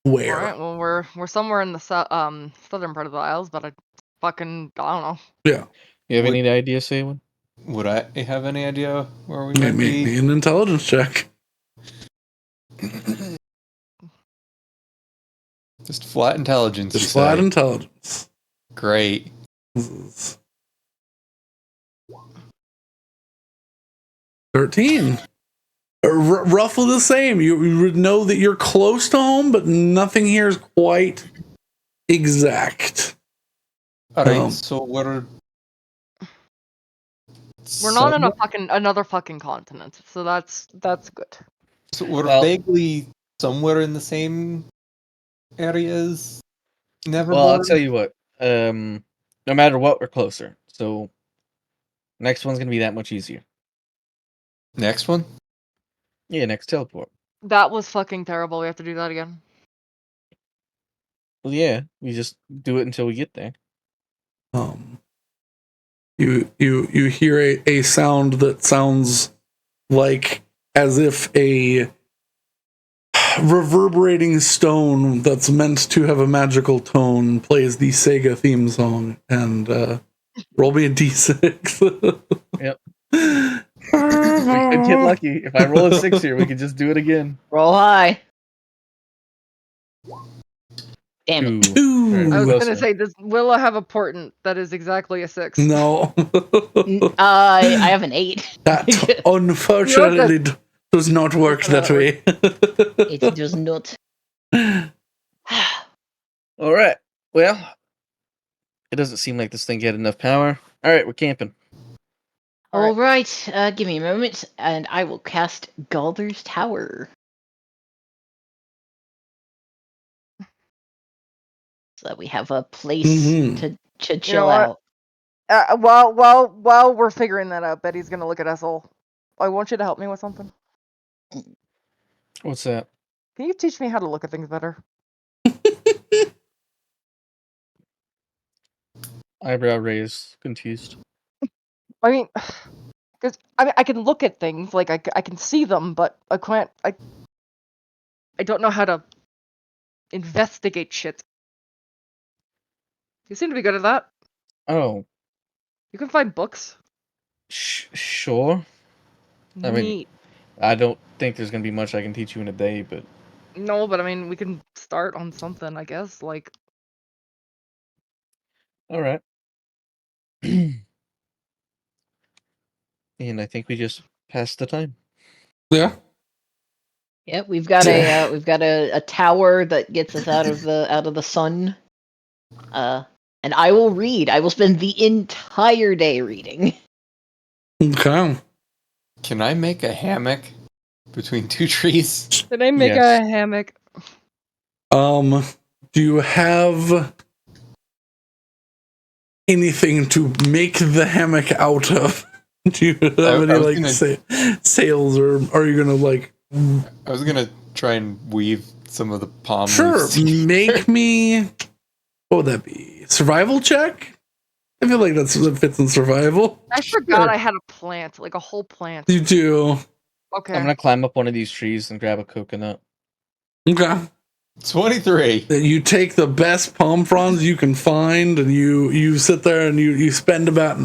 where. All right. Well, we're somewhere in the southern part of the Isles, but I don't know. Yeah. You have Would- any idea, Saewynn? Would I have any idea where we It might may be be? an intelligence check. Just flat intelligence. Just you flat say? intelligence. Great. This is 13. Roughly the same. You would know that you're close to home, but nothing here is quite exact. All right. So We're not on another fucking continent, so that's good. So we're Well- vaguely somewhere in the same areas. Never. Well, I'll tell you what. No matter what, we're closer. So next one's going to be that much easier. Next one. Yeah, next teleport. That was fucking terrible. We have to do that again. Well, yeah, we just do it until we get there. You hear a sound that sounds like as if a reverberating stone that's meant to have a magical tone plays the Sega theme song, and roll me a d6. Yep. We could get lucky. If I roll a 6 here, we could just do it again. Roll high. Damn it. 2. Two. Alright, I was who else gonna now? say, does Willa have a portent that is exactly a 6? No. I have an 8. That unfortunately does not work that way. It does not. All right. Well, it doesn't seem like this thing had enough power. All right, we're camping. All right. Give me a moment, and I will cast Galder's Tower. So that we have a place to chill what? out. While we're figuring that out, Betty's gonna look at us all. I want you to help me with something. What's that? Can you teach me how to look at things better? Eyebrow raised, confused. I mean, because I can look at things, like I can see them, but I can't. I don't know how to investigate shit. You seem to be good at that. Oh, You can find books. sure. I mean, Neat. I don't think there's gonna be much I can teach you in a day, but No, but I mean, we can start on something, I guess. Like, all right. And I think we just passed the time. Yeah. Yep, we've got a tower that gets us out of the sun. And I will read. I will spend the entire day reading. Okay. Can I make a hammock between two trees? did I make Yes. a hammock? Do you have anything to make the hammock out of? Do you have any sails, or are you gonna like? I was gonna try and weave some of the palm Sure. leaves. Make me. What would that be? Survival check? I feel like that fits in survival. I forgot I had a plant, like a whole plant. You do. Okay. I'm gonna climb up one of these trees and grab a coconut. Okay. 23. You take the best palm fronds you can find, and you sit there and you spend about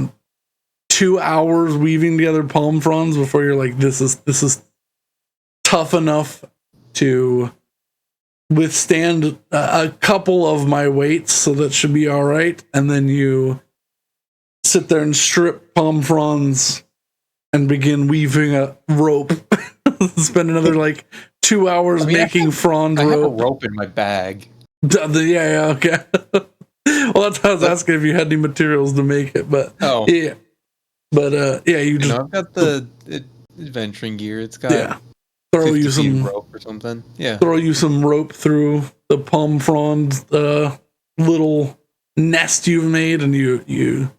2 hours weaving together palm fronds before you're like, this is tough enough to withstand a couple of my weights, so that should be all right. And then you sit there and strip palm fronds and begin weaving a rope. Spend another like 2 hours making frond rope. I have a rope in my bag. Yeah, okay. Well, that's why I was asking if you had any materials to make it, but yeah. But yeah, you just I've got the adventuring gear. It's got throw you 50 feet some of rope or something. Yeah. Throw you some rope through the palm frond little nest you've made, and you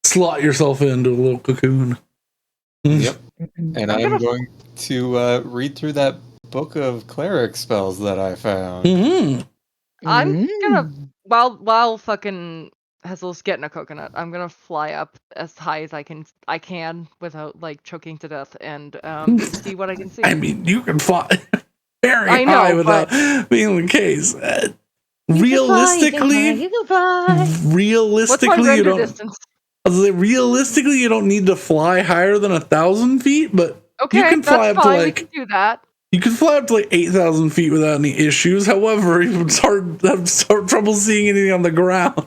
slot yourself into a little cocoon. Yep. And I'm going to read through that book of cleric spells that I found. I'm gonna while fucking Hazel's getting a coconut, I'm gonna fly up as high as I can without like choking to death and see what I can see. I mean, you can fly very high without being the case. Realistically, you can fly. Realistically, you don't need to fly higher than 1,000 feet, but okay, you can fly up to like we can do that. You can fly up to like 8,000 feet without any issues. However, it's hard trouble seeing anything on the ground.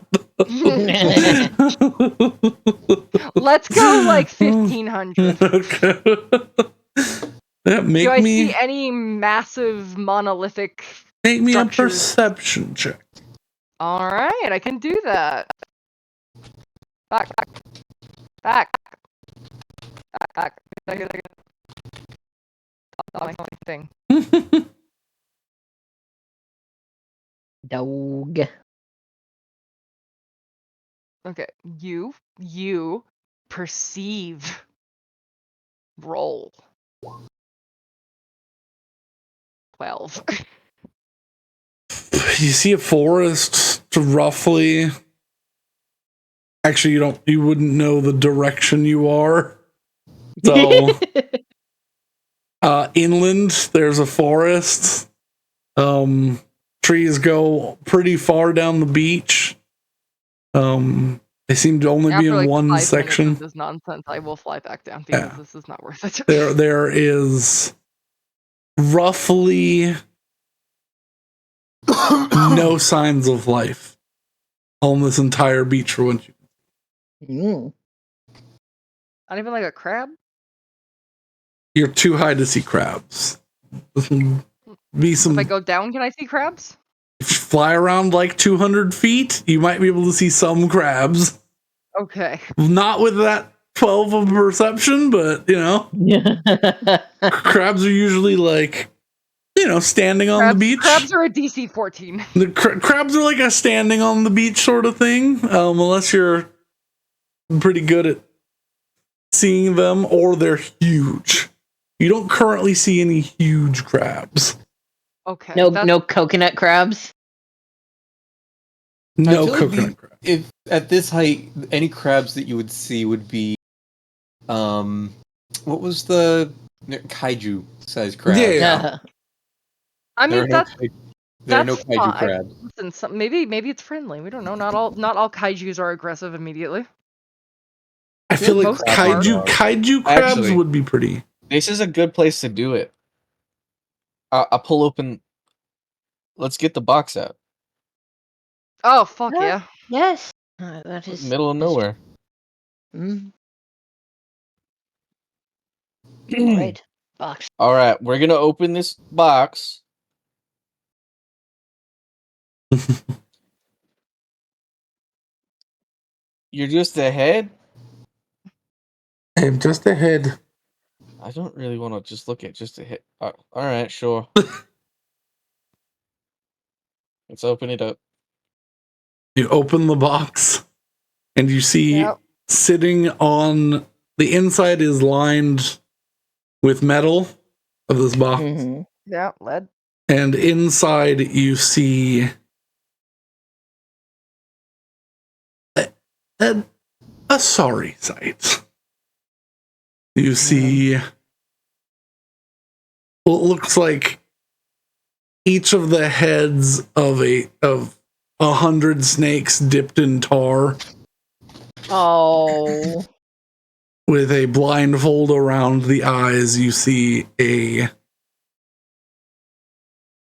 Let's go like 1,500. Okay. Yeah, do I see any massive monolithic Make me structures? a perception check. All right, I can do that. Back. Thing. Dog. Okay, you perceive. Roll. 12. You see a forest roughly. Actually, you wouldn't know the direction you are. So inland, there's a forest. Trees go pretty far down the beach. They seem to only be in like one 5 section. minutes of this nonsense, I will fly back down because this is not worth it. There is roughly no signs of life on this entire beach for when Mm. Not even like a crab? You're too high to see crabs. If I go down, can I see crabs? If you fly around like 200 feet, you might be able to see some crabs. Okay. Not with that 12 of perception, but crabs are usually like, standing on the beach. Crabs are a DC 14. The crabs are like a standing on the beach sort of thing, unless you're pretty good at seeing them, or they're huge. You don't currently see any huge crabs. Okay. No coconut crabs? No feel like coconut crab. if at this height, any crabs that you would see would be, what was the kaiju sized crab? Yeah. I There mean, are no there are no that's kaiju fine. crabs. Listen, maybe it's friendly. We don't know. Not all kaijus are aggressive immediately. I feel like most kaiju crabs Actually- would be pretty. This is a good place to do it. I'll pull open. Let's get the box out. Oh fuck Yeah. yeah! Yes. That is Middle of nowhere. Mm. All right. Box. All right, we're gonna open this box. You're just ahead. I'm just ahead. I don't really want to just look at just ahead. All right, sure. Let's open it up. You open the box and you see Yep. sitting on the inside is lined with metal of this box. Mm-hmm. Yeah, lead. And inside you see a sorry sight. You see what looks like each of the heads of 100 snakes dipped in tar Oh. with a blindfold around the eyes. You see a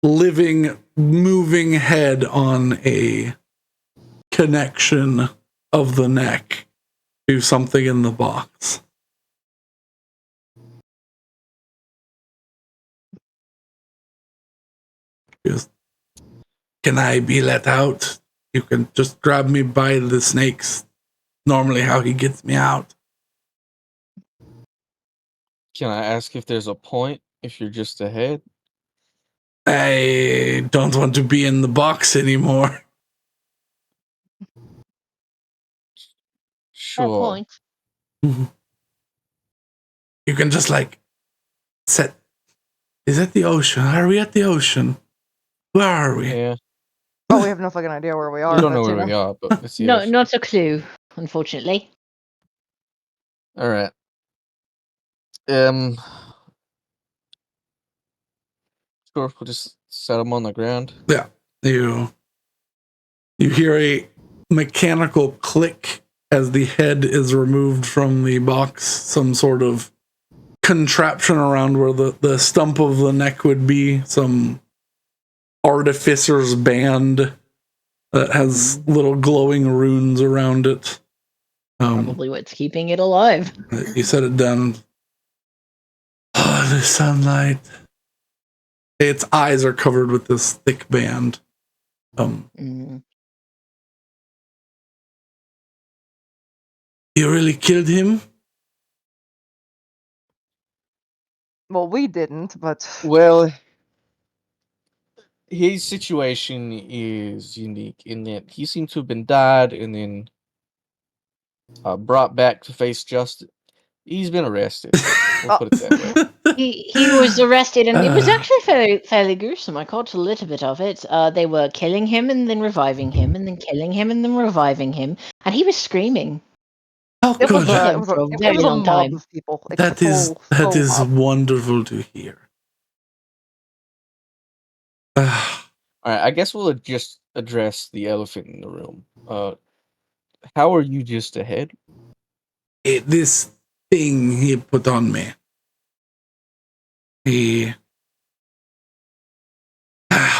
living, moving head on a connection of the neck to something in the box. Just, can I be let out? You can just grab me by the snakes. Normally how he gets me out. Can I ask if there's a point if you're just ahead? I don't want to be in the box anymore. Fair Sure. point. You can just like set. Is that the ocean? Are we at the ocean? Where are we? Yeah. Oh, we have no fucking idea where we are. We don't know but, where we are, but it's the No, ocean. not a clue, unfortunately. All right. Sure. We'll just set them on the ground. Yeah. You hear a mechanical click as the head is removed from the box. Some sort of contraption around where the stump of the neck would be. Some artificer's band that has little glowing runes around it. Probably what's keeping it alive. You set it down. Oh, the sunlight. Its eyes are covered with this thick band. Mm. You really killed him? well, we didn't, but Well, his situation is unique in that he seems to have been died and then brought back to face justice. He's been arrested. We'll put it that way. He was arrested, and it was actually fairly gruesome. I caught a little bit of it. They were killing him and then reviving him, and then killing him and then reviving him, and he was screaming. Oh, it was, good. It was a very long mob time. of people. Like, That a is full mob. wonderful to hear. All right, I guess we'll just address the elephant in the room. How are you just ahead? This thing he put on me.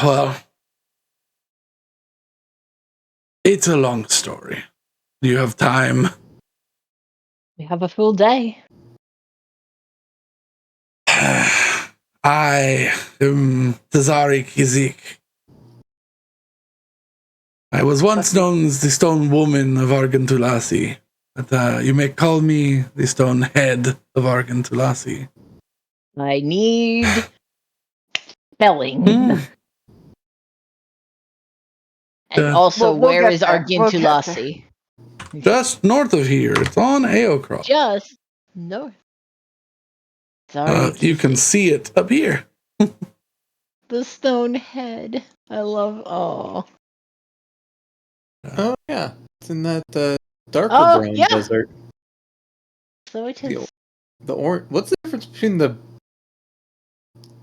Well, it's a long story. Do you have time? We have a full day. I am Tazari Kizik. I was once known as the Stone Woman of Argentulasi, but you may call me the Stone Head of Argentulasi. I need spelling. Mm. And Yeah. also, We'll where get is there. We'll get there. Argentulasi? Just north of here. It's on Aocross. Just no. Sorry, You can Kizzy. see it up here. The stone head. I love. Oh, Oh yeah, it's in that darker Oh, brown yeah. desert. So it is. The orange. What's the difference between the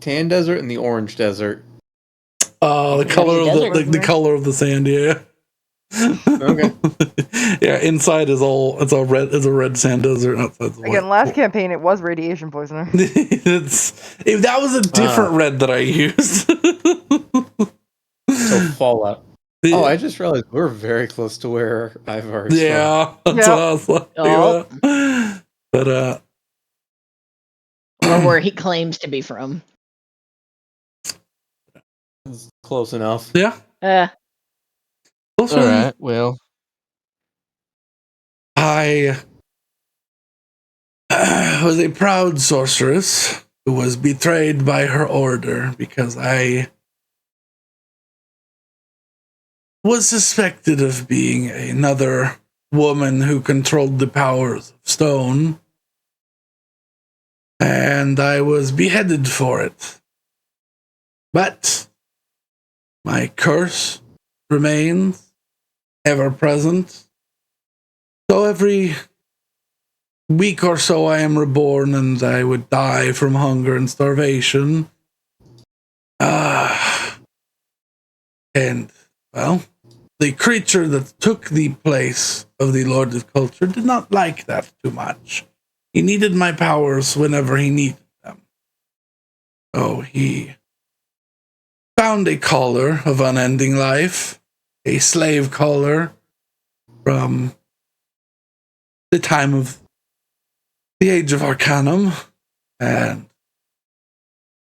tan desert and the orange desert? The color of the color of the sand. Yeah. Okay. Yeah. Inside is a red sand desert. Outside's white. Again, last campaign it was radiation poisoner. That was a different red that I used. So Fallout. Oh, I just realized we're very close to where Ivar's from. That's what I was like. But or where he claims to be from. It's close enough. Yeah. All right. Well, I was a proud sorceress who was betrayed by her order because I was suspected of being another woman who controlled the powers of stone, and I was beheaded for it. But my curse remains ever present. So every week or so I am reborn and I would die from hunger and starvation. And, well, the creature that took the place of the Lord of Culture did not like that too much. He needed my powers whenever he needed them. So he found a caller of unending life, a slave caller from the time of the Age of Arcanum, and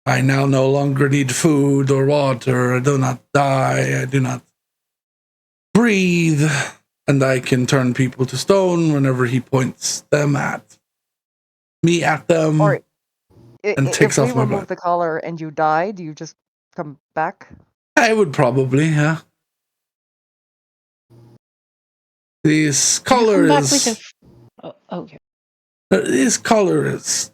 I now no longer need food or water. I do not die. I do not breathe. And I can turn people to stone whenever he points them at me at them. Or and takes off my if we remove blood. the collar and you die, do you just come back? I would probably, yeah. This collar is... okay. This collar is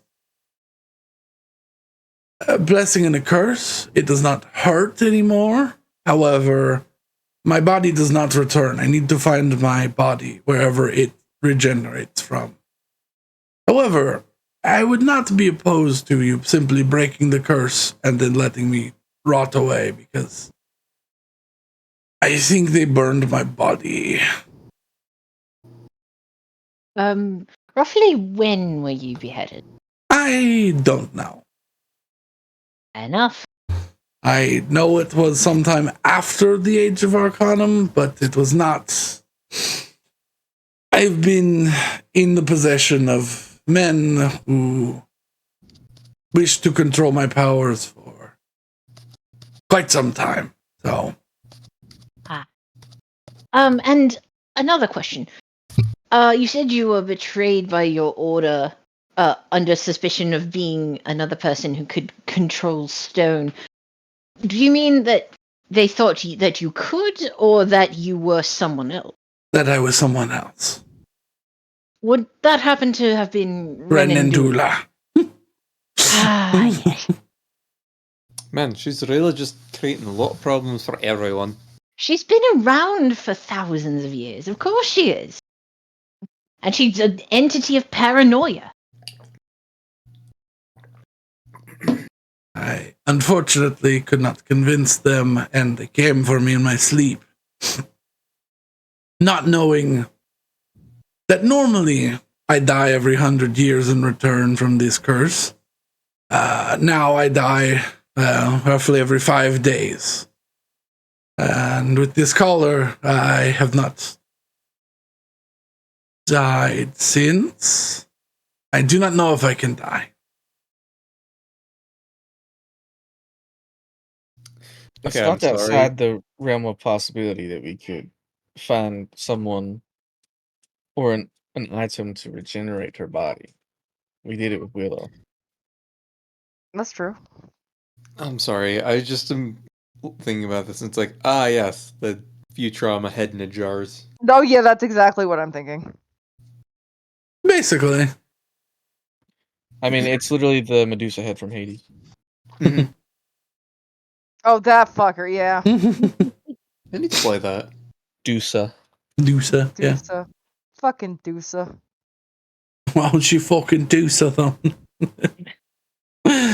a blessing and a curse. It does not hurt anymore. However, my body does not return. I need to find my body wherever it regenerates from. However, I would not be opposed to you simply breaking the curse and then letting me rot away, because I think they burned my body. Roughly when were you beheaded? I don't know. Enough. I know it was sometime after the Age of Arcanum, but it was not. I've been in the possession of men who wish to control my powers for quite some time. So. And another question. You said you were betrayed by your order, under suspicion of being another person who could control stone. Do you mean that they thought that you could, or that you were someone else? That I was someone else. Would that happen to have been Renendula? Yes. Man, she's really just creating a lot of problems for everyone. She's been around for thousands of years. Of course she is. And she's an entity of paranoia. I unfortunately could not convince them, and they came for me in my sleep. Not knowing that normally I die every 100 years in return from this curse. Now I die roughly every 5 days. And with this collar, I have not died since. I do not know if I can die. It's Okay, not I'm outside the realm of possibility that we could find someone or an item to regenerate her body. We did it with Willow. That's true. I'm sorry. I just am thinking about this. And it's like, yes, the Futurama head in a jars. Oh yeah, that's exactly what I'm thinking. Basically. I mean, it's literally the Medusa head from Hades. Mm-hmm. Oh, that fucker, yeah. I need to play that. Dusa. Deusa, yeah. Deusa. Fucking Deusa. Why don't you fucking Deusa then?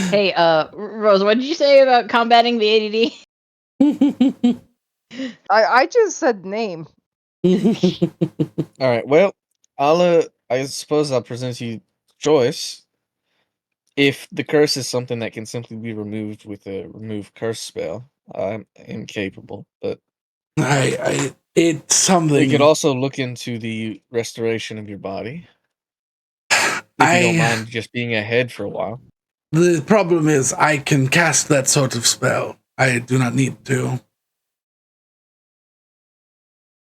Hey, Rose, what did you say about combating the ADD? I just said name. All right. Well, I suppose I'll present you choice. If the curse is something that can simply be removed with a remove curse spell, I'm incapable. But It's something. we could also look into the restoration of your body. If you don't mind just being ahead for a while. The problem is I can cast that sort of spell. I do not need to.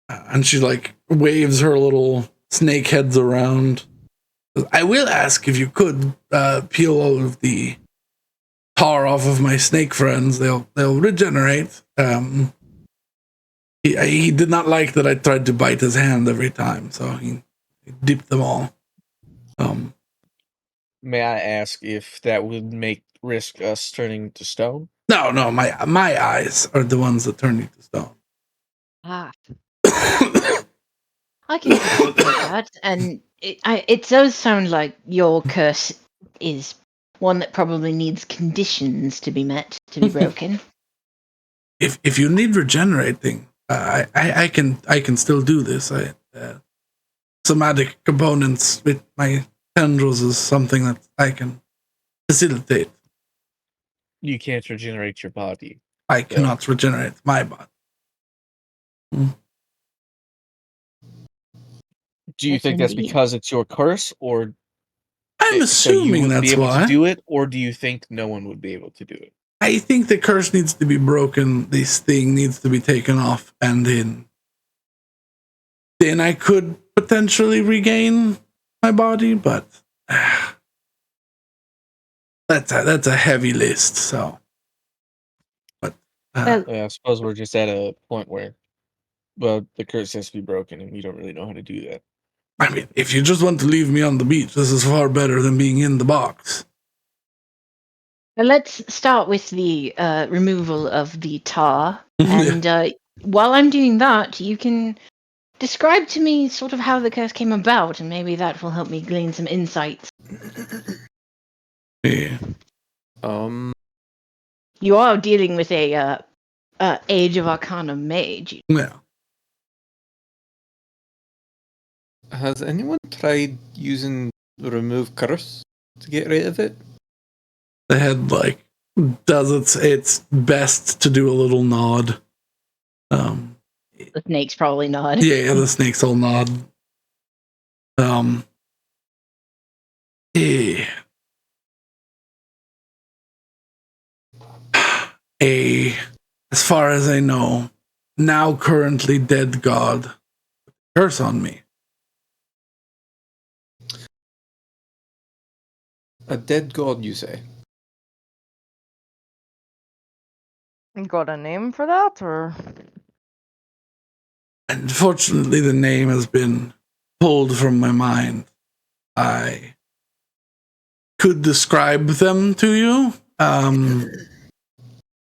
And she like waves her little snake heads around. I will ask if you could peel all of the tar off of my snake friends. They'll regenerate. He did not like that I tried to bite his hand every time, so he dipped them all. May I ask if that would risk us turning to stone? No, my eyes are the ones that turn you to stone. Ah. I can appreciate that, and it does sound like your curse is one that probably needs conditions to be met to be broken. If you need regenerating, I can still do this. Somatic components with my tendrils is something that I can facilitate. You can't regenerate your body. I cannot regenerate my body. Do you think that's because it's your curse, or I'm assuming so that's be able why. to do it, or do you think no one would be able to do it? I think the curse needs to be broken. This thing needs to be taken off, and then I could potentially regain my body, but that's a heavy list. So, but I suppose we're just at a point where, well, the curse has to be broken, and we don't really know how to do that. I mean, if you just want to leave me on the beach, this is far better than being in the box. Well, let's start with the removal of the tar, and while I'm doing that, you can describe to me sort of how the curse came about, and maybe that will help me glean some insights. Yeah. You are dealing with a Age of Arcana mage. Yeah. Has anyone tried using remove curse to get rid of it? The head does its best to do a little nod. The snakes probably nod. Yeah, the snakes all nod. Yeah. As far as I know, now currently dead god curse on me. A dead god, you say? Got a name for that, or? Unfortunately, the name has been pulled from my mind. I could describe them to you,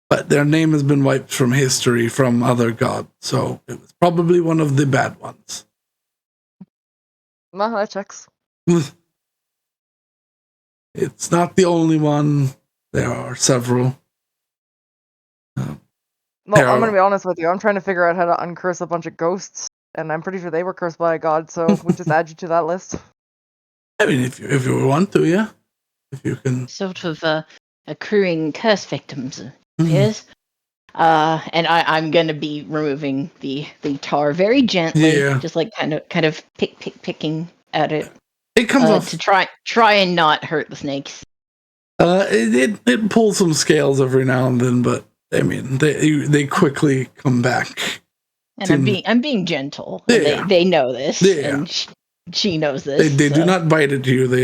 but their name has been wiped from history from other gods, so it was probably one of the bad ones. Well, that checks. It's not the only one. There are several. Well, I'm gonna be honest with you. I'm trying to figure out how to uncurse a bunch of ghosts, and I'm pretty sure they were cursed by a god, so we just add you to that list. I mean, if you want to, yeah. If you can. Sort of accruing curse victims, it appears. And I'm gonna be removing the tar very gently, just like kind of picking at it. It comes off to try and not hurt the snakes. It pulls some scales every now and then, but I mean they quickly come back. And I'm being gentle. Yeah. They know this, and she knows this. They do not bite at you. They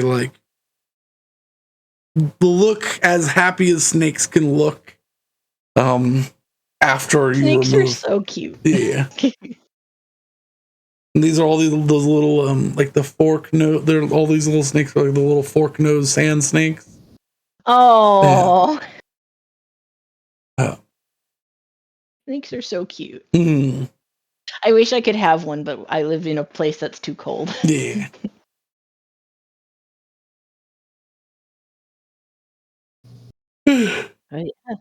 look as happy as snakes can look. After you snakes remove. Are so cute. Yeah. And these are all those little like the fork nose. There are all these little snakes, like the little fork nose sand snakes. Oh. Yeah. Snakes are so cute. I wish I could have one, but I live in a place that's too cold. Yeah. Oh, yeah.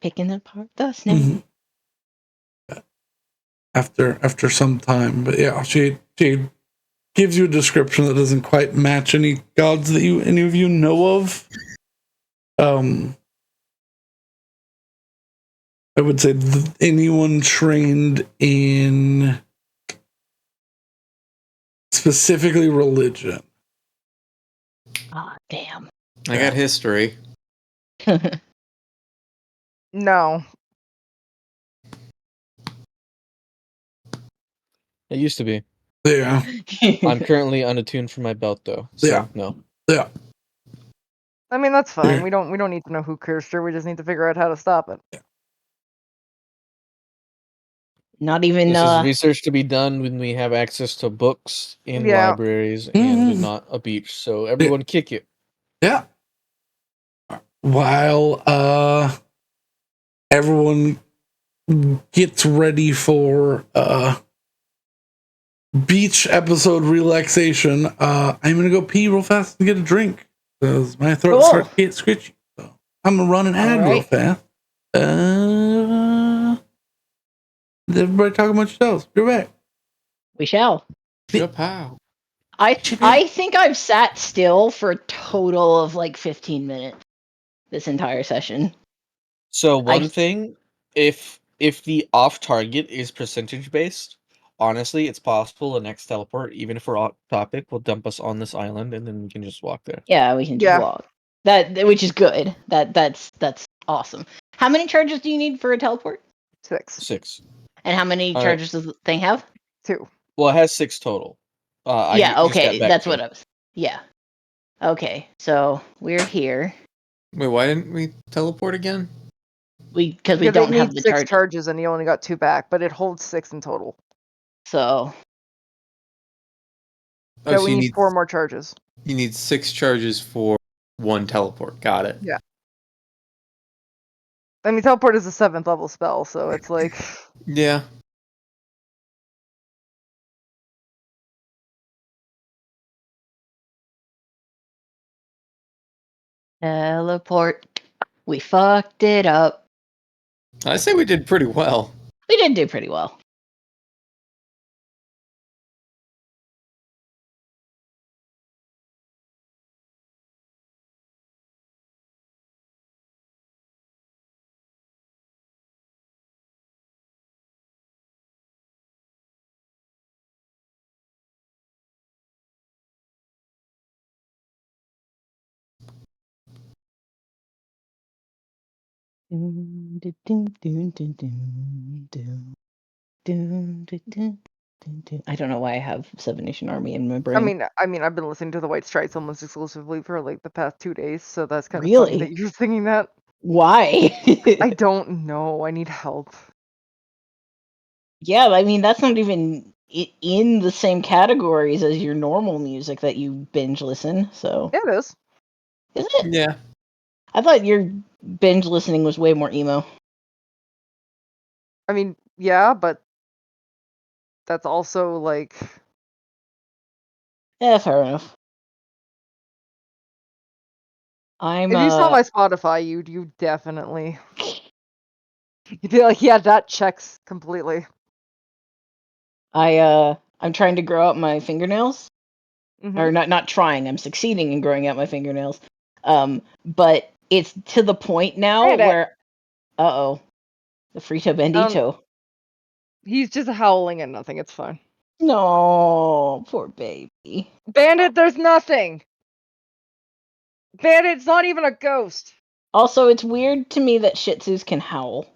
Picking apart the snow. Mhm. After some time, but yeah, she gives you a description that doesn't quite match any gods that any of you know of. I would say anyone trained in specifically religion. Ah, damn. I got history. No. It used to be. Yeah. I'm currently unattuned for my belt though, so Yeah. no. Yeah. I mean, that's fine. Yeah. We don't need to know who cursed her. We just need to figure out how to stop it. Not even This is research to be done when we have access to books in Yeah. libraries and not a beach. So everyone kick it. Yeah. While everyone gets ready for beach episode relaxation, I'm gonna go pee real fast and get a drink because my throat Cool. starts to get scritchy. So I'm gonna run an ad real right. fast. Everybody talk about yourselves. You're back. We shall. Chapow. I think I've sat still for a total of like 15 minutes this entire session. So one I- thing, if the off target is percentage based, honestly, it's possible the next teleport, even if we're off topic, will dump us on this island and then we can just walk there. Yeah, we can just Yeah. walk. That which is good. That's awesome. How many charges do you need for a teleport? 6. 6. And how many All right. charges does the thing have? 2. Well, it has 6 total. I Yeah, just got okay, back that's to what it. I was. Yeah. Okay, so we're here. Wait, why didn't we teleport again? Because we Yeah, don't they have need the 6 charges. charges and you only got 2 back, but it holds 6 in total. So Oh, Yeah, so we you need need 4 more charges. you need 6 charges for 1 teleport. Got it. Yeah. I mean, teleport is a 7th level spell, so it's like Yeah. teleport. We fucked it up. I say we did pretty well. We did do pretty well. I don't know why I have Seven Nation Army in my brain. I mean, I've been listening to the White Stripes almost exclusively for like the past 2 days, so that's kind of funny Really? that you're singing that. Why? I don't know. I need help. Yeah, I mean that's not even in the same categories as your normal music that you binge listen. So Yeah, it is. is it? Yeah. I thought your binge listening was way more emo. I mean, yeah, but that's also like Yeah, fair enough. I'm if you saw my Spotify, you definitely you'd be like, yeah, that checks completely. I'm trying to grow out my fingernails. Mhm. Or not trying, I'm succeeding in growing out my fingernails. But it's to the point now Bandit. where the Frito Bandito. He's just howling at nothing. It's fine. No, poor baby. Bandit, there's nothing. Bandit's not even a ghost. Also, it's weird to me that Shih Tzus can howl.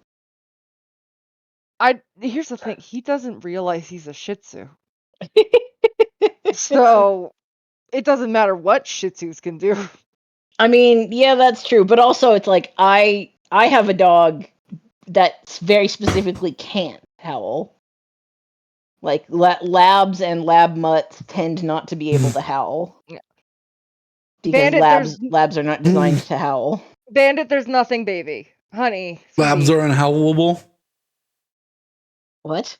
Here's the thing. He doesn't realize he's a Shih Tzu. So it doesn't matter what Shih Tzus can do. I mean, yeah, that's true, but also it's like I have a dog that very specifically can't howl. Like labs and lab mutts tend not to be able to howl. Yeah. Because Bandit, labs are not designed to howl. Bandit, there's nothing, baby. Honey. Labs sweetie. are unhowlable. What?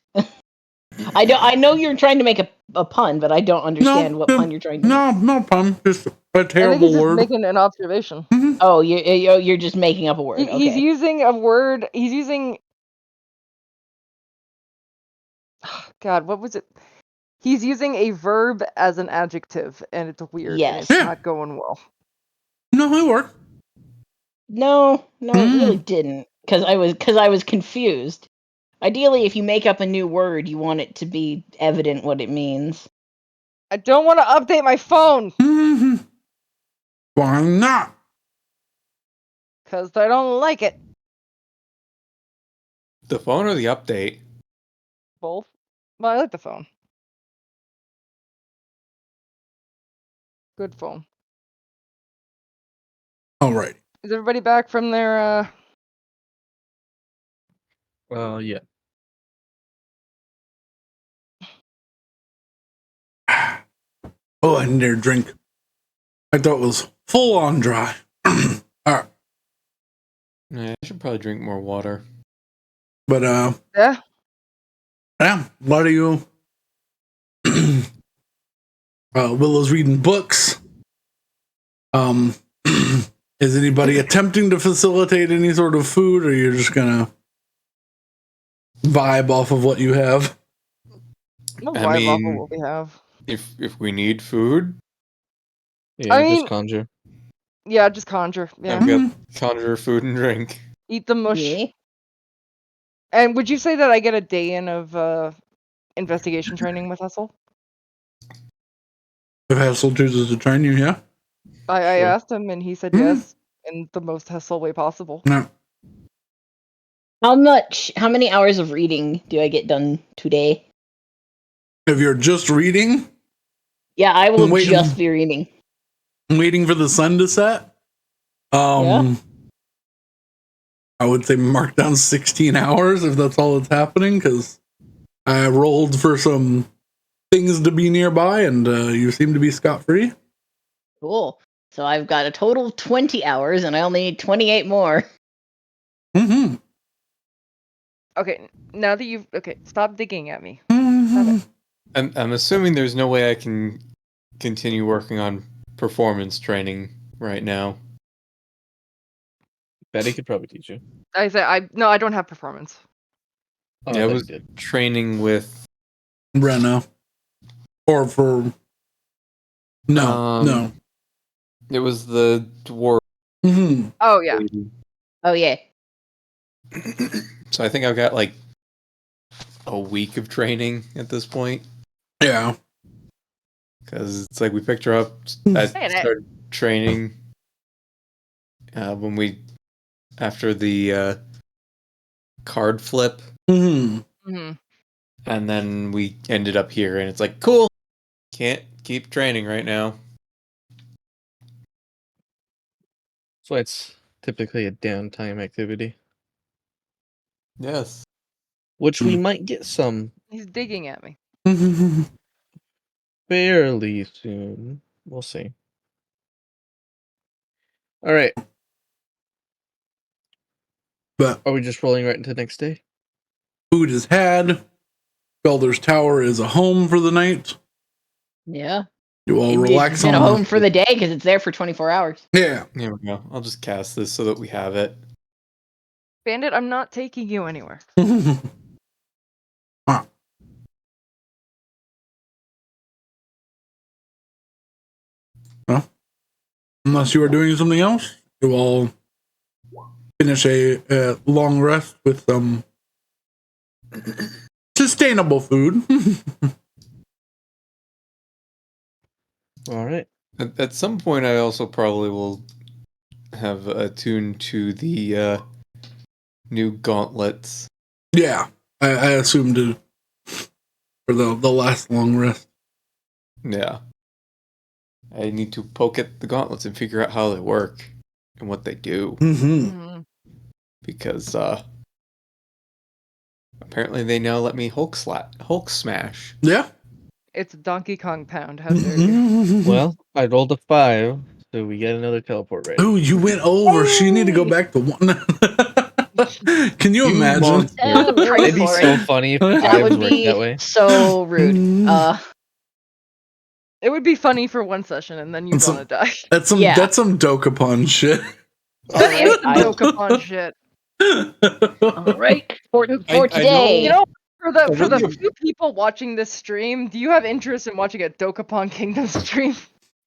I know you're trying to make a pun, but I don't understand what pun you're trying to make. No pun. Just a I think terrible he's just word. making an observation. Oh, you're just making up a word. He's Okay. using a word. He's using. God, what was it? He's using a verb as an adjective, and it's weird, and it's Yes. not going well. No, it worked. No, it really didn't. Because I was confused. Ideally, if you make up a new word, you want it to be evident what it means. I don't want to update my phone Why not? because I don't like it. The phone or the update? Both. Well, I like the phone. Good phone. All right. Is everybody back from their Yeah. Oh, I need a drink. I thought it was full on dry. All right. Yeah, I should probably drink more water. But Yeah. a lot of you Willow's reading books. Is anybody attempting to facilitate any sort of food, or you're just gonna vibe off of what you have? No I vibe off of mean, what we have. If we need food, Yeah, I mean- just conjure. Yeah, just conjure. Yeah. I've got conjure food and drink. Eat the mush. Yeah. And would you say that I get a day in of investigation training with Hessel? If Hassel chooses to train you, yeah. I Sure. asked him, and he said yes in the most Hessel way possible. No. How many hours of reading do I get done today? If you're just reading, Yeah, I will Wait. just be reading. waiting for the sun to set, Yeah. I would say mark down 16 hours if that's all that's happening, because I rolled for some things to be nearby, and you seem to be scot-free. Cool. So I've got a total of 20 hours, and I only need 28 more. Mm-hmm. Okay, now that you've stop digging at me. Mm-hmm. I'm assuming there's no way I can continue working on performance training right now. Betty could probably teach you. I said I don't have performance. Oh, Yeah, I then was you did. training with Brenna. Or for... No, no. It was the dwarf. Mm-hmm. Oh yeah. Oh, yeah. So I think I've got like a week of training at this point. Yeah. Because it's like we picked her up, I started training when we, after the card flip, Mm-hmm. Mm-hmm. and then we ended up here, and it's like, cool, can't keep training right now. So it's typically a downtime activity, Yes. which we might get some He's digging at me. Mm-hmm. fairly soon. We'll see. All right. But Are we just rolling right into the next day? food is had. Felder's Tower is a home for the night. Yeah. You all It's relax been on a home for the day because it's there for 24 hours. Yeah. Here we go. I'll just cast this so that we have it. Bandit, I'm not taking you anywhere. Huh. Well, unless you are doing something else, you all finish a long rest with some sustainable food. All right. At some point, I also probably will have attuned to the new gauntlets. Yeah, I assumed for the last long rest. Yeah. I need to poke at the gauntlets and figure out how they work and what they do. Mm-hmm. Mm-hmm. Because apparently they now let me Hulk smash. Yeah. It's Donkey Kong Pound. How dare you? Well, I rolled a 5, so we get another teleport ready. Oh, you went over. So you need to go back to 1. Can you imagine? Pray It'd be for so it. funny if That vibes would worked be that way. so rude. It would be funny for one session, and then you'd Some- want to die. That's some Yeah. that's some Dokapon shit. That is Alright, some I- Dokapon shit. All right, for I today. You know, for the really- few people watching this stream, do you have interest in watching a Dokapon Kingdom stream?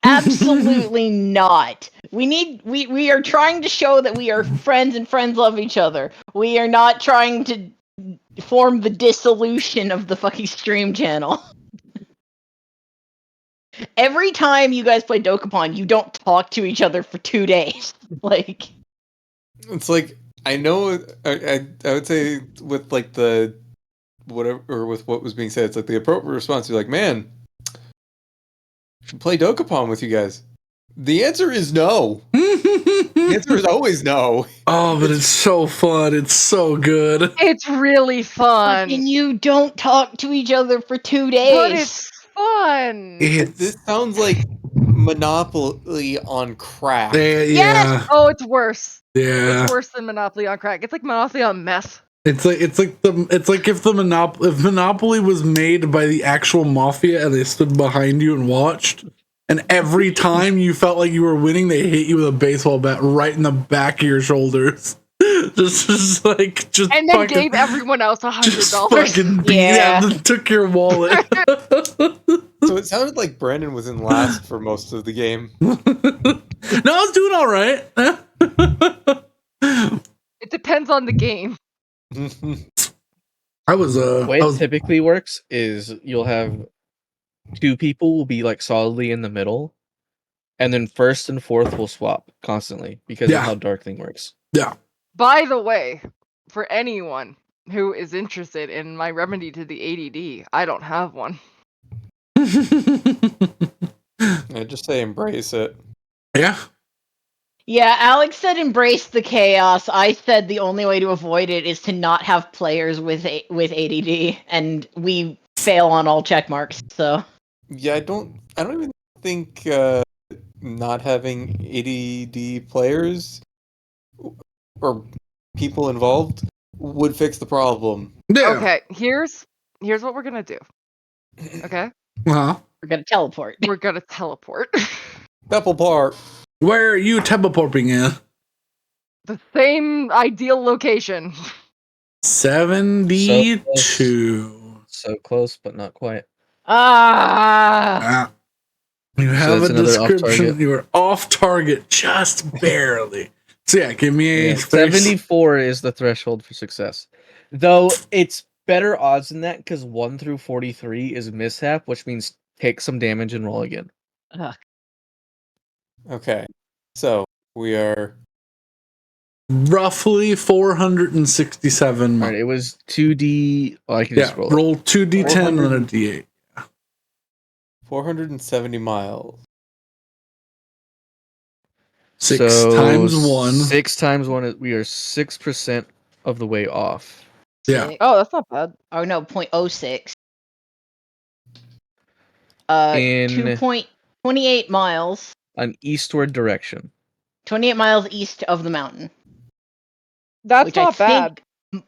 Absolutely not. We are trying to show that we are friends and friends love each other. We are not trying to form the dissolution of the fucking stream channel. Every time you guys play Dokapon, you don't talk to each other for 2 days. Like, It's like I know. I would say with like the whatever or with what was being said, it's like the appropriate response. You're like, man, should play Dokapon with you guys. The answer is no. The answer is always no. Oh, but it's so fun. It's so good. It's really fun, and you don't talk to each other for 2 days. but it's fun. This sounds like Monopoly on crack. Yeah. Oh, it's worse. Yeah. It's worse than Monopoly on crack. It's like Monopoly on meth. It's like if Monopoly was made by the actual mafia and they stood behind you and watched, and every time you felt like you were winning, they hit you with a baseball bat right in the back of your shoulders. just And then gave everyone else just $100. fucking beat and took your wallet. So it sounded like Brandon was in last for most of the game. No, I was doing all right. It depends on the game. I was The way it typically works is you'll have 2 people will be like solidly in the middle, and then first and fourth will swap constantly because of how Dark Thing works. Yeah. By the way, for anyone who is interested in my remedy to the ADD, I don't have one. I just say embrace it. Yeah. Yeah, Alex said embrace the chaos. I said the only way to avoid it is to not have players with ADD, and we fail on all check marks. So Yeah, I don't even think not having ADD players or people involved would fix the problem. Yeah. Okay, here's what we're gonna do. Okay? Uh-huh. we're gonna teleport. We're gonna teleport. Apple Park. Where are you teleporting in? The same ideal location. 72. So close, but not quite. Ah, You have it's a another off description. target. You are off target just barely. So yeah, give me a 74 is the threshold for success. Though it's better odds than that because 1 through 43 is mishap, which means take some damage and roll again. Okay. So we are roughly 467. Alright, it was 2D. Oh, I can just roll. Roll 2d10 and then a d8. 470 miles. 6 So, times 1. 6 times 1, we are 6% of the way off. Yeah. Oh, that's not bad. Oh no, 0.06. In 2.28 miles. an eastward direction. 28 miles east of the mountain. That's Which not I bad. think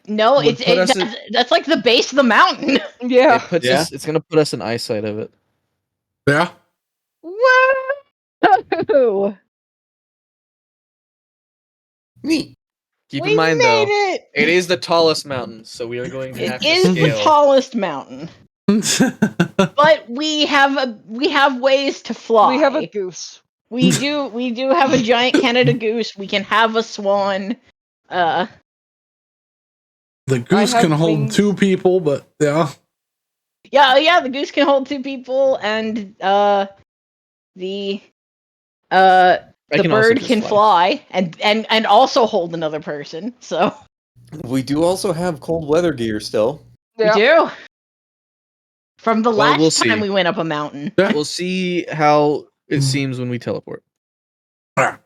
no, Would put us that's like the base of the mountain. Yeah. It puts us. It's gonna put us in eyesight of it. Yeah. Woo! Neat. Keep We in mind, made though, it. it is the tallest mountain, so we are going to have It to is scale. the tallest mountain, but we have ways to fly. We have a goose. We do have a giant Canada goose. We can have a swan. The goose have can hold wings. 2 people, but yeah. Yeah, the goose can hold 2 people, and the bird can fly and also hold another person. So We do also have cold weather gear still. Yeah. we do. From the Well, last we'll time see. we went up a mountain. We'll see how it seems when we teleport. A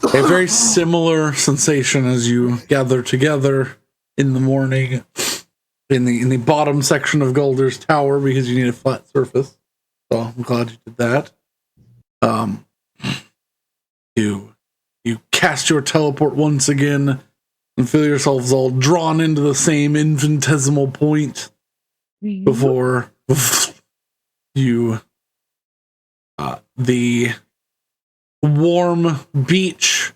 very similar sensation as you gather together in the morning in the bottom section of Gulder's Tower because you need a flat surface. So I'm glad you did that. You cast your teleport once again, and feel yourselves all drawn into the same infinitesimal point before you the warm beach,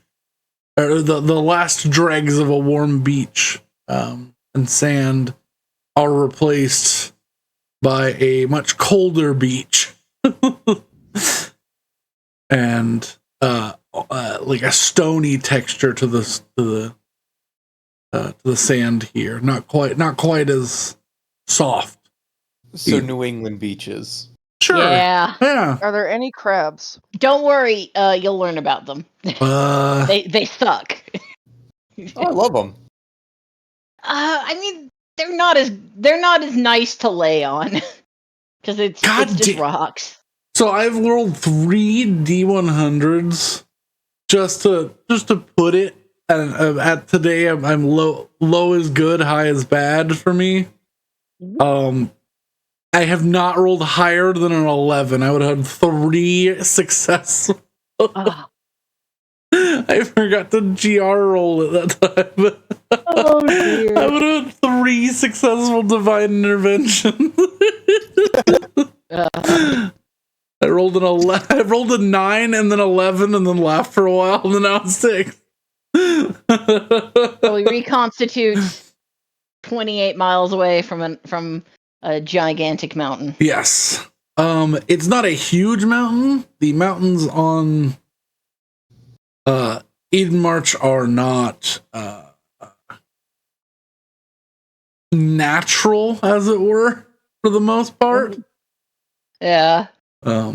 or the last dregs of a warm beach and sand are replaced by a much colder beach and like a stony texture to the sand here. Not quite as soft. So New England beaches. Sure. Yeah. Yeah. Are there any crabs? Don't worry, you'll learn about them. They suck. Oh, I love them. I mean, they're not as nice to lay on because it's just rocks. So I've rolled 3 D100s just to put it, and at today I'm low is good, high is bad for me. I have not rolled higher than an 11. I would have had 3 successful. I forgot to GR roll at that time. Oh dear. I would have had 3 successful divine interventions. I rolled an 11. I rolled a 9 and then 11 and then laughed for a while and then now it's 6. So we reconstitute 28 miles away from a gigantic mountain. Yes. It's not a huge mountain. The mountains on Eden March are not natural, as it were, for the most part. Yeah. How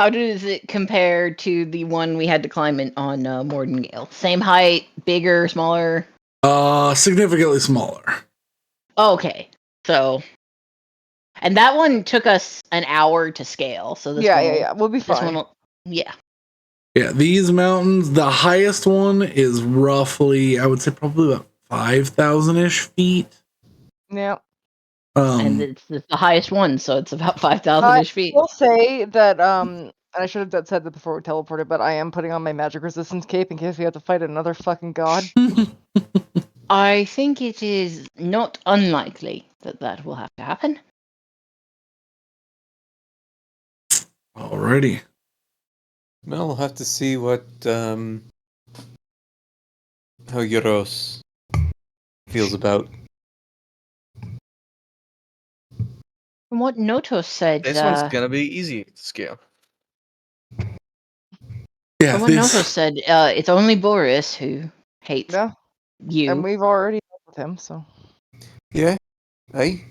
does it compare to the one we had to climb on Mordengale? Same height, bigger, smaller? Significantly smaller. Okay. So, and that one took us an hour to scale. So this Yeah. We'll be fine. This one yeah. Yeah, these mountains, the highest one is roughly, I would say probably about 5,000-ish feet. Yeah. And it's the highest one, so it's about 5,000-ish feet. I will say that, and I should have said that before we teleported, but I am putting on my magic resistance cape in case we have to fight another fucking god. I think it is not unlikely that will have to happen. Alrighty. Well, we'll have to see what how Euros feels about. From what Notos said, This one's gonna be easy to scale. Yeah, from what Notos said, it's only Boris who hates you. And we've already dealt with him, so. Yeah, I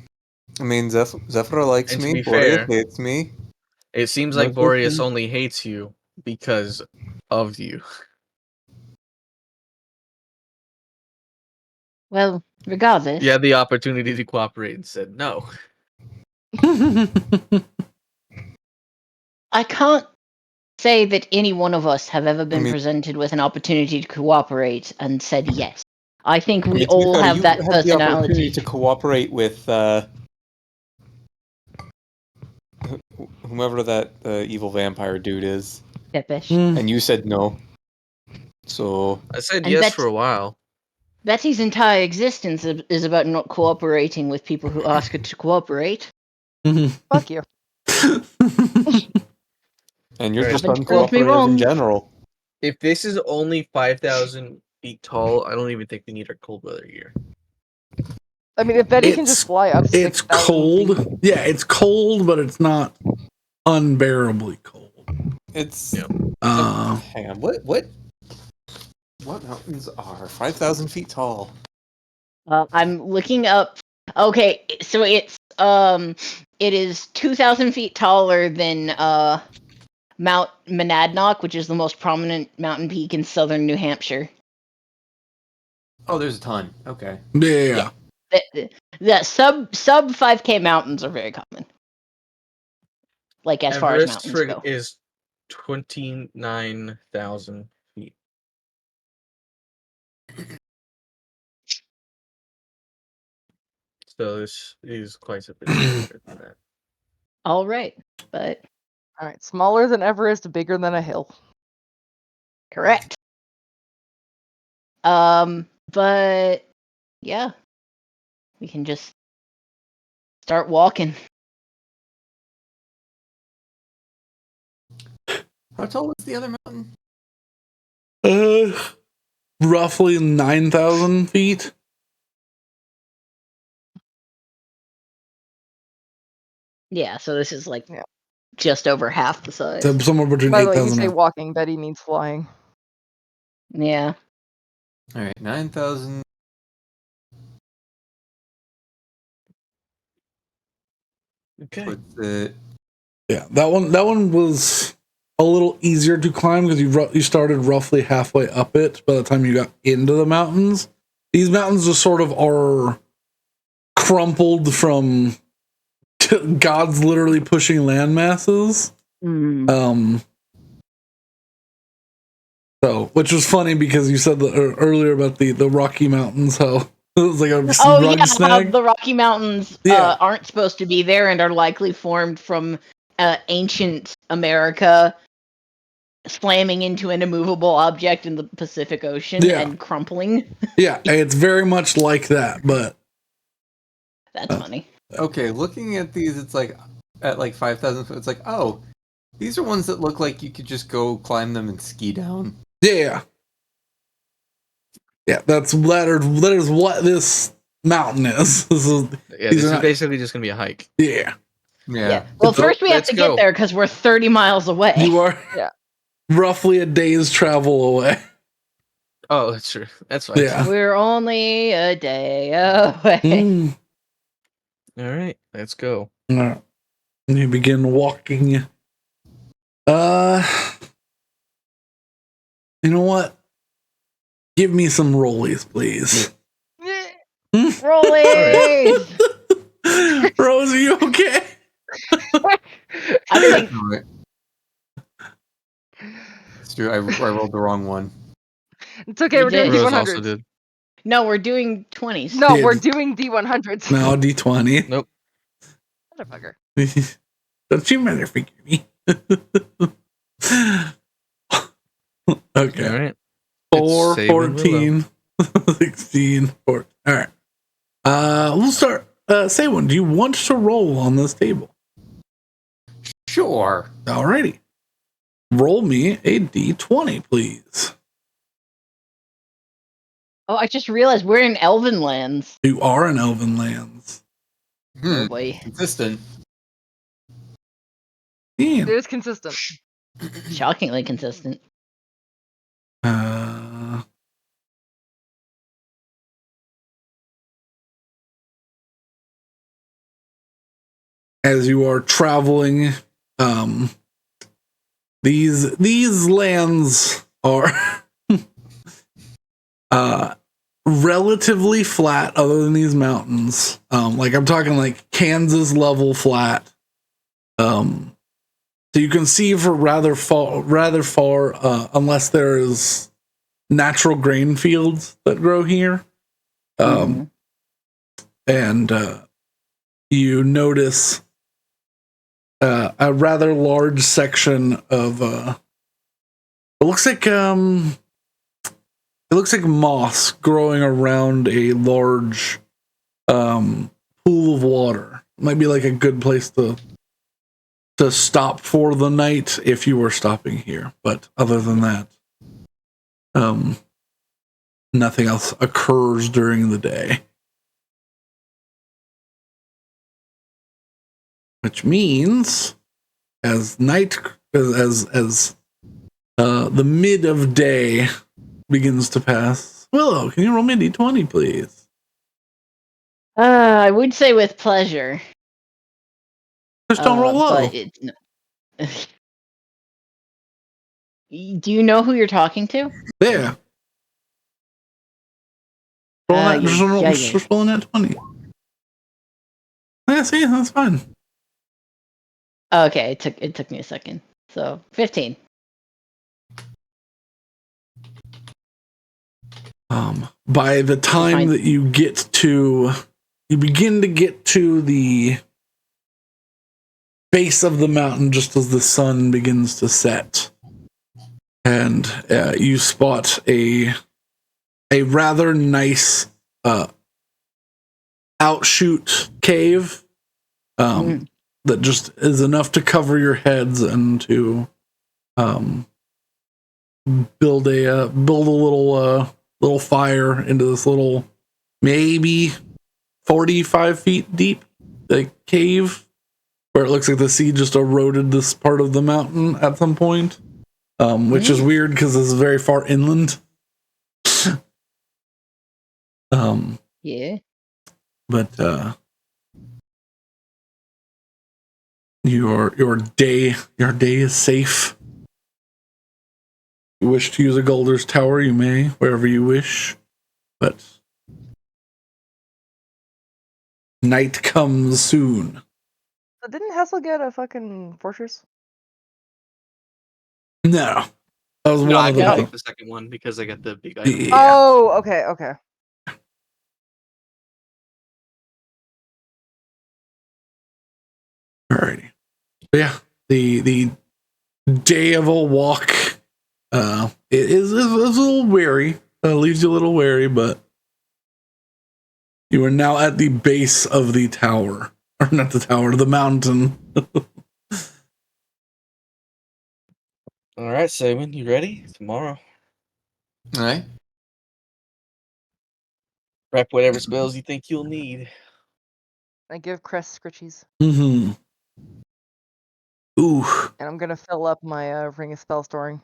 mean, Zephyr likes And to me. be Boreas fair, hates me. it seems like Boreas only hates you because of you. Well, regardless. You had the opportunity to cooperate and said no. I can't say that any one of us have ever been presented with an opportunity to cooperate and said yes. I think we all have that personality. The opportunity to cooperate with whomever that evil vampire dude is. Pepesh. And you said no. So I said yes for a while. Betty's entire existence is about not cooperating with people who ask her to cooperate. Fuck you. And you're just uncooperative in general. If this is only 5,000 feet tall, I don't even think we need our cold weather gear. I mean, if Betty can just fly up 6,000 It's cold. feet. Yeah, it's cold, but it's not unbearably cold. It's hang on. What mountains are 5,000 feet tall? I'm looking up. Okay, so it is 2,000 feet taller than Mount Monadnock, which is the most prominent mountain peak in southern New Hampshire. Oh, there's a ton. Okay. Yeah. The sub 5K mountains are very common. Like as far as mountains go. Is 29,000 feet. So this is quite a bit bigger than that. All right, but all right, smaller than Everest, bigger than a hill. Correct. But yeah, we can just start walking. How tall is the other mountain? Roughly 9,000 feet. Yeah, so this is like Yeah. just over half the size. So somewhere between By the way, you 8,000 say and walking. Betty means flying. Yeah. All right, 9,000. Okay. Puts it. yeah, that one was a little easier to climb because you started roughly halfway up it by the time you got into the mountains. These mountains just sort of are crumpled from gods literally pushing land masses. So, which was funny because you said earlier about the Rocky Mountains, how it was like a rug snag. How the Rocky Mountains aren't supposed to be there and are likely formed from ancient America slamming into an immovable object in the Pacific Ocean and crumpling. Yeah, it's very much like that, but that's funny. Okay, looking at these, it's like at like 5,000 foot. It's like, oh, these are ones that look like you could just go climb them and ski down. Yeah, that is what this mountain is. This is basically just gonna be a hike. Yeah. Well, first we have to get there because we're 30 miles away. You are roughly a day's travel away. Oh, that's true. That's fine. Yeah. We're only a day away. All right, let's go. All right. You begin walking. You know what? Give me some rollies, please. Rollies! Rose, are you okay? I think It's true. I rolled the wrong one. It's okay. We're doing Rose also D100s. did. No, we're doing 20s. No, we're doing D100s. No, D20. Nope. Motherfucker. Don't you motherfucker me. Okay. All right. 4, It's 14, 16, 14. All right. We'll start. Saewynn, do you want to roll on this table? Sure. Alrighty. Roll me a D20, please. Oh, I just realized we're in Elven lands. You are in Elven lands. Oh boy. Consistent. It Damn. is consistent. Shockingly consistent. As you are traveling, these lands are relatively flat other than these mountains. Like I'm talking like Kansas level flat. So you can see for rather far, unless there is natural grain fields that grow here. And you notice a rather large section of it looks like moss growing around a large pool of water. Might be like a good place to stop for the night if you were stopping here, but other than that, nothing else occurs during the day. Which means, as the mid of day begins to pass, Willow, can you roll me a D20, please? I would say with pleasure. Just don't roll low. But do you know who you're talking to? Yeah. Just roll that 20. Yeah, see, that's fine. Okay, it took me a second. So 15. By the time that you begin to get to the base of the mountain just as the sun begins to set, and you spot a a rather nice outshoot cave that just is enough to cover your heads and to build a little fire into this little, maybe 45 feet deep, like cave, where it looks like the sea just eroded this part of the mountain at some point, which is weird because this is very far inland. Yeah. But your day is safe. You wish to use a Golder's Tower, you may, wherever you wish. But night comes soon. So didn't Hessel get a fucking fortress? No. That was No, one I of can the take the second one because I got the big item. Yeah. Oh, okay. Alrighty. But yeah, the day of a walk it is a little weary. Leaves you a little wary, but you are now at the base of the tower. Or not the tower, the mountain. All right, Saewynn, you ready? Tomorrow. All right. Prep whatever spells you think you'll need. I give Crest scritchies. Mm-hmm. Ooh. And I'm gonna fill up my ring of spell storing.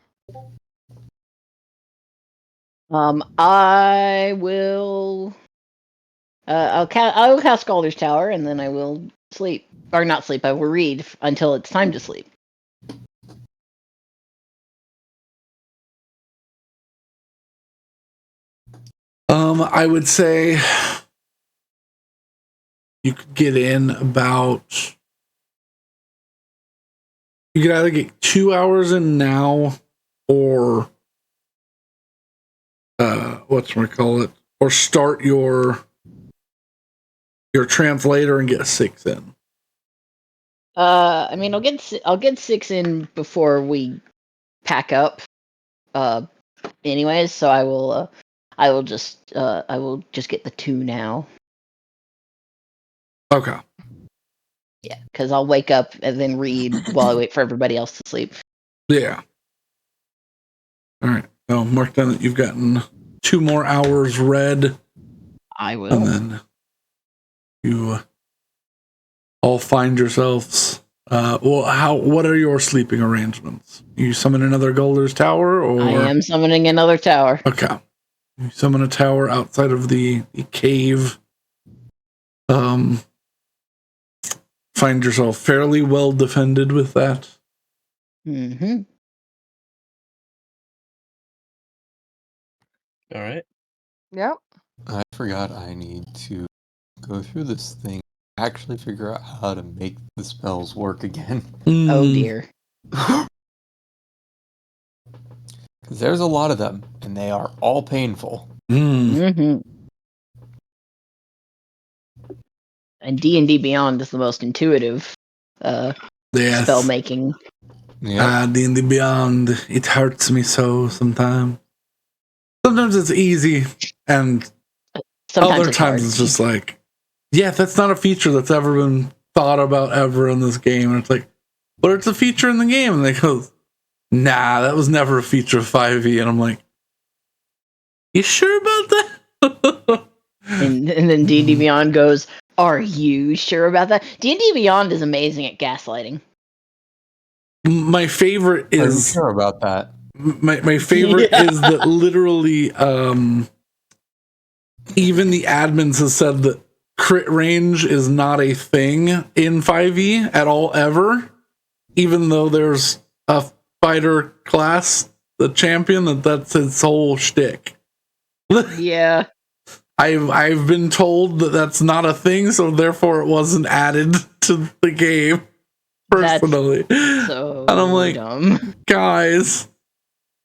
I will. I will cast Scalder's Tower, and then I will sleep, or not sleep. I will read until it's time to sleep. I would say you could get in about. You could either get 2 hours in now, or whatchamacallit, or start your translator and get 6 in. I mean, I'll get 6 in before we pack up. Anyways, so I will just get the 2 now. Okay. Yeah, because I'll wake up and then read while I wait for everybody else to sleep. Yeah. All right. Well, mark down that you've gotten 2 more hours read. I will. And then you all find yourselves. What are your sleeping arrangements? You summon another Golder's Tower, or I am summoning another tower. Okay. You summon a tower outside of the cave. Find yourself fairly well defended with that. Mm-hmm. All right. Yep. I forgot I need to go through this thing, actually figure out how to make the spells work again. Oh dear. Because there's a lot of them, and they are all painful. Mm-hmm. And D&D Beyond is the most intuitive Yes. spell making. Yeah. D&D Beyond, it hurts me so sometimes. Sometimes it's easy, and Sometimes other times it's just like, yeah, that's not a feature that's ever been thought about ever in this game. And it's like, but it's a feature in the game. And they go, nah, that was never a feature of 5e. And I'm like, you sure about that? and then D&D Beyond goes, are you sure about that? D&D Beyond is amazing at gaslighting. My favorite Are you is sure about that? my favorite is that literally even the admins have said that crit range is not a thing in 5e at all ever, even though there's a fighter class, the champion, that's its whole shtick. Yeah. I've been told that that's not a thing, so therefore it wasn't added to the game personally. So and I'm like, dumb. guys,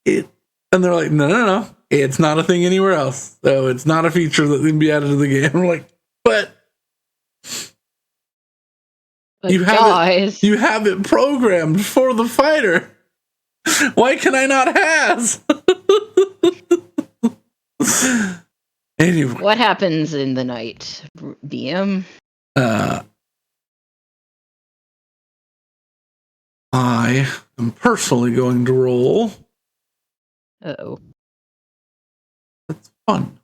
and they're like, no, it's not a thing anywhere else, so it's not a feature that can be added to the game. I'm like, but you have it programmed for the fighter. Why can I not has? Anyway, What happens in the night, DM? I am personally going to roll. Uh-oh. That's fun.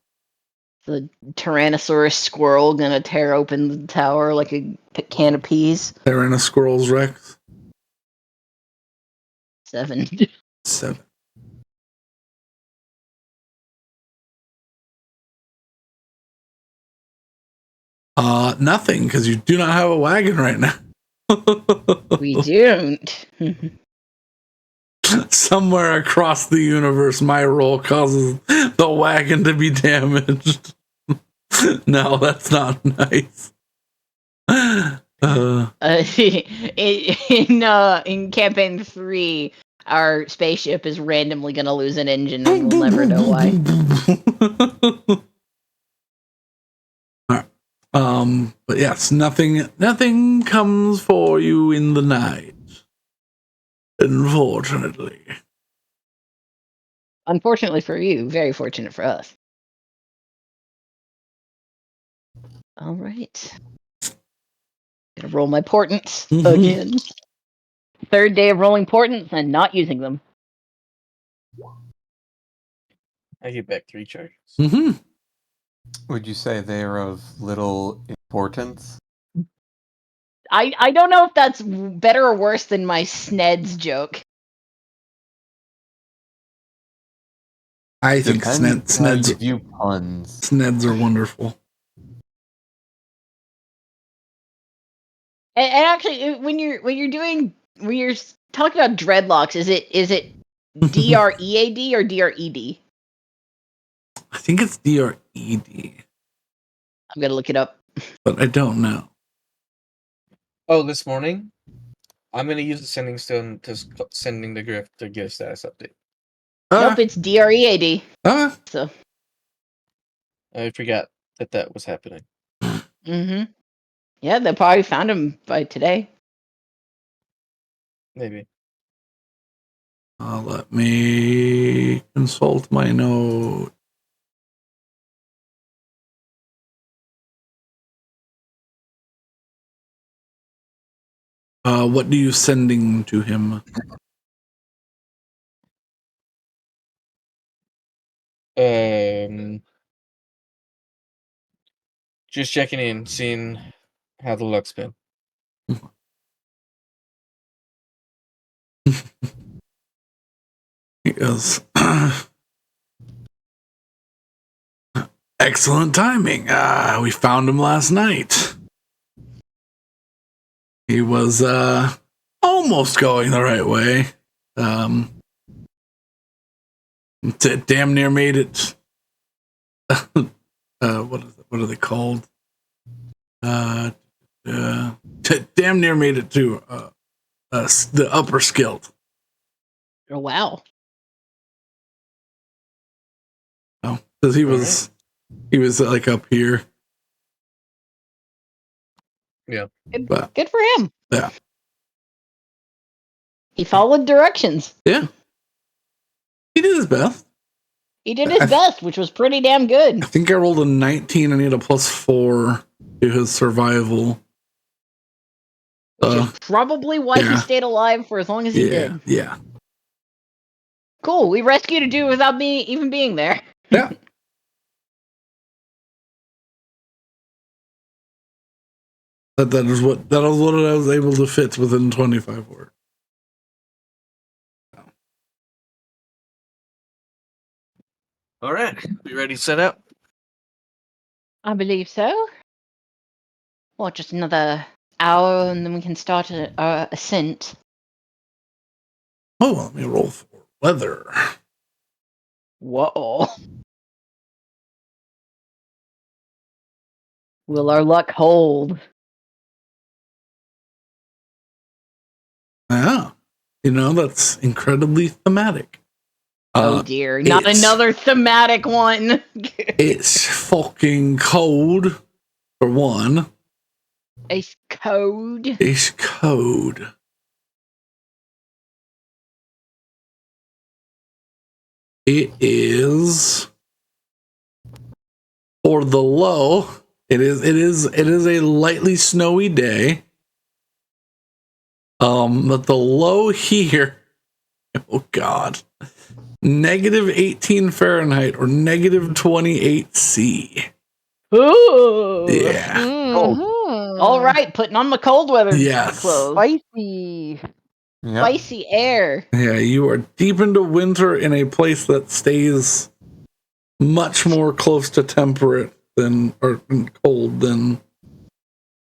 The Tyrannosaurus squirrel gonna tear open the tower like a can of peas? Tyrannosaurus Rex. 7. 7. Nothing, because you do not have a wagon right now. We don't. Somewhere across the universe, my roll causes the wagon to be damaged. No, that's not nice. In campaign 3, our spaceship is randomly gonna lose an engine and we'll never know why. But yes, nothing comes for you in the night. Unfortunately. Unfortunately for you, very fortunate for us. All right. Gonna roll my portents again. Third day of rolling portents and not using them. I get back 3 charges. Would you say they are of little importance? I don't know if that's better or worse than my Sneds joke. I think Depends how you Sneds view puns. Sneds are wonderful. And actually, when you're talking about dreadlocks, is it DREAD or DRED? I think it's DRED, I'm gonna look it up. but I don't know. Oh, this morning, I'm gonna use the sending stone to sending the grift to get a status update. Nope, it's DREAD. So. I forgot that was happening. Mm-hmm. Yeah, they probably found him by today. Maybe. Let me consult my note. What are you sending to him? Just checking in, seeing how the luck's been. He goes, excellent timing. We found him last night. He was almost going the right way. Damn near made it. What are they called? Damn near made it to the upper skilled. Oh wow! Oh, because he was like up here. Yeah, Good for him. Yeah, He followed directions. yeah. He did his best. He did his best, which was pretty damn good. I think I rolled a 19 and he had a +4 to his survival. Which is probably why he stayed alive for as long as he did. Yeah. Cool. We rescued a dude without me even being there. Yeah. That was what I was able to fit within 25 words. All right, we ready to set out? I believe so. Well, just another hour and then we can start our ascent. Oh, let me roll for weather. Whoa. Will our luck hold? Yeah. That's incredibly thematic. Oh dear, not another thematic one. It's fucking cold, for one. It's code. It's code. It is For the low, it is a lightly snowy day. But the low here, oh god, -18 Fahrenheit or -28 C. Ooh. Yeah. All right, putting on my cold weather Yes. clothes. Spicy. Yep. Spicy air. Yeah, you are deep into winter in a place that stays much more close to temperate than or cold than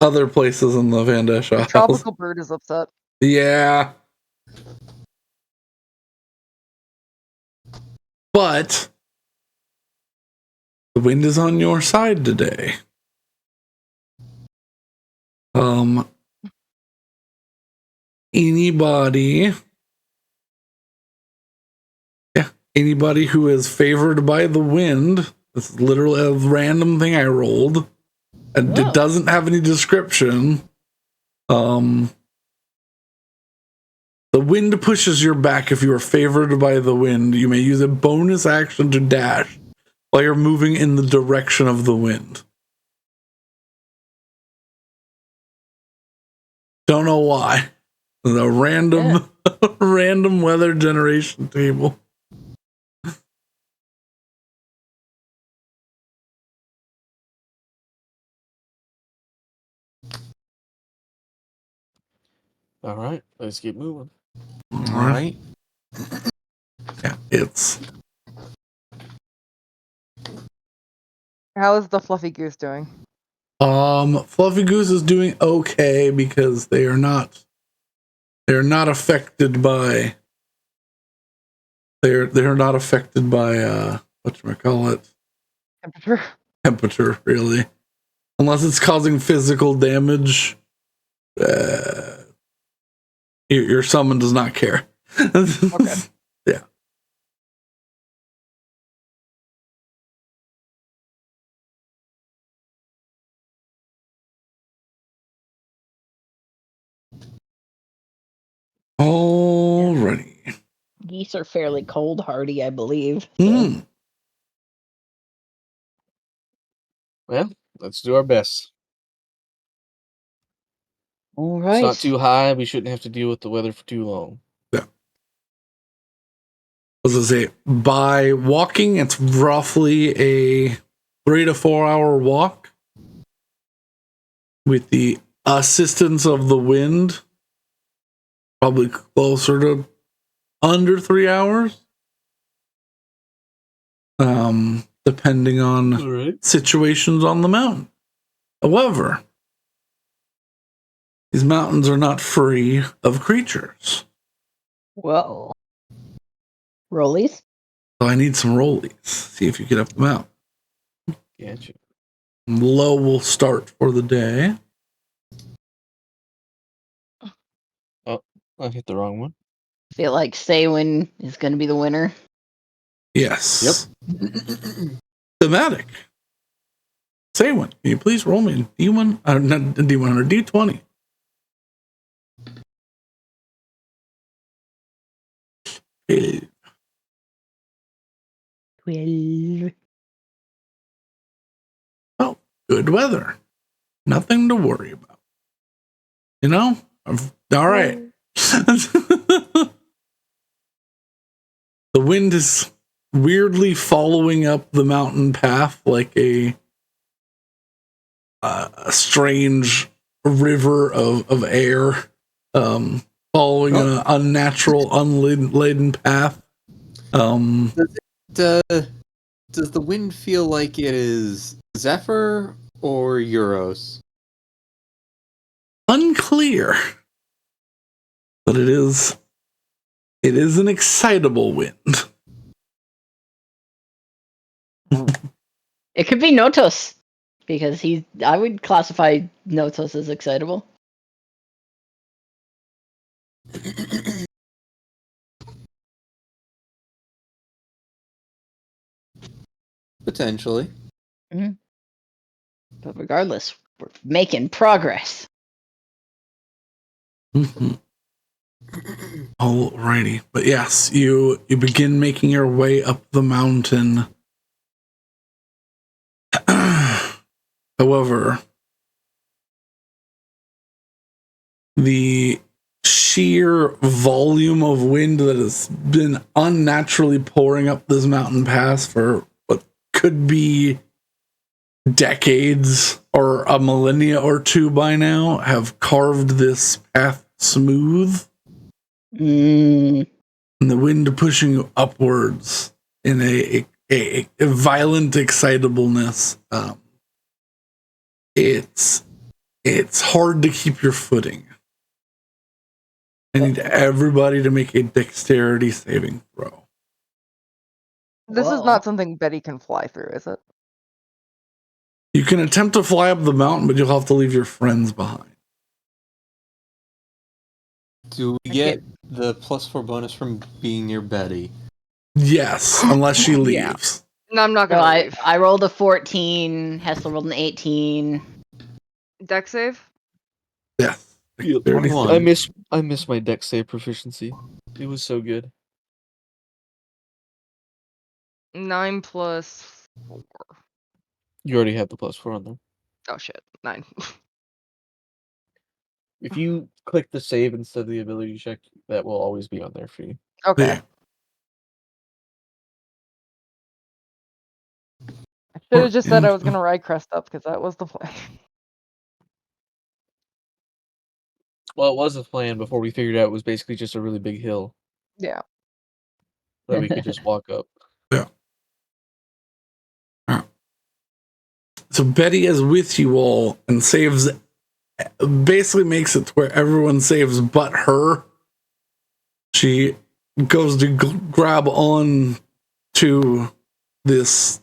other places in the Van Dash The Isles. tropical bird is upset. Yeah. But the wind is on your side today. Anybody who is favored by the wind, this is literally a random thing I rolled. And it doesn't have any description. The wind pushes your back. If you are favored by the wind, you may use a bonus action to dash while you're moving in the direction of the wind. Don't know why. The random random weather generation table. All right, let's get moving. All right. Yeah, it's How is the fluffy goose doing? Fluffy Goose is doing okay because they're not affected by they're not affected by whatchamacallit, temperature really, unless it's causing physical damage. Your summon does not care. Okay. Yeah. Alrighty. Geese are fairly cold hardy, I believe. Mm. Well, let's do our best. All It's right. not too high. We shouldn't have to deal with the weather for too long. Yeah. As I say, by walking, it's roughly a 3 to 4 hour walk. With the assistance of the wind, probably closer to under 3 hours. Depending on situations on the mountain. However, these mountains are not free of creatures. Whoa. Rollies? So I need some rollies. See if you get up the mountain. Gotcha. Low will start for the day. Oh, I hit the wrong one. Feel like Saewynn is going to be the winner. Yes. Yep. Thematic. Saewynn, can you please roll me D1, not D100, D20? Hey. 12. Oh, good weather. Nothing to worry about. You know? All right. The wind is weirdly following up the mountain path like a strange river of air, following an unnatural, unladen path. Does the wind feel like it is Zephyr or Euros? Unclear, but it is an excitable wind. It could be Notos, because I would classify Notos as excitable. Potentially. Mm-hmm. But regardless, we're making progress. Mm-hmm. Alrighty, but yes, you begin making your way up the mountain. However, the sheer volume of wind that has been unnaturally pouring up this mountain pass for what could be decades or a millennia or two by now have carved this path smooth. And the wind pushing upwards in a violent excitableness. It's hard to keep your footing. I need everybody to make a dexterity saving throw. This is not something Betty can fly through, is it? You can attempt to fly up the mountain, but you'll have to leave your friends behind. Do we get the +4 bonus from being near Betty? Yes, unless she leaves. No, I'm not So gonna leave. I rolled a 14. Hessel rolled an 18. Deck save? Yeah. Yep. 21. I miss my dex save proficiency. It was so good. 9 plus 4. You already have the +4 on there. Oh shit, 9. If you click the save instead of the ability check, that will always be on there for you. Okay. Yeah. I should have just said I was gonna ride Crest up because that was the play. Well, it was a plan before we figured out it was basically just a really big hill Yeah. that we could just walk up. Yeah. So Betty is with you all and saves, basically makes it to where everyone saves but her. She goes to grab on to this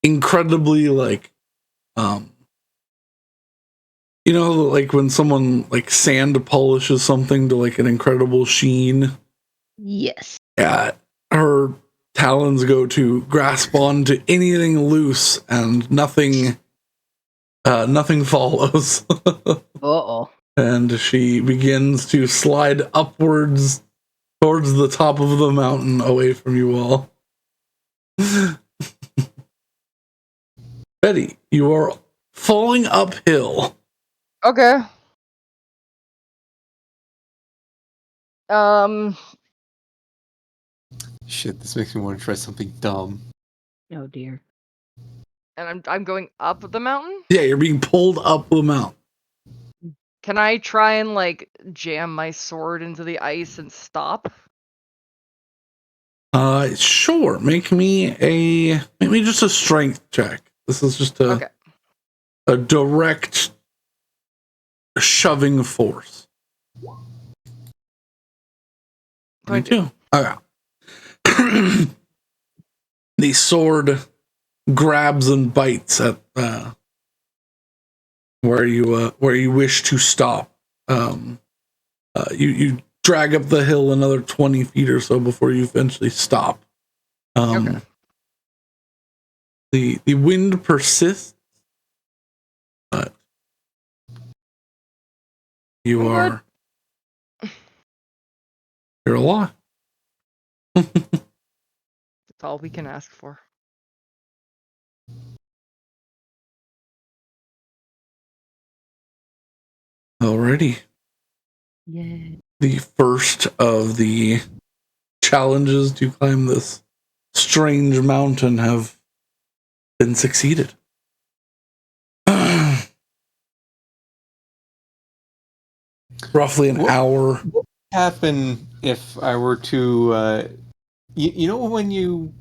incredibly like, you know, like when someone like sand polishes something to like an incredible sheen. Yes. Yeah, her talons go to grasp onto anything loose, and nothing follows. Uh-oh. And she begins to slide upwards towards the top of the mountain, away from you all. Betty, you are falling uphill. Okay. Shit, this makes me want to try something dumb. Oh dear. And I'm going up the mountain? Yeah, you're being pulled up the mountain. Can I try and like jam my sword into the ice and stop? Sure. Make me just a strength check. This is just a direct shoving force. 22. Okay. The sword grabs and bites at where you wish to stop. You drag up the hill another 20 feet or so before you eventually stop. The wind persists, but you're alive. That's all we can ask for. Alrighty. Yeah. The first of the challenges to climb this strange mountain have been succeeded. Roughly an hour. What would happen if I were to, you know when you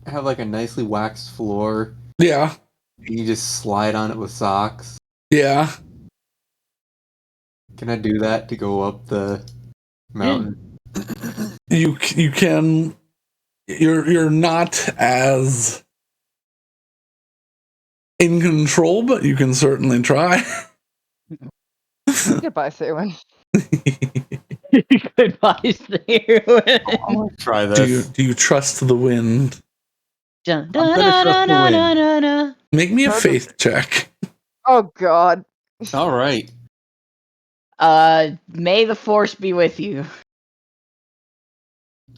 have like a nicely waxed floor? Yeah. And you just slide on it with socks? Yeah. Can I do that to go up the mountain? You can. You're not as in control, but you can certainly try. Goodbye, Saewynn. Goodbye, Saewynn. I want to try this. Do you trust the wind? Dun, I'm gonna trust the wind. Make me a faith check. Oh god. All right. May the force be with you.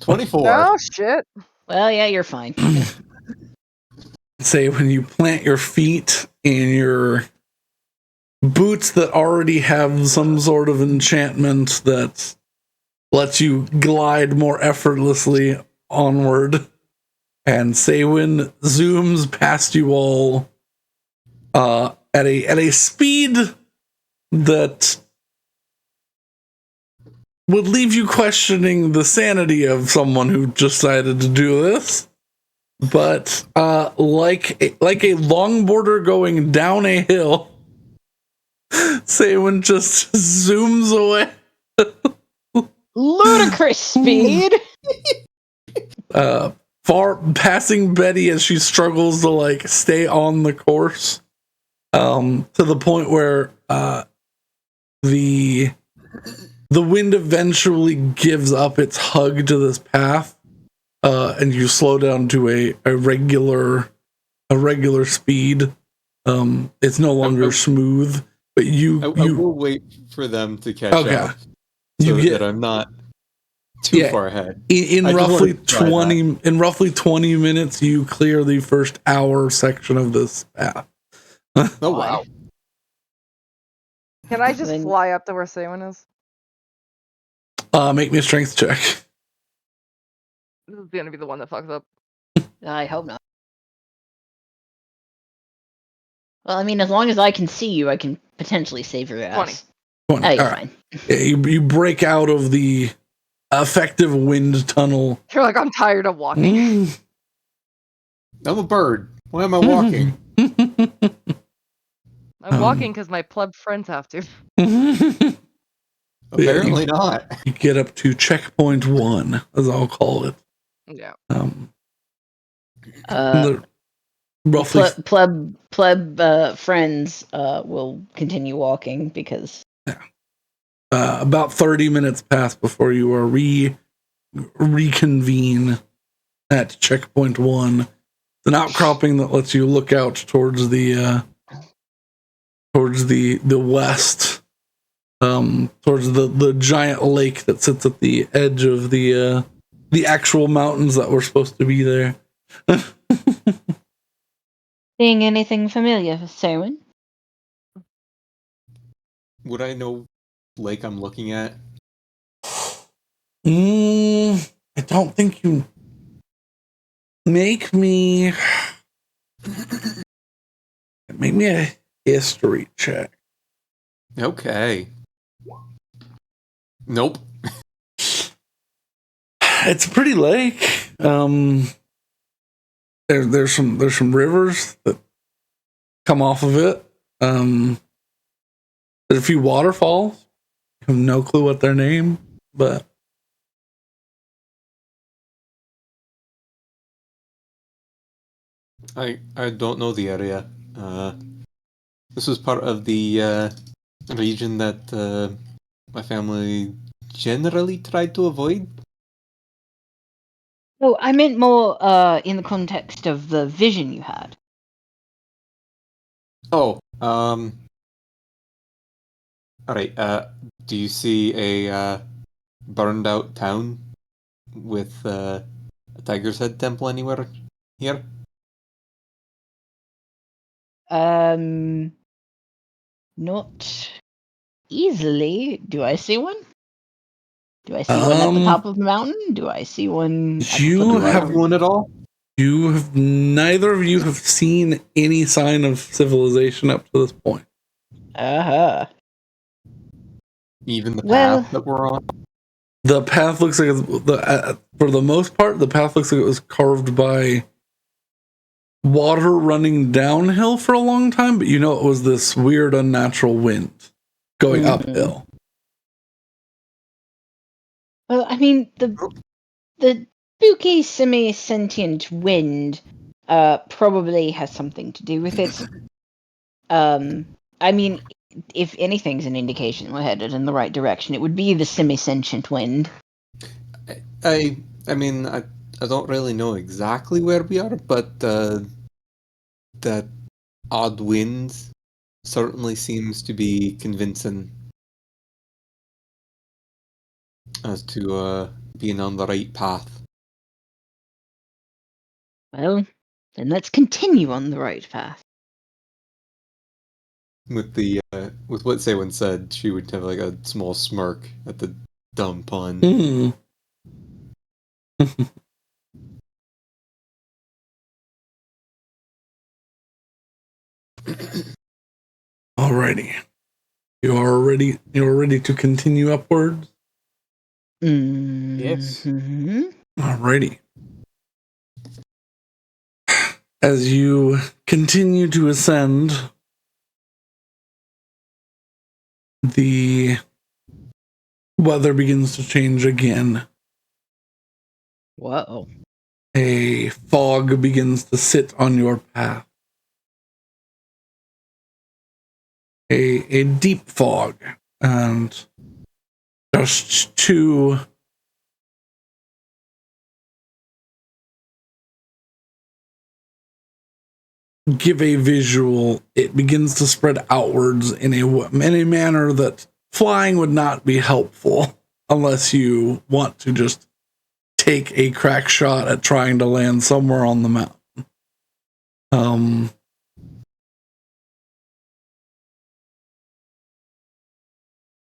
24. Oh shit. Well, yeah, you're fine. Say when you plant your feet in your boots that already have some sort of enchantment that lets you glide more effortlessly onward. And Saewynn zooms past you all at a speed that would leave you questioning the sanity of someone who decided to do this. But like a longboarder going down a hill, Saewynn just zooms away. Ludicrous speed. Far passing Betty as she struggles to like stay on the course. To the point where the wind eventually gives up its hug to this path, and you slow down to a regular speed. It's no longer smooth, but I will wait for them to catch up, so that I'm not too far ahead. In roughly 20 minutes, you clear the first hour section of this path. Oh wow! Can I just fly up to where Saewynn is? Make me a strength check. This is gonna be the one that fucks up. I hope not. Well, I mean, as long as I can see you, I can potentially save your ass. 20. Oh, you're fine. Yeah, you break out of the effective wind tunnel. You're like, I'm tired of walking. I'm a bird. Why am I walking? I'm walking because my pleb friends have to. Apparently not. You get up to checkpoint 1, as I'll call it. Yeah. Roughly pleb friends will continue walking because about 30 minutes pass before you are reconvene at checkpoint 1. It's an outcropping that lets you look out towards the west, towards the giant lake that sits at the edge of the actual mountains that were supposed to be there. Seeing anything familiar, Saewynn? Would I know lake I'm looking at? I don't think you. Make me a history check. Okay. Nope. It's a pretty lake. There's some rivers that come off of it. There's a few waterfalls. I have no clue what their name, but I don't know the area. This was part of the region that my family generally tried to avoid. Oh, I meant more in the context of the vision you had. Oh, all right. Do you see a burned out town with a tiger's head temple anywhere here? Not easily. Do I see one? Do I see one at the top of the mountain? Do I see one? You have one at all? Neither of you have seen any sign of civilization up to this point. Even the path that we're on? The path looks like for the most part, the path looks like it was carved by water running downhill for a long time, but it was this weird, unnatural wind going uphill. Well, I mean, the spooky semi-sentient wind probably has something to do with it. I mean, if anything's an indication we're headed in the right direction, it would be the semi-sentient wind. I mean, I don't really know exactly where we are, but that odd wind certainly seems to be convincing as to being on the right path. Well, then let's continue on the right path. with the with what Saewynn said, she would have like a small smirk at the dumb pun. Hmm. Alrighty. You're ready to continue upwards? Yes. Alrighty. As you continue to ascend, the weather begins to change again. Whoa. A fog begins to sit on your path. A deep fog. And just to give a visual, it begins to spread outwards in a manner that flying would not be helpful unless you want to just take a crack shot at trying to land somewhere on the mountain.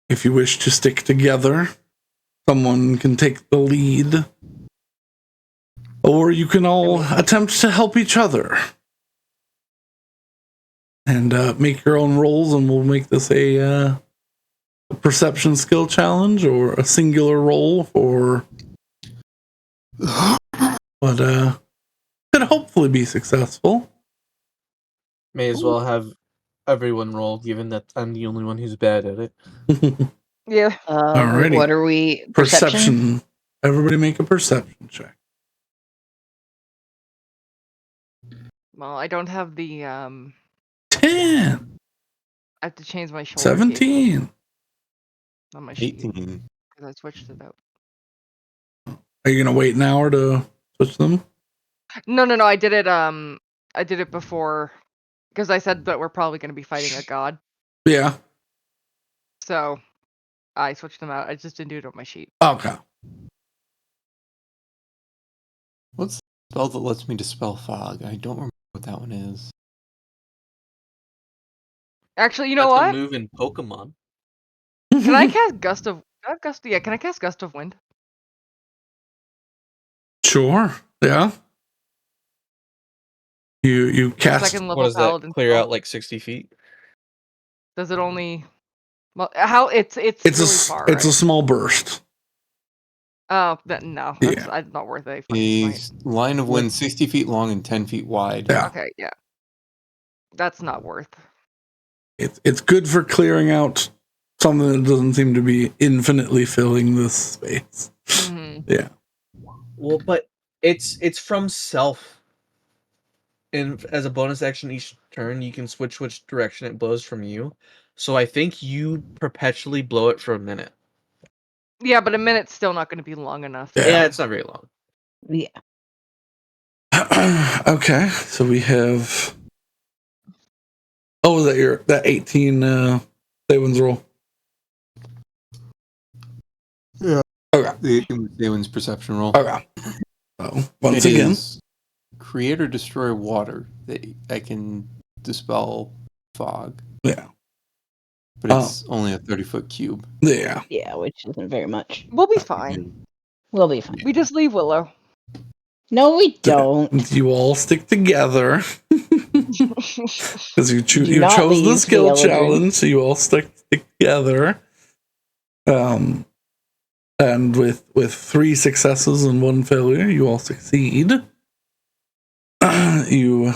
If you wish to stick together, someone can take the lead, or you can all attempt to help each other and make your own rolls, and we'll make this a perception skill challenge or a singular roll for what could hopefully be successful. May as well have everyone roll, given that I'm the only one who's bad at it. Yeah. Alrighty. What are we? Perception. Everybody make a perception check. Well, I don't have the 10, I have to change my shoulder. 17. On my sheet 18. because I switched it out. Are you gonna wait an hour to switch them? No. I did it before because I said that we're probably going to be fighting a god. Yeah. So I switched them out. I just didn't do it on my sheet. Okay. What's the spell that lets me dispel fog? I don't remember what that one is. Actually, you know That's a what? move in Pokemon. Can I cast Gust of? Yeah, can I cast Gust of Wind? Sure. Yeah. You cast. Second level What does that paladin clear spell. out like 60 feet? Does it only? Well, how it's really far. It's right? a small burst. Oh, no, that's not worth it. A line of wind 60 feet long and 10 feet wide. Yeah. Okay, yeah. That's not worth. It's good for clearing out something that doesn't seem to be infinitely filling this space. Mm-hmm. Yeah. Well, but it's from self. And as a bonus action each turn, you can switch which direction it blows from you. So I think you perpetually blow it for a minute. Yeah, but a minute's still not going to be long enough. Yeah, it's not very long. Yeah. Okay, so we have. Oh, was that that 18 Saewyn's roll? Yeah. Okay. The Saewyn's perception roll. Okay. So once It again, is create or destroy water. I can dispel fog. Yeah. But it's only a 30-foot cube. Yeah. Yeah, which isn't very much. We'll be fine. We'll be fine. We just leave Willow. No, we don't. You all stick together because you chose the skill challenge, so you all stick together. And with 3 successes and 1 failure, you all succeed. You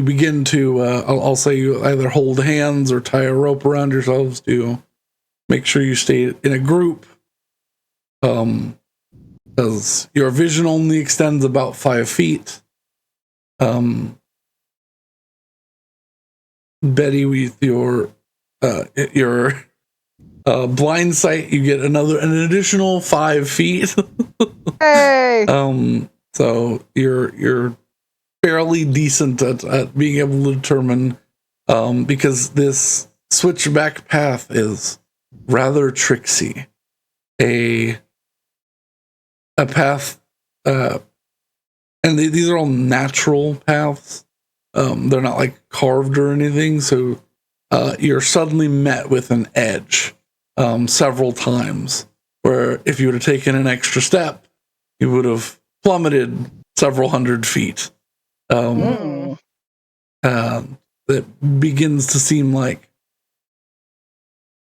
begin to I'll say you either hold hands or tie a rope around yourselves to make sure you stay in a group, because your vision only extends about 5 feet. Betty, with your blind sight, you get an additional 5 feet. Hey. So you're fairly decent at being able to determine, because this switchback path is rather tricksy. A path and these are all natural paths. They're not like carved or anything. So you're suddenly met with an edge several times, where if you would have taken an extra step, you would have plummeted several hundred feet. It begins to seem like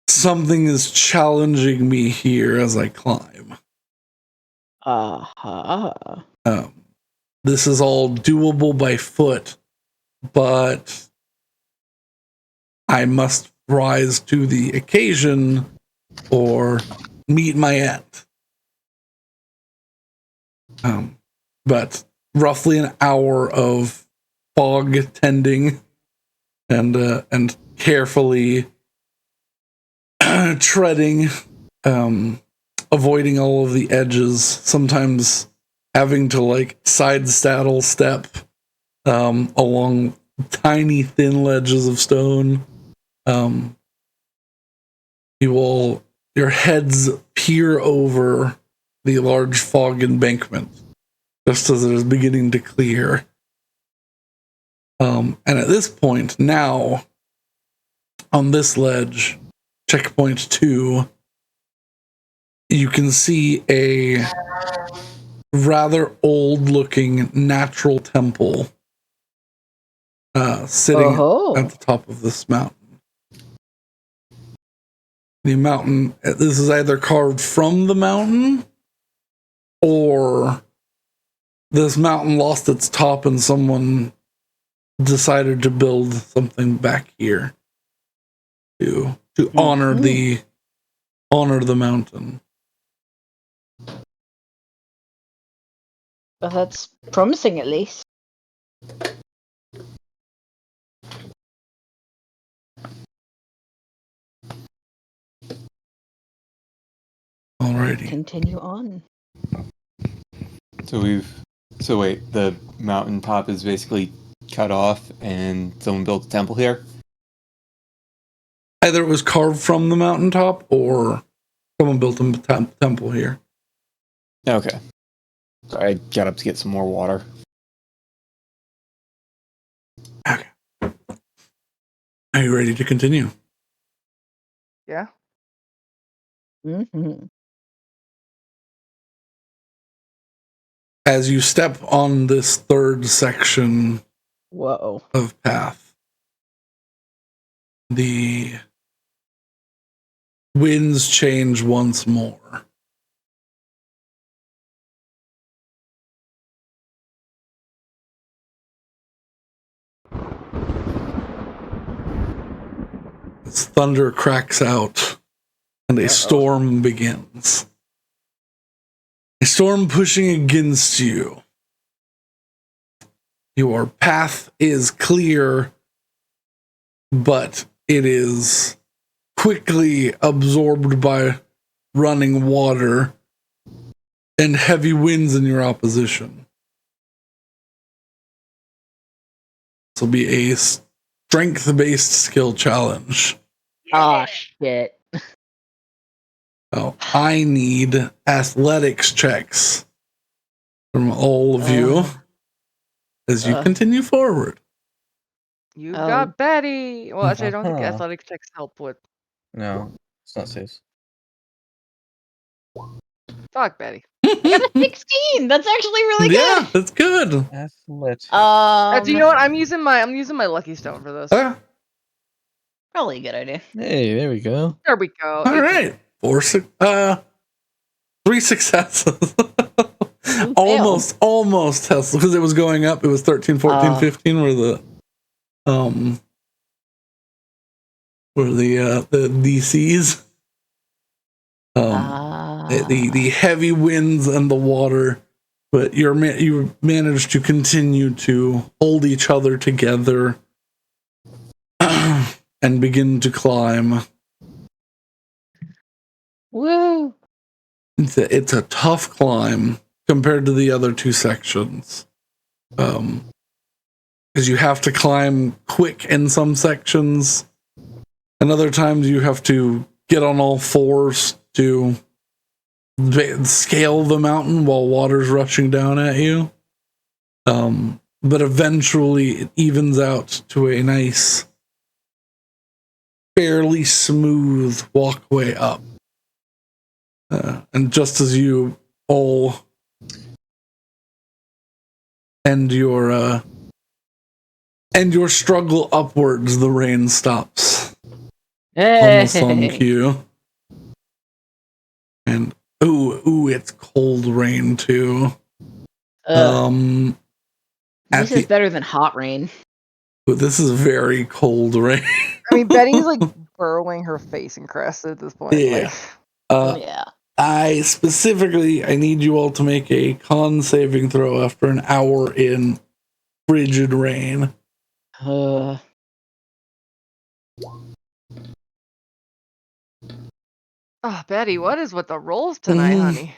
something is challenging me here as I climb. This is all doable by foot, but I must rise to the occasion or meet my end. But roughly an hour of fog tending and carefully treading, avoiding all of the edges, sometimes having to like side saddle step along tiny thin ledges of stone. Your heads peer over the large fog embankment just as it is beginning to clear. And at this point, now on this ledge, checkpoint 2, you can see a rather old looking natural temple sitting at the top of this mountain. The mountain, this is either carved from the mountain or this mountain lost its top and someone decided to build something back here to honor the mountain. Well, that's promising, at least. Alrighty. Continue on. So wait, the mountaintop is basically cut off and someone built a temple here? Either it was carved from the mountaintop or someone built a temple here. Okay. So I got up to get some more water. Okay. Are you ready to continue? Yeah. Mm-hmm. As you step on this third section of path, the winds change once more. As thunder cracks out and a storm begins. A storm pushing against you. Your path is clear, but it is quickly absorbed by running water and heavy winds in your opposition. This will be a strength-based skill challenge. Ah, shit. So I need athletics checks from all of you as you continue forward. You got Betty. Well, actually, I don't think athletic checks help with. No, it's not safe. Fuck Betty. I got a 16. That's actually really good. Yeah, that's good. Athletics. Do you know what? I'm using my lucky stone for this. Probably a good idea. Hey, there we go. There we go. All right. 3 successes. almost has, because it was going up. It was 13, 14, 15 were the DCs. The heavy winds and the water, but you managed to continue to hold each other together and begin to climb. Woo! It's a tough climb compared to the other two sections, because you have to climb quick in some sections, and other times you have to get on all fours to scale the mountain while water's rushing down at you. But eventually it evens out to a nice, fairly smooth walkway up. And just as you all end your struggle upwards, the rain stops. Almost on cue. And ooh, it's cold rain too. This is better than hot rain. This is very cold rain. I mean, Betty's like burrowing her face in crest at this point. Yeah. Like, Yeah. I need you all to make a con saving throw after an hour in frigid rain. oh, Betty, what is with the rolls tonight, honey?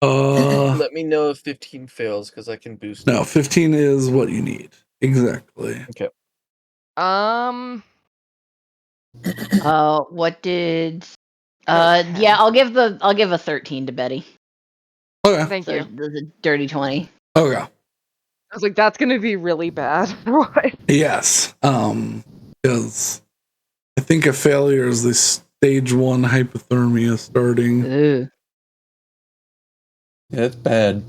Let me know if 15 fails because I can boost No, it. 15 is what you need. Exactly. Okay. What did? Yeah, I'll give a 13 to Betty. Okay. Thank So you. the dirty 20. Okay. I was like, that's gonna be really bad. Yes. Because I think a failure is the stage 1 hypothermia starting. Ooh. Yeah, that's bad.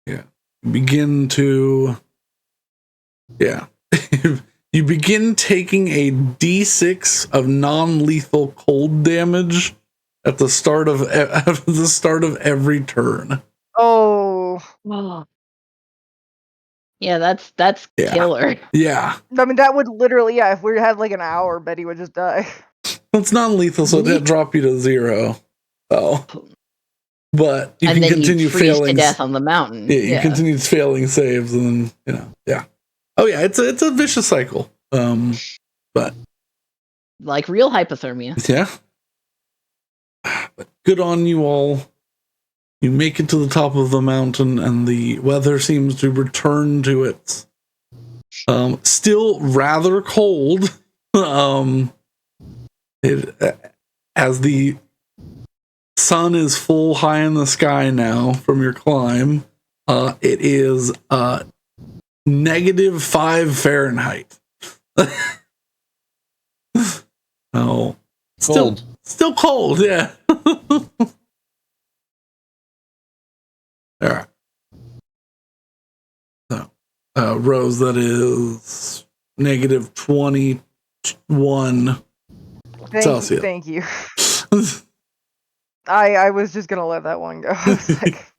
Yeah. You begin taking a d6 of non-lethal cold damage at the start of every turn. Oh. Yeah, that's killer. Yeah. I mean, that would literally, if we had like an hour, Betty would just die. It's non-lethal, so it'd drop you to 0. Oh. But you can continue failing to death on the mountain. Yeah, you continue failing saves, and then yeah. Oh yeah, it's a vicious cycle. But like real hypothermia. Yeah. But good on you all. You make it to the top of the mountain, and the weather seems to return to its still rather cold. As the sun is full high in the sky now from your climb. It is -5 Fahrenheit. Oh, Cold. Still cold, yeah. All right. So, Rose, that is -21 Celsius. Thank you. I was just gonna let that one go. I was like,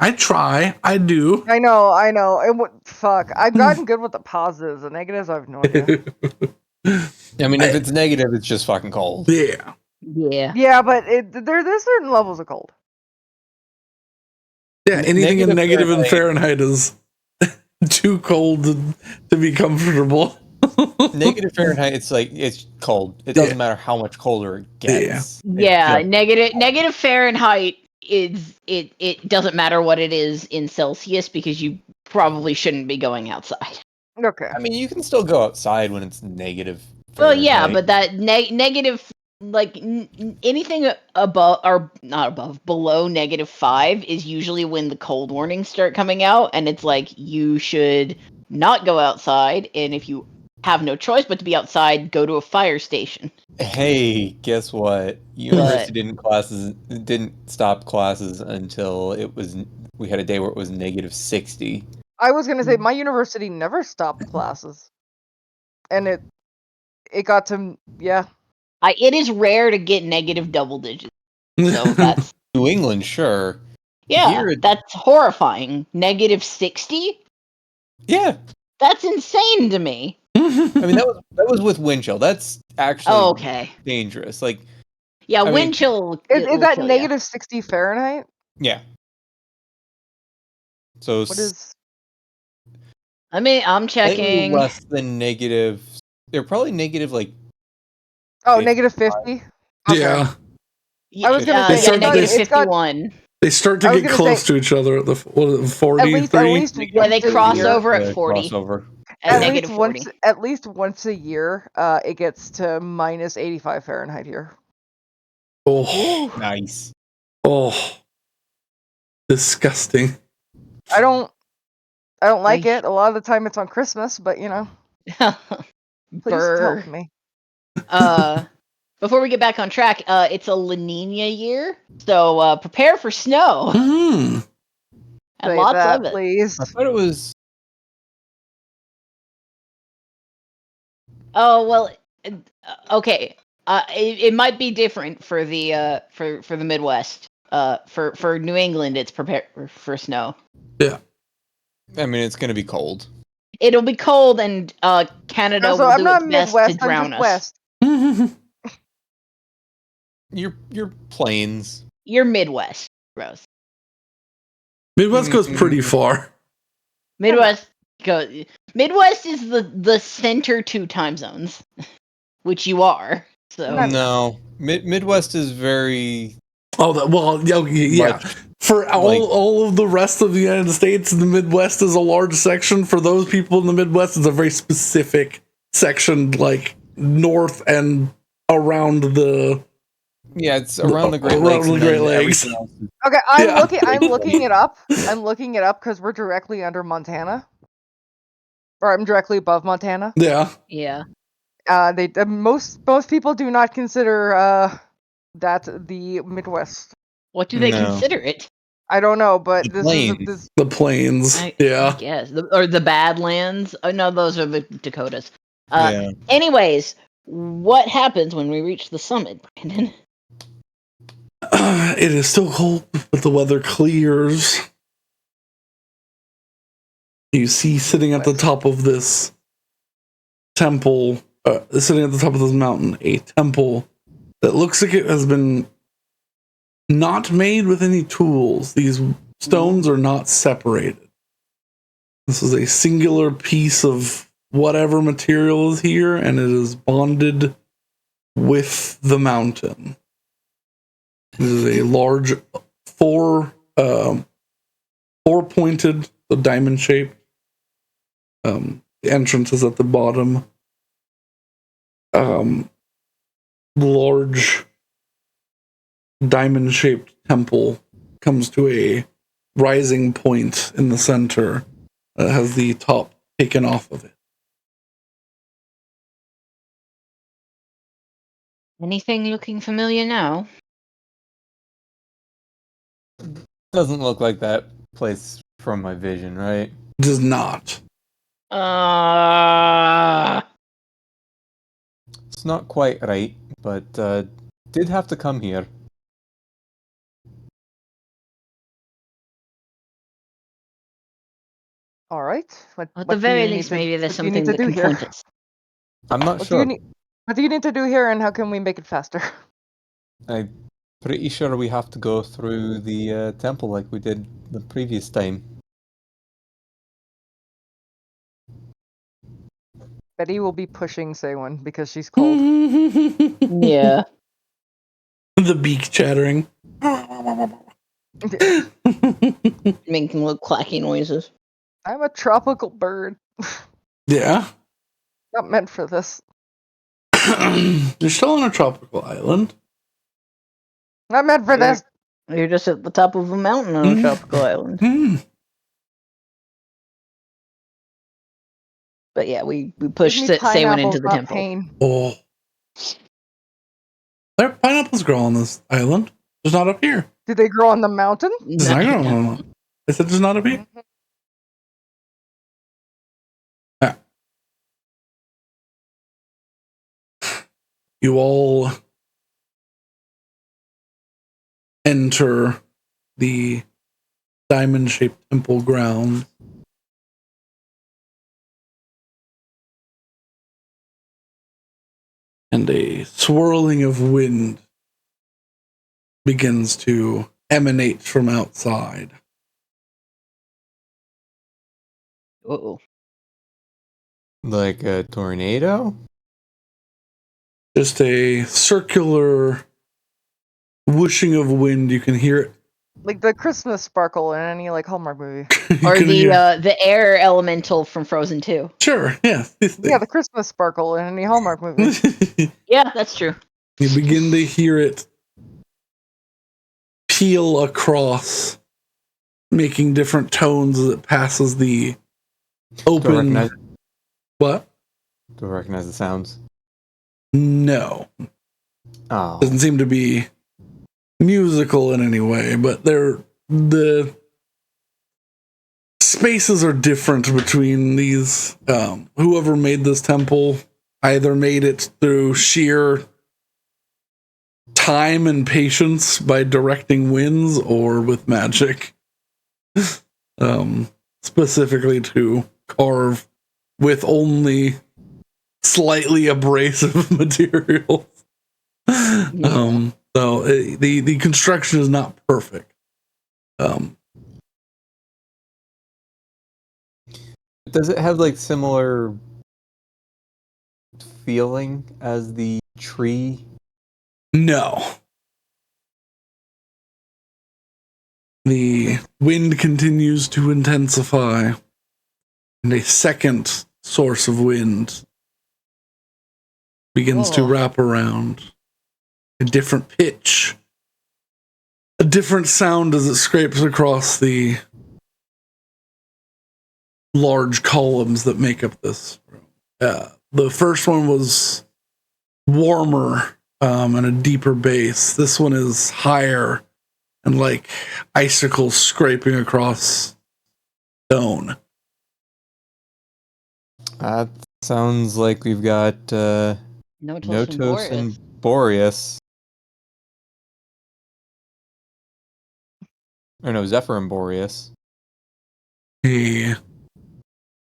I try. I do. I know. Fuck. I've gotten good with the positives. The negatives, I have no idea. I mean, if it's negative, it's just fucking cold. Yeah. Yeah. Yeah, but there's certain levels of cold. Yeah, anything in negative in Fahrenheit is too cold to be comfortable. Negative Fahrenheit, it's cold. It doesn't matter how much colder it gets. Yeah, negative Fahrenheit is it doesn't matter what it is in Celsius because you probably shouldn't be going outside. Okay. I mean, you can still go outside when it's negative Fahrenheit. Well, yeah, but that negative, like anything above or not above, below -5 is usually when the cold warnings start coming out, and it's like you should not go outside, and if you have no choice but to be outside, go to a fire station. Hey, guess what? University didn't stop classes until we had a day where it was -60. I was gonna say my university never stopped classes, and it got to It is rare to get negative double digits, so that's New England, sure. yeah, that's horrifying. -60. Yeah, that's insane to me. I mean, that was with wind chill. That's actually dangerous. Like, yeah, wind chill. Is that -60 Fahrenheit? Yeah. So what is? I mean, I'm checking. Less than negative. They're probably negative like. Oh, -50. Okay. Yeah. I was gonna say -51. They start to get close to each other at the 43. Yeah, they cross over at 40. At least once a year, it gets to -85 Fahrenheit here. Oh, nice. Oh, disgusting. I don't like it. A lot of the time it's on Christmas, but please Brr. help me. Before we get back on track, it's a La Nina year, so prepare for snow Mm. and Say lots that, of it. please. I thought it was. Oh well, okay. It might be different for the for the Midwest. For New England, it's prepare for snow. Yeah. I mean, it's gonna be cold. It'll be cold, and Canada Also, will I'm do not its best to Midwest. I'm drown just us. West. Your plains. You're Midwest, Rose. Midwest goes pretty far. Midwest Midwest is the center 2 time zones, which you are. So No, Midwest is very. Oh, yeah. Much For all of the rest of the United States, the Midwest is a large section. For those people in the Midwest, it's a very specific section, like north and around the. Yeah, it's around the Great Around Lakes. the And Great then Lakes. everything else is- Okay, I'm Yeah. looking it up. I'm looking it up because we're directly under Montana, or I'm directly above Montana. Yeah. yeah. Most people do not consider that the Midwest. What do they No. consider it? I don't know, but The this plains. is this. The plains. I Yeah. guess. Or the Badlands. Oh no, those are the Dakotas. Yeah. Anyways, what happens when we reach the summit, Brandon? It is still cold, but the weather clears. You see, sitting at the top of this temple, sitting at the top of this mountain, a temple that looks like it has been not made with any tools. These stones are not separated. This is a singular piece of whatever material is here, and it is bonded with the mountain. It is a large four-pointed, diamond shape. The entrance is at the bottom. Large diamond-shaped temple comes to a rising point in the center that has the top taken off of it. Anything looking familiar now? Doesn't look like that place from my vision, right? Does not. It's not quite right, but did have to come here. All right. At the very least, maybe there's something to confront us. I'm not What sure. do you need to do here, and how can we make it faster? I'm pretty sure we have to go through the temple like we did the previous time. Betty will be pushing Saewynn because she's cold. Yeah. The beak chattering. Making little clacky noises. I'm a tropical bird. Yeah. Not meant for this. You're still on a tropical island. Not meant for this. You're just at the top of a mountain on a tropical island. But yeah, we pushed Saewynn into the temple. Pain. Oh. There are pineapples grow on this island. Just not up here. Do they grow on the mountain? Just not grow on it. I said just not up here. Yeah. You all enter the diamond-shaped temple ground. And a swirling of wind begins to emanate from outside. Uh-oh. Like a tornado? Just a circular whooshing of wind. You can hear it. Like the Christmas sparkle in any Hallmark movie. Or the air elemental from Frozen 2. Sure, yeah. Yeah, the Christmas sparkle in any Hallmark movie. Yeah, that's true. You begin to hear it peel across making different tones as it passes the Do I open. recognize, What? do I recognize the sounds? No. Oh. Doesn't seem to be musical in any way, but the spaces are different between these. Whoever made this temple either made it through sheer time and patience by directing winds or with magic. Specifically to carve with only slightly abrasive materials. So the construction is not perfect. Does it have like similar feeling as the tree? No. The wind continues to intensify, and a second source of wind begins to wrap around. A different pitch, a different sound as it scrapes across the large columns that make up this room. The first one was warmer and a deeper bass. This one is higher and like icicles scraping across stone. That sounds like we've got Notos and Boreas. Or no, Zephyr and Boreas. A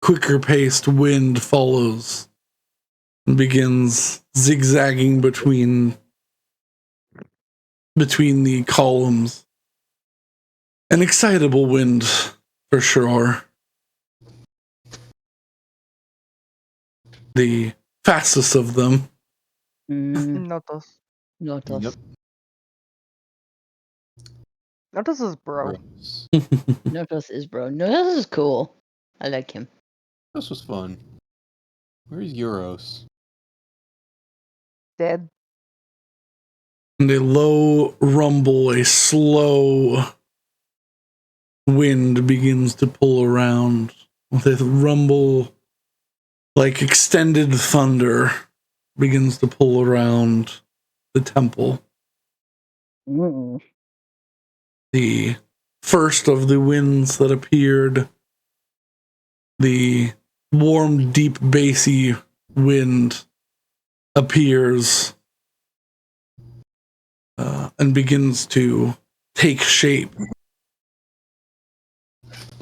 quicker paced wind follows and begins zigzagging between the columns. An excitable wind, for sure. The fastest of them. Notos. Notos. Notos is bro. Notos is bro. Notos is cool. I like him. This was fun. Where's Euros? Dead. And a low rumble, a slow wind begins to pull around with a rumble like extended thunder begins to pull around the temple. The first of the winds that appeared, the warm, deep, bassy wind appears and begins to take shape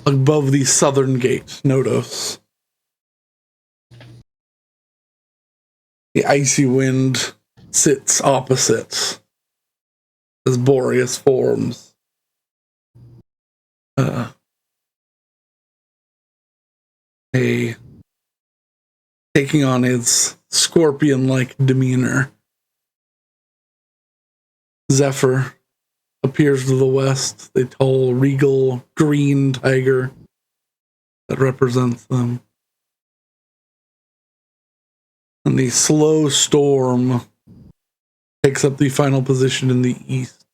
above the southern gate, Notos. The icy wind sits opposite as Boreas forms. Taking on its scorpion-like demeanor. Zephyr appears to the west, the tall, regal, green tiger that represents them. And the slow storm takes up the final position in the east.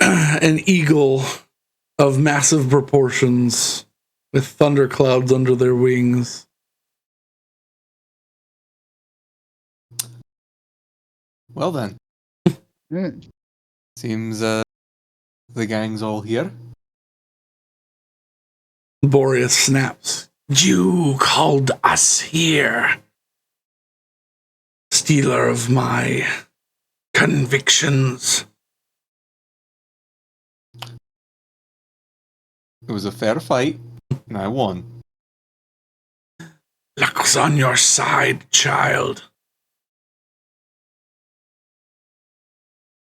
An eagle of massive proportions with thunderclouds under their wings. Well then. Seems the gang's all here. Boreas snaps. You called us here. Stealer of my convictions. It was a fair fight, and I won. Luck's on your side, child.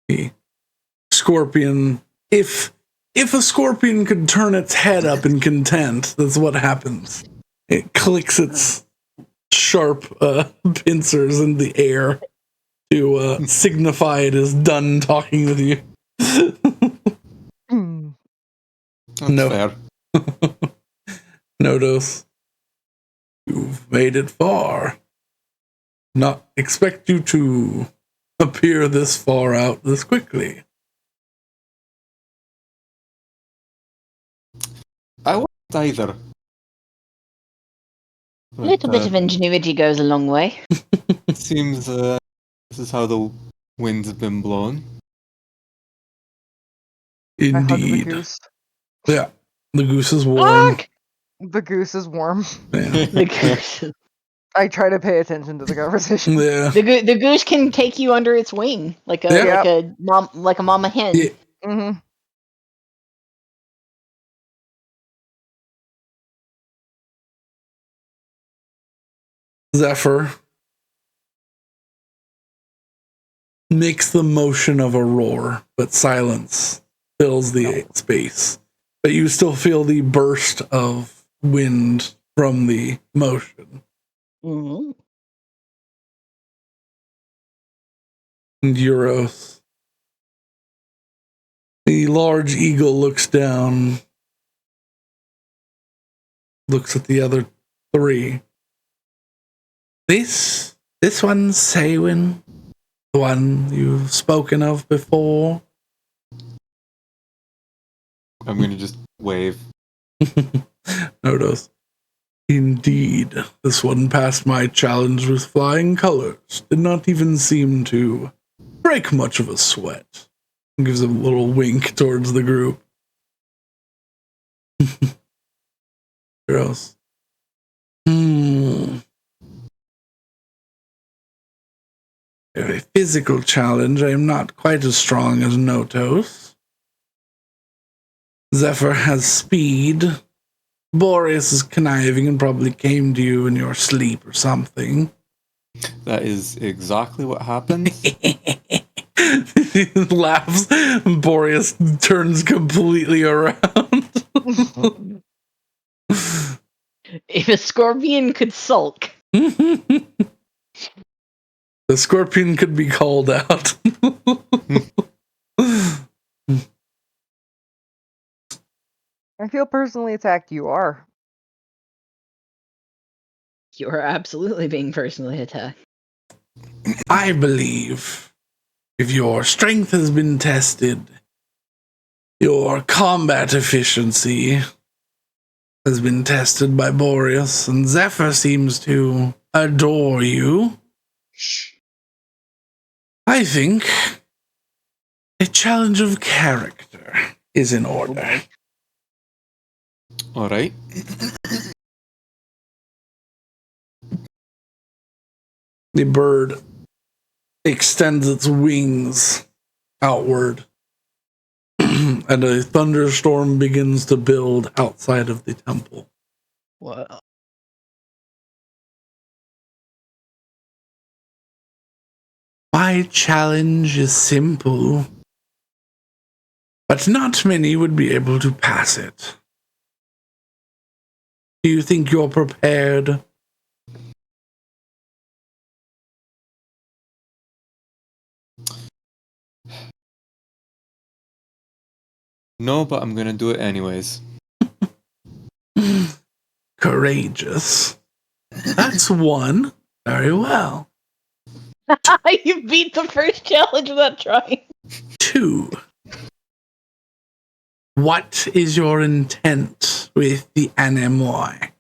The scorpion, if a scorpion could turn its head up in content, that's what happens. It clicks its sharp pincers in the air to signify it is done talking with you. That's fair. Notos, you've made it far. Not expect you to appear this far out this quickly. either. A little bit of ingenuity goes a long way. It seems this is how the winds have been blowing. I hug the Indeed. goose. Yeah. The goose is warm. Fuck! The goose is warm. Yeah. The goose. I try to pay attention to the conversation. Yeah. The goose can take you under its wing like a Yeah. like a mama hen. Yeah. Mm-hmm. Zephyr makes the motion of a roar, but silence fills the space. But you still feel the burst of wind from the motion. Mm-hmm. And Euros. The large eagle looks down, looks at the other three. This one's Saewynn, the one you've spoken of before. I'm gonna just wave. Notice. Indeed, this one passed my challenge with flying colors. Did not even seem to break much of a sweat. Gives a little wink towards the group. Girls. A physical challenge, I am not quite as strong as Notos. Zephyr has speed. Boreas is conniving and probably came to you in your sleep or something. That is exactly what happened. He laughs. Boreas turns completely around. If a scorpion could sulk. The scorpion could be called out. I feel personally attacked. You are. You are absolutely being personally attacked. I believe if your strength has been tested, your combat efficiency has been tested by Boreas, and Zephyr seems to adore you. I think a challenge of character is in order. All right. The bird extends its wings outward, and a thunderstorm begins to build outside of the temple. Wow. My challenge is simple, but not many would be able to pass it. Do you think you're prepared? No, but I'm gonna do it anyways. Courageous. That's one. Very well. You beat the first challenge without trying. 2. What is your intent with the anemoy?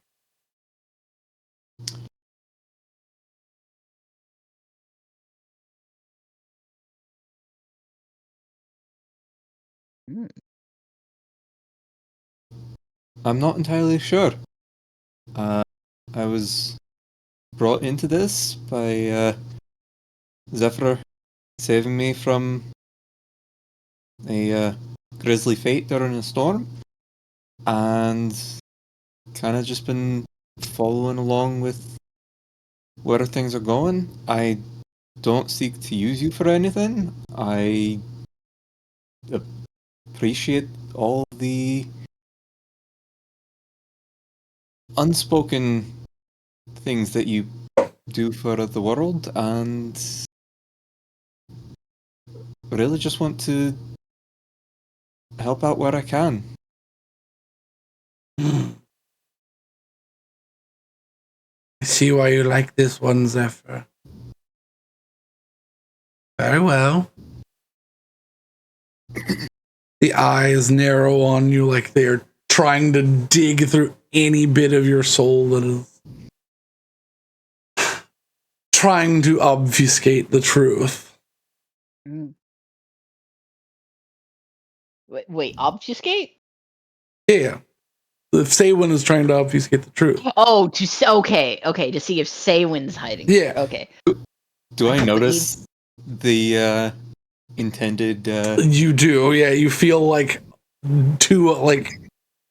I'm not entirely sure. I was brought into this by Zephyr saving me from a grisly fate during a storm, and kind of just been following along with where things are going. I don't seek to use you for anything. I appreciate all the unspoken things that you do for the world, and really just want to help out where I can. I see why you like this one, Zephyr. Very well. The eyes narrow on you like they're trying to dig through any bit of your soul that is trying to obfuscate the truth. Wait, obfuscate? Yeah. If Saewynn is trying to obfuscate the truth. Oh, okay, to see if Saewynn's hiding. Yeah. Okay. Do I notice the intended? You do, yeah. You feel like two like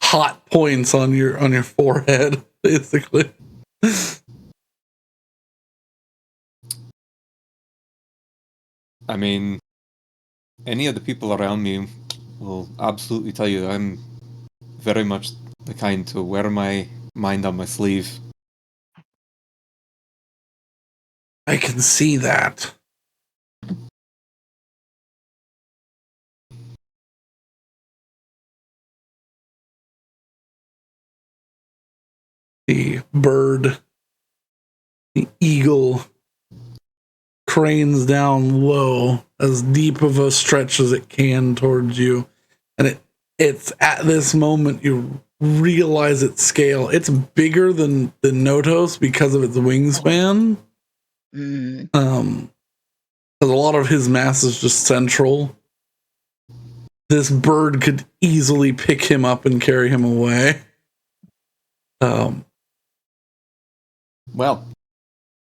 hot points on your forehead, basically. I mean, any of the people around me will absolutely tell you I'm very much the kind to wear my mind on my sleeve. I can see that. The bird, the eagle, cranes down low, as deep of a stretch as it can towards you. And it's at this moment you realize its scale. It's bigger than Notos because of its wingspan. Because a lot of his mass is just central. This bird could easily pick him up and carry him away. Well,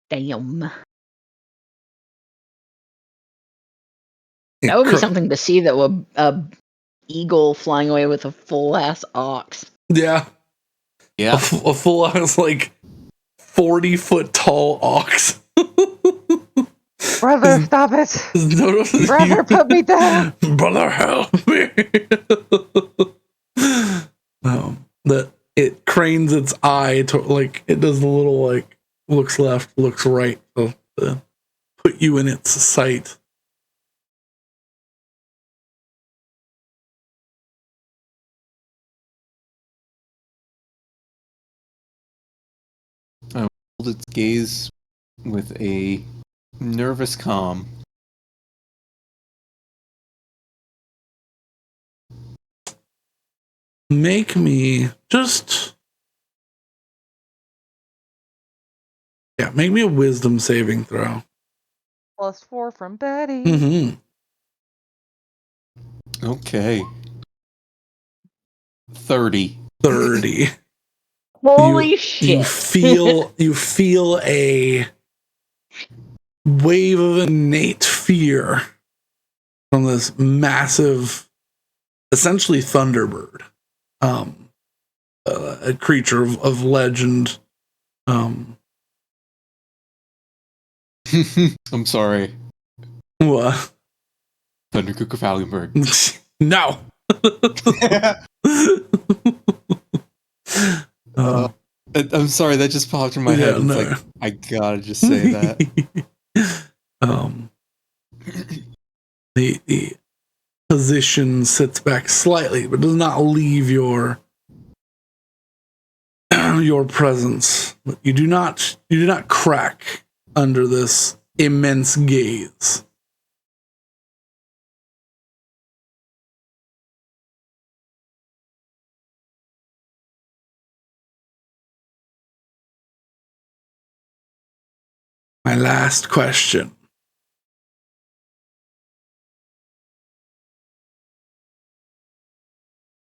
damn. That would be something to see, though. A eagle flying away with a full ass ox. Yeah. A full ass, like 40-foot tall ox. Brother, stop it! Brother, put me down! Brother, help me! That it cranes its eye to, like, it does the little, like, looks left, looks right to put you in its sight. I hold its gaze with a nervous calm. Make me make me a wisdom saving throw. +4 from Betty. Mm-hmm. Okay. 30. Holy shit. You feel a wave of innate fear from this massive, essentially Thunderbird, a creature of legend. I'm sorry. What? Thundercooker Falkenberg. No. I'm sorry, that just popped in my head. It's like, I gotta just say that. The position sits back slightly, but does not leave your presence. But you do not crack under this immense gaze. My last question.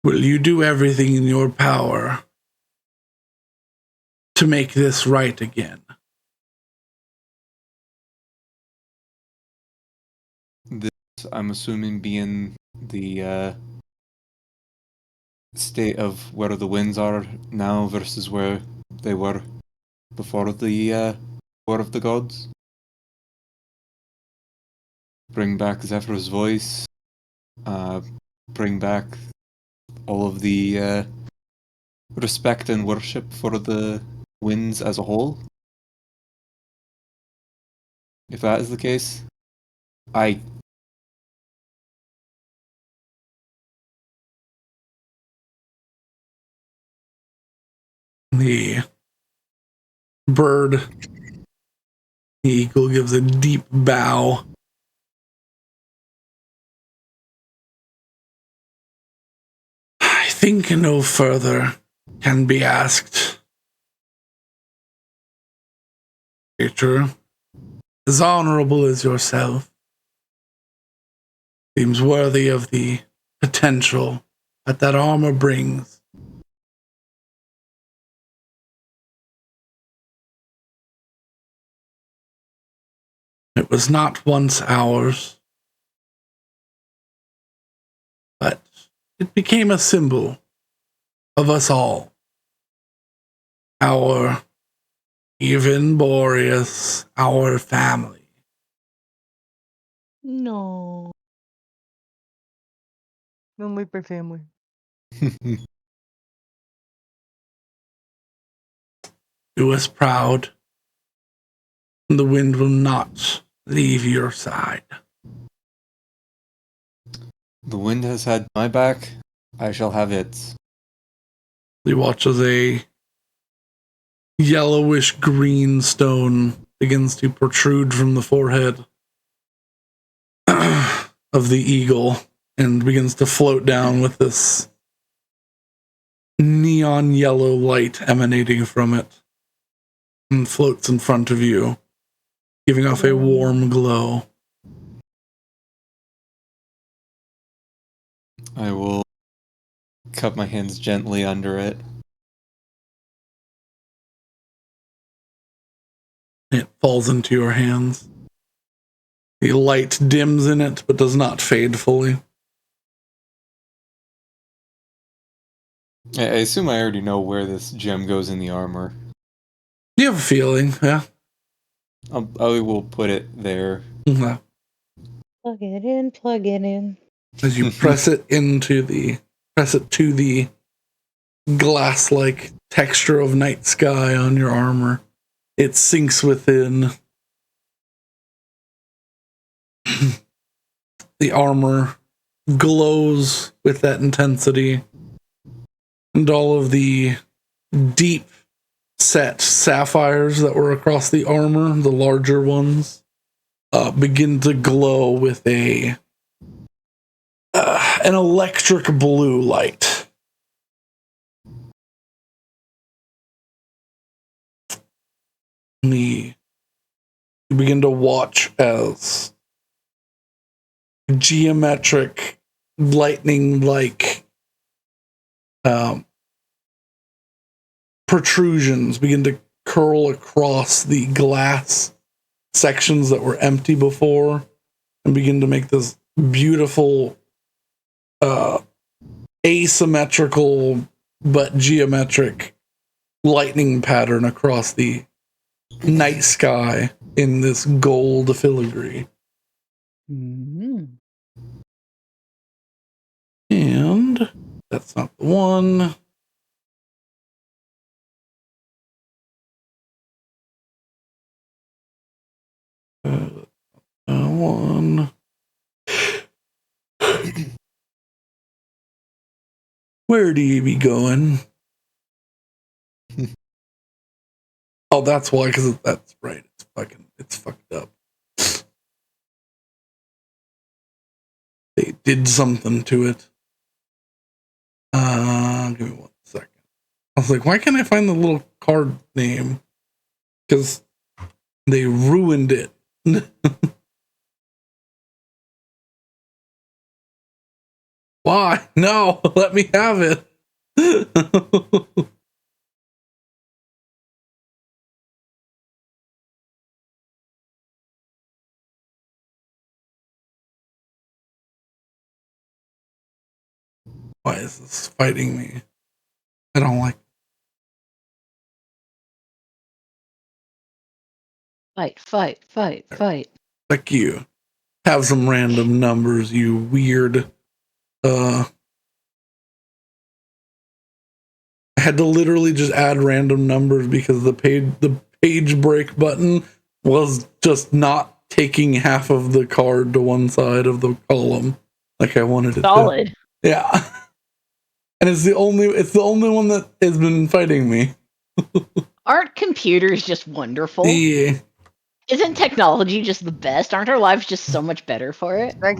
Will you do everything in your power to make this right again? This, I'm assuming, being the state of where the winds are now versus where they were before the War of the Gods. Bring back Zephyr's voice. Bring back all of the respect and worship for the winds as a whole. If that is the case, I... The bird, the eagle, gives a deep bow. I think no further can be asked. Creature as honorable as yourself seems worthy of the potential that armor brings. It was not once ours, but it became a symbol of us all. Our, even Boreas, our family. No. Don't leave my family. Do us proud. The wind will not leave your side. The wind has had my back. I shall have its. He watches a yellowish green stone begins to protrude from the forehead of the eagle and begins to float down with this neon yellow light emanating from it and floats in front of you, giving off a warm glow. I will cup my hands gently under it. It falls into your hands. The light dims in it, but does not fade fully. I assume I already know where this gem goes in the armor. You have a feeling, yeah? I will put it there. Yeah. Plug it in, plug it in. As you press it to the glass-like texture of night sky on your armor, it sinks within. The armor glows with that intensity, and all of the deep set sapphires that were across the armor, the larger ones, begin to glow with an electric blue light. You begin to watch as geometric lightning-like protrusions begin to curl across the glass sections that were empty before and begin to make this beautiful asymmetrical but geometric lightning pattern across the night sky in this gold filigree. Mm-hmm. And that's not the one. One. Where do you be going? Oh, that's why, because that's right. It's fucked up. They did something to it. Give me 1 second. I was like, why can't I find the little card name? Because they ruined it. Why? No, let me have it. Why is this fighting me? I don't like. Fight. Like you. Have some random numbers, you weird. I had to literally just add random numbers because the page break button was just not taking half of the card to one side of the column like I wanted it Solid. to. Yeah. And it's the only one that has been fighting me. Aren't computers just wonderful? Yeah. Isn't technology just the best? Aren't our lives just so much better for it? I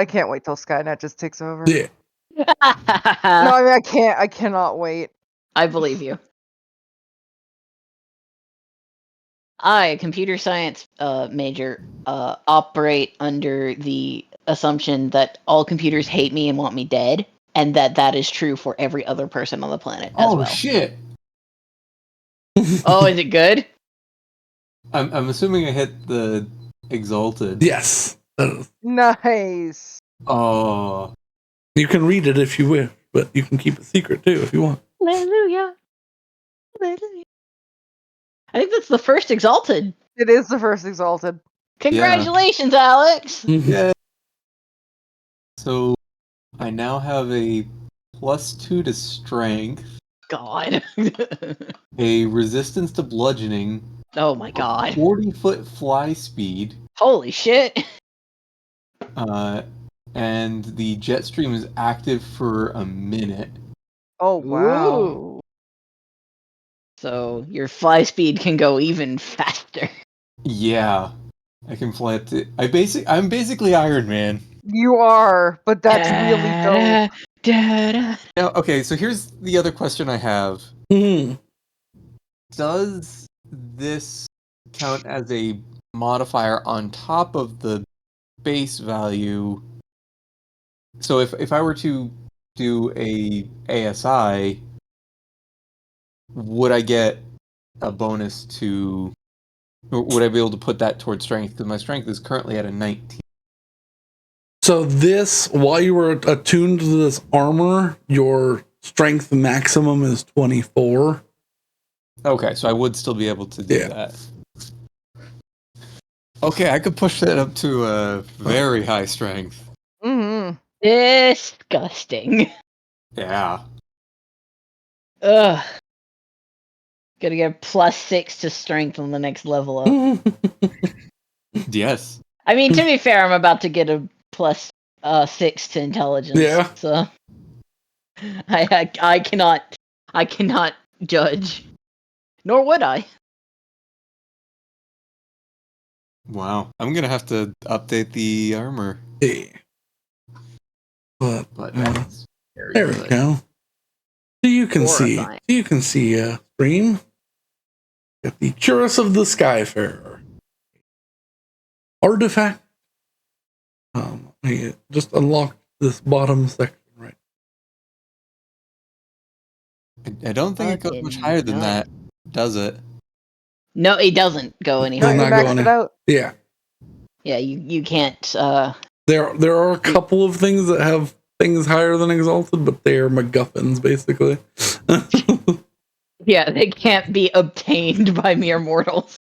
can't wait till Skynet just takes over. Yeah. No, I mean I cannot wait. I believe you. I, a computer science major, operate under the assumption that all computers hate me and want me dead, and that is true for every other person on the planet as well. Shit! Oh, is it good? I'm assuming I hit the exalted. Yes. Nice. Oh. You can read it if you wish, but you can keep it secret too if you want. Hallelujah. Hallelujah. I think that's the first exalted. It is the first exalted. Congratulations, Alex. Yeah. So I now have a +2 to strength, God. a resistance to bludgeoning, Oh my God. 40-foot fly speed, Holy shit. and the jet stream is active for a minute. Oh wow. Ooh. So your fly speed can go even faster. Yeah, I can fly up to. I'm basically Iron Man. You are, but that's really dope. Now, okay, so here's the other question I have: Mhm. does this count as a modifier on top of the base value? So if I were to do a ASI, would I get a bonus to, or would I be able to put that towards strength? Because my strength is currently at a 19. So this, while you were attuned to this armor, your strength maximum is 24. Okay, so I would still be able to do Yeah. that. Okay, I could push that up to a very high strength. Mm-hmm. Disgusting. Yeah. Ugh. Gotta get a +6 to strength on the next level up. Yes. I mean, to be fair, I'm about to get a +6 to intelligence. Yeah. So I cannot judge. Nor would I. Wow. I'm gonna have to update the armor. Yeah. But That's very there we good. go. So you can Horrifying. see stream. Get the Curus of the Skyfarer artifact. I just unlocked this bottom section right. I don't think it goes much Fucking higher than nuts. that, does it? No, it doesn't go any Does Not higher. not you go maxed any- it out. Yeah. Yeah, you can't. There are a couple of things that have things higher than exalted, but they are MacGuffins basically. Yeah, they can't be obtained by mere mortals.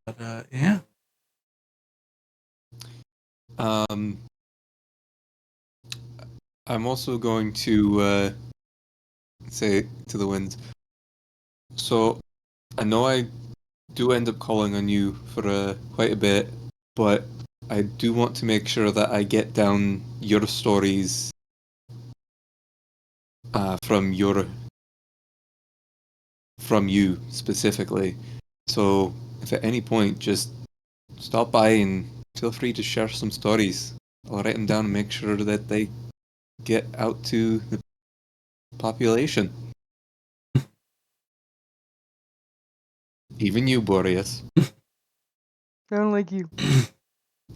But yeah. I'm also going to say to the winds. So I know I do end up calling on you for quite a bit, but I do want to make sure that I get down your stories from you specifically. So if at any point just stop by and feel free to share some stories. I'll write them down and make sure that they get out to the population. Even you, Boreas. Don't like you.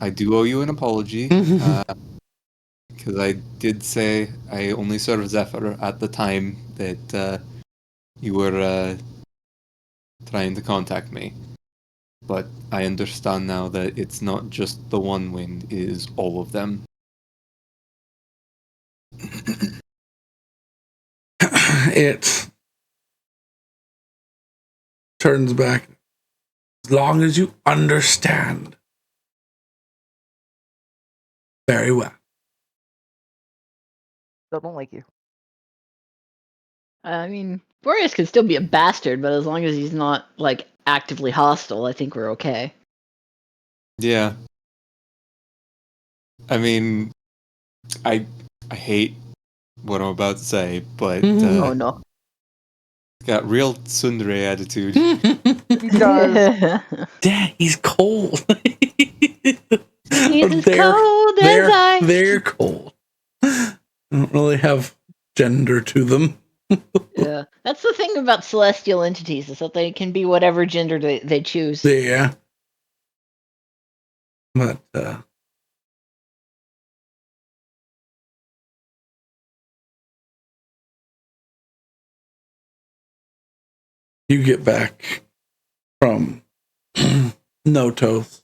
I do owe you an apology. Because I did say I only served Zephyr at the time that you were trying to contact me. But I understand now that it's not just the one wind, it is all of them. It turns back. As long as you understand. Very well. Still don't like you. I mean, Boreas can still be a bastard, but as long as he's not like actively hostile, I think we're okay. Yeah. I mean, I hate what I'm about to say, but Oh no. got real tsundere attitude. He does. Dad, he's cold. He's as cold as ice. They're cold. They don't really have gender to them. Yeah, that's the thing about celestial entities, is that they can be whatever gender they choose. Yeah. But you get back from Notos.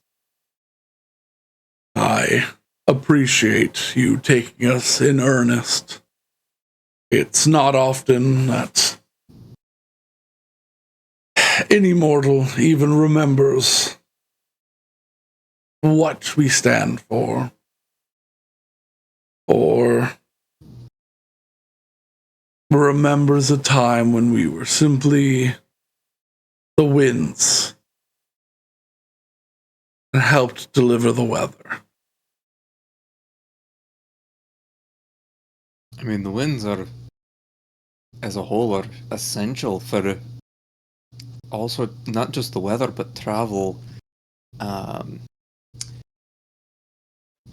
I appreciate you taking us in earnest. It's not often that any mortal even remembers what we stand for, or remembers a time when we were simply the winds and helped deliver the weather. I mean, the winds are, as a whole, are essential for also not just the weather, but travel.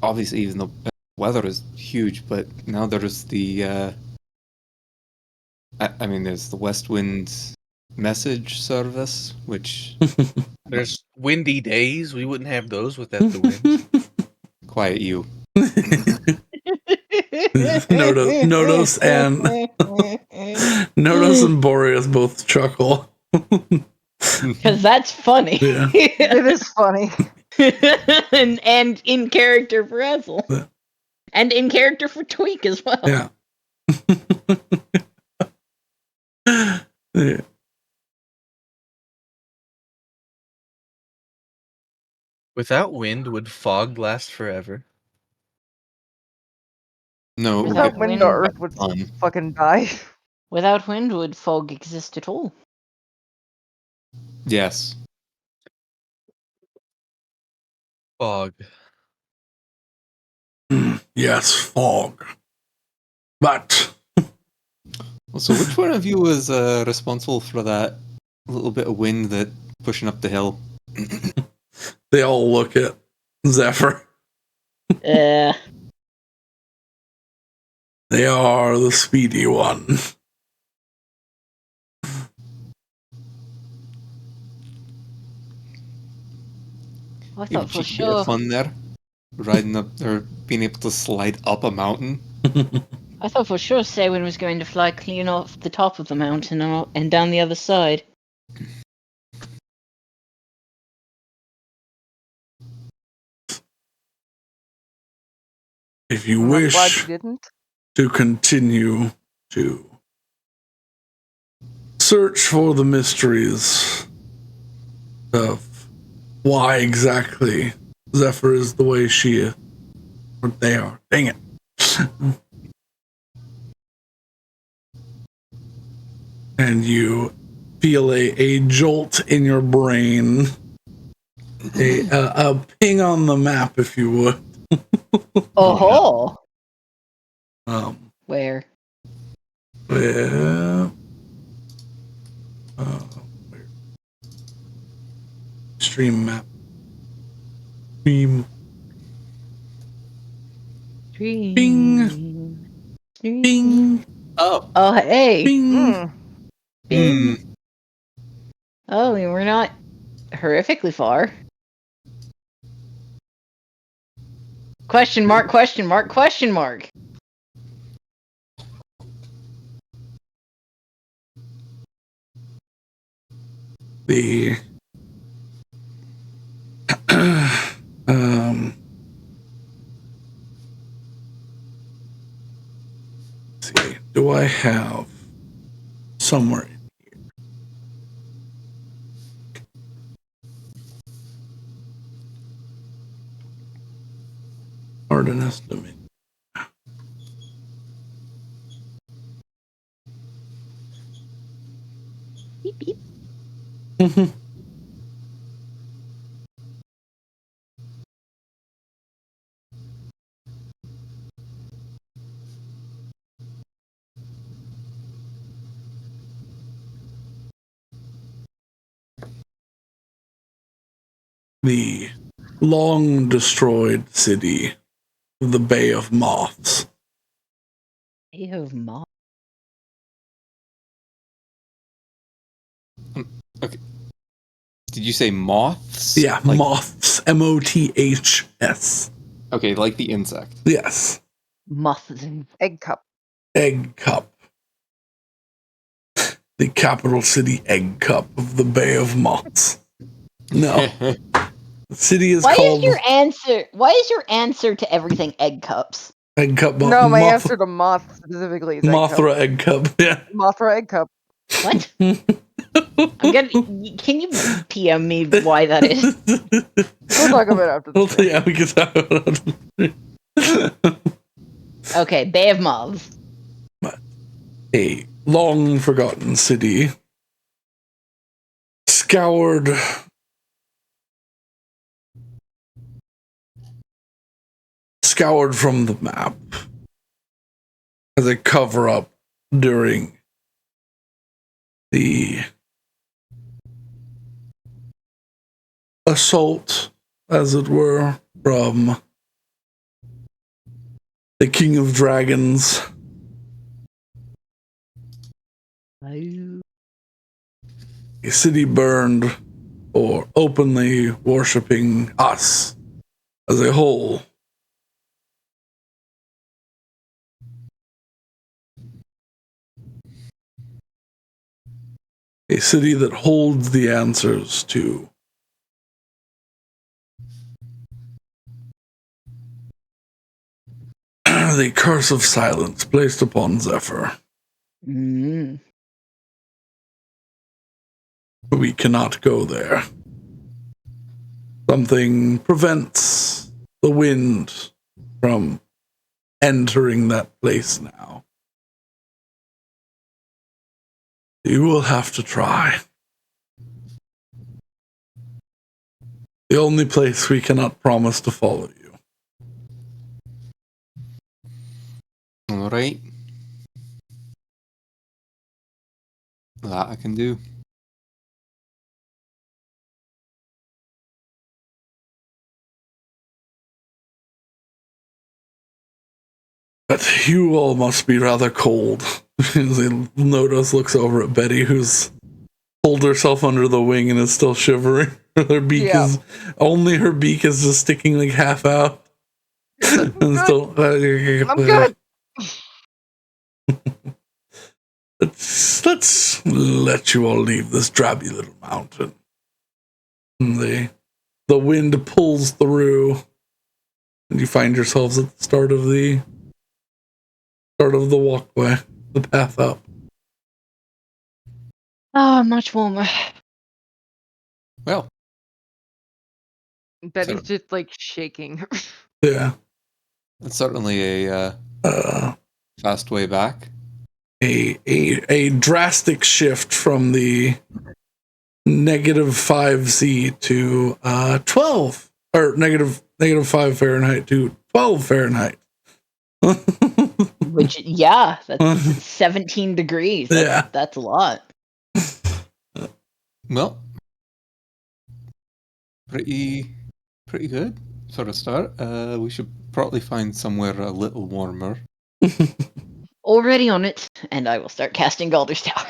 Obviously, even though weather is huge, but now there's the I mean, there's the West Wind message service, which There's windy days. We wouldn't have those without the wind. quiet you. Notos and Notos and Boreas both chuckle. Because that's funny. Yeah. It is funny. and in character for Ethel. Yeah. And in character for Tweak as well. Yeah. Yeah. Without wind, would fog last forever? No, it would Without Without get wind, wind- the Earth would fun. fucking die. Without wind, would fog exist at all? Yes. Fog. Yes, fog. But So, which one of you was responsible for that little bit of wind that pushing up the hill? they all look at Zephyr. Uh, They are the speedy one. I You thought have a for cheeky bit of sure. fun there, riding up or being able to slide up a mountain. I thought for sure Saewynn was going to fly clean off the top of the mountain and down the other side. If you I'm not glad wish you didn't. to continue to search for the mysteries of why exactly Zephyr is the way she is, or they are. Dang it. And you feel a jolt in your brain, a ping on the map, if you would. Oh, where? Well, stream map. Stream. Bing. Bing. Oh. Oh, hey. Bing. Bing. Oh, we're not horrifically far. Question mark, question mark, question mark. The let's see, do I have somewhere in here? Hard an estimate. Beep, beep. The long destroyed city of the Bay of Moths. Bay of Moths. Okay. Did you say moths? Yeah, Like, moths. Moths. okay, like the insect. Yes. Moths. Egg cup. Egg Cup. The capital city Egg Cup of the Bay of Moths. No. The city is Why called is your answer? Why is your answer to everything egg cups? Egg Cup. No, my answer to moth specifically is Mothra Egg Cup. Yeah. Mothra egg cup. What? I'm gonna. Can you PM me why that is? We'll talk about it after the show. Yeah, we can talk about it. Okay, Bay of Moths. A long forgotten city, scoured from the map as a cover up during the assault, as it were, from the King of Dragons. A city burned for openly worshipping us as a whole. A city that holds the answers to the curse of silence placed upon Zephyr. Mm. We cannot go there. Something prevents the wind from entering that place now. You will have to try. The only place we cannot promise to follow you. All right. That I can do. But you all must be rather cold. Nodos looks over at Betty, who's pulled herself under the wing and is still shivering. Her beak is only her beak is just sticking like half out. And still, I'm good. Let's let you all leave this drabby little mountain. And the wind pulls through, and you find yourselves at the start of the walkway, the path up. Oh, much warmer. Well, Betty's just like shaking. Yeah. that's certainly a fast way back. A drastic shift from the -5C to 12, or negative 5 Fahrenheit to 12 Fahrenheit. Which, yeah, that's 17 degrees. That's a lot. Well, pretty good sort of start. We should probably find somewhere a little warmer. Already on it, and I will start casting Galder's Tower.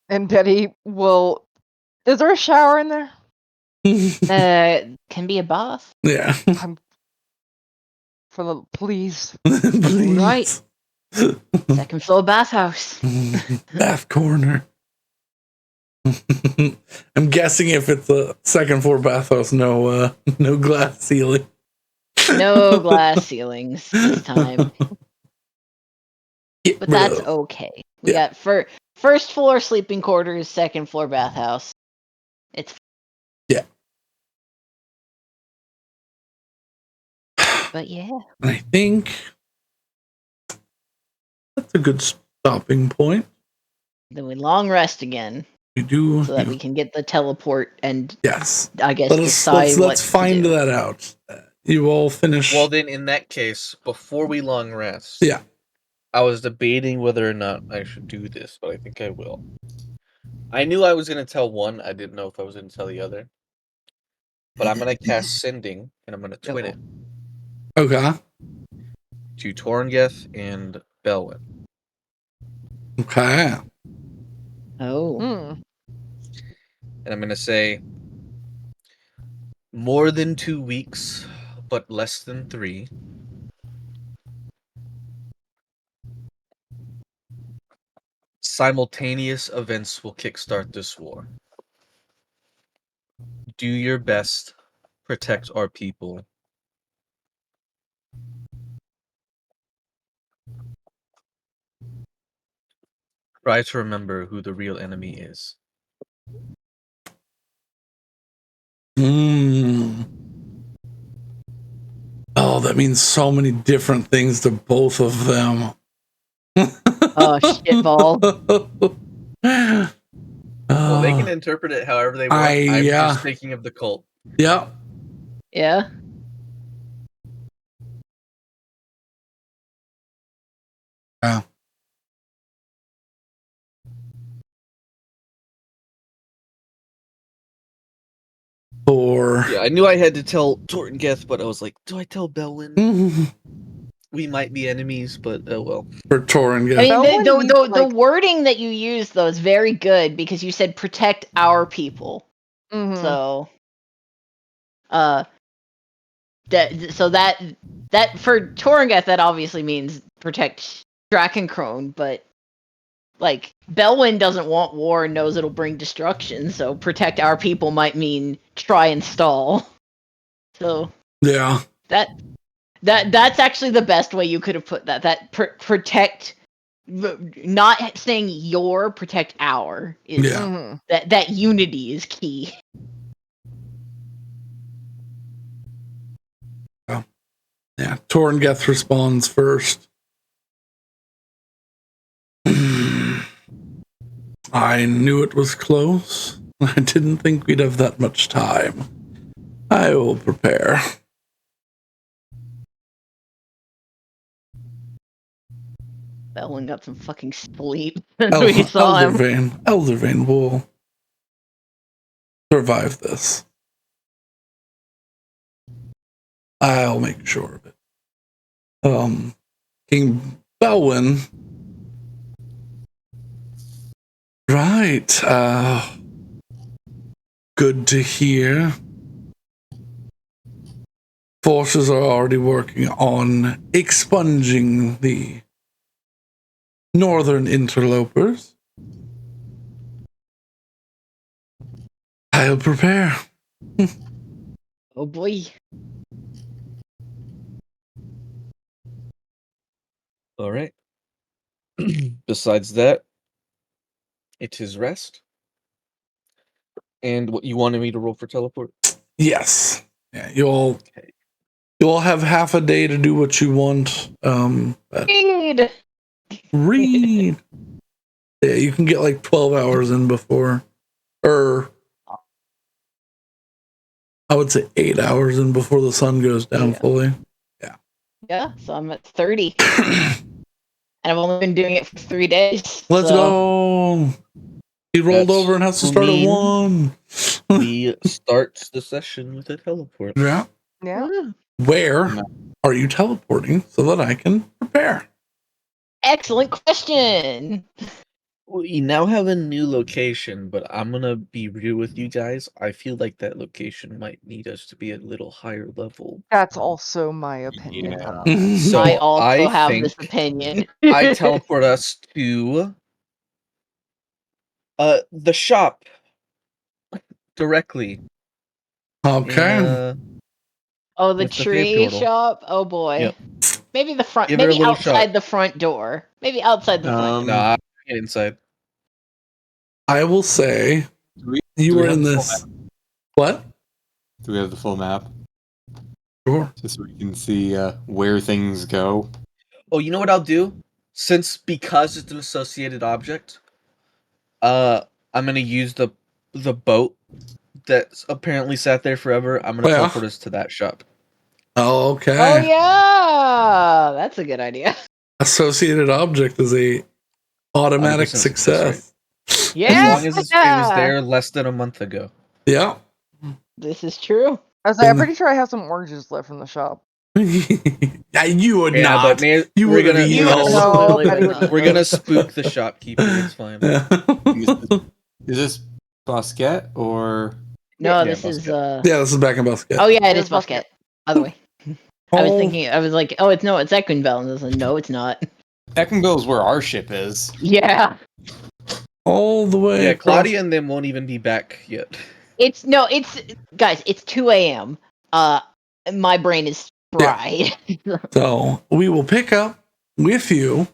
And Betty will. Is there a shower in there? Can be a bath. Yeah. Please. Please. Right. Second floor bathhouse. Bath corner. I'm guessing if it's a second floor bathhouse, no glass ceiling. No glass ceilings this time. But that's okay. We got first floor sleeping quarters, second floor bathhouse. It's But yeah. I think that's a good stopping point. Then we long rest again. We do so that we can get the teleport and yes. I guess Let's find that out. You all finish. Well, then, in that case, before we long rest, yeah, I was debating whether or not I should do this, but I think I will. I knew I was going to tell one. I didn't know if I was going to tell the other. but I'm gonna cast Sending, and I'm gonna twin it Okay. to Torngeth and Belwyn. Okay. Oh. And I'm gonna say more than 2 weeks, but less than 3. Simultaneous events will kickstart this war. Do your best, protect our people. Try to remember who the real enemy is. Oh, that means so many different things to both of them. Oh, shitball. Well, they can interpret it however they want. I'm just thinking of the cult. Yeah. Yeah. Yeah. Or Yeah, I knew I had to tell Tortengeth, but I was like, do I tell Belwyn? We might be enemies, but oh well. For Torrengeth. I mean, Belwyn needs to, the like- wording that you used though is very good because you said protect our people. So, that for Torngeth that obviously means protect Drakencrone, but like Belwyn doesn't want war and knows it'll bring destruction. So protect our people might mean try and stall. So yeah, that's actually the best way you could have put that. That protect, not saying your, protect our is that unity is key. Yeah, Torngeth responds first. I knew it was close. I didn't think we'd have that much time. I will prepare. Belwyn got some fucking sleep since we saw him. Eldervane will survive this. I'll make sure of it. King Belwyn. Right. Good to hear. Forces are already working on expunging the northern interlopers. I'll prepare. Oh boy. All right. Besides that, it is rest. And what you wanted me to roll for teleport? Yes. Yeah, you all have half a day to do what you want. Read. Yeah, you can get like 12 hours in before, or I would say 8 hours in before the sun goes down fully. Yeah. Yeah, so I'm at 30. And I've only been doing it for 3 days. Let's go. He rolled over and has to start at 1. We start the session with a teleport. Yeah. Yeah. Where are you teleporting so that I can prepare? Excellent question. We now have a new location, but I'm gonna be real with you guys. I feel like that location might need us to be a little higher level. That's also my opinion. So I also have think this opinion. I teleport us to the shop directly. Okay. Oh, the with the tree Theoportal. shop? Oh boy. Yep. Maybe the front. Give her a Maybe little outside shot. the front door. Maybe outside the front door. Nah, get inside. I will say you were in this. What? Do we have the full map? Sure. Just so we can see where things go. Oh, you know what I'll do? Because it's an associated object, I'm gonna use the boat that's apparently sat there forever. I'm gonna teleport us to that shop. Okay. Oh yeah, that's a good idea. Associated object is a automatic 100% success. Right. Yeah. As long as it was there less than a month ago. Yeah. This is true. I'm pretty sure I have some oranges left from the shop. Yeah, you would Yeah, not. but man, You we're would have gonna eaten we're gonna, those. No, Clearly Betty would would we're not. gonna spook the shopkeeper. It's fine. Is this Bosquette or? No, Yeah, this is Bosquette. Yeah, this is back in Bosquette. Oh yeah, it It is is Bosquette. Bosquette. By the way, I was thinking. I was like, oh, it's Equinville, and I was like, no, it's not. Eckenville is where our ship is. Yeah, all the way Yeah, across. Claudia and them won't even be back yet. it's guys. It's 2 a.m. My brain is fried. So we will pick up with you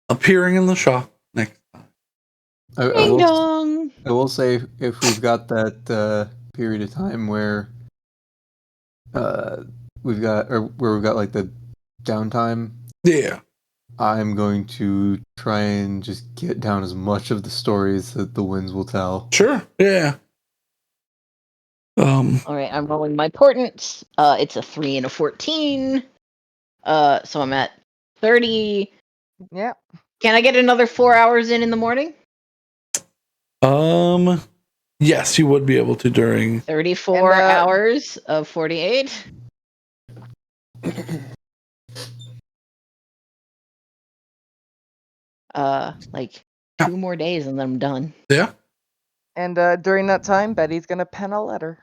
appearing in the shop next time. Ding dong. I will say if we've got that period of time where we've got like the downtime, Yeah. I'm going to try and just get down as much of the stories that the winds will tell. Sure. Yeah. All right, I'm rolling my portents. It's a 3 and a 14. So I'm at 30. Yeah. Can I get another 4 hours in the morning? Yes, you would be able to during 34 And, hours of 48. Like 2 more days and then I'm done. Yeah. And during that time, Betty's gonna pen a letter.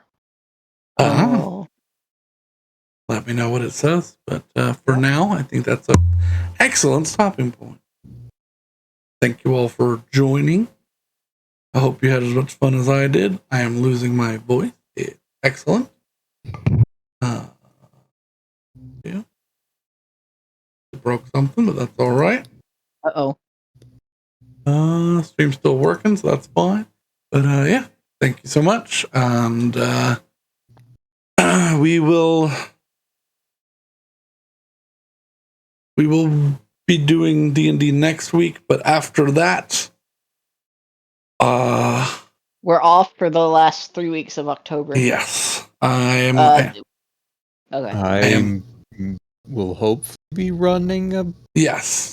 Oh. Let me know what it says. But for now, I think that's an excellent stopping point. Thank you all for joining. I hope you had as much fun as I did. I am losing my voice. Excellent. Yeah. Broke something, but that's all right. Uh-oh. Stream's still working, so that's fine. But yeah, thank you so much. And we will be doing D&D next week, but after that, we're off for the last 3 weeks of October. yes, I am. Okay. I will hopefully be running a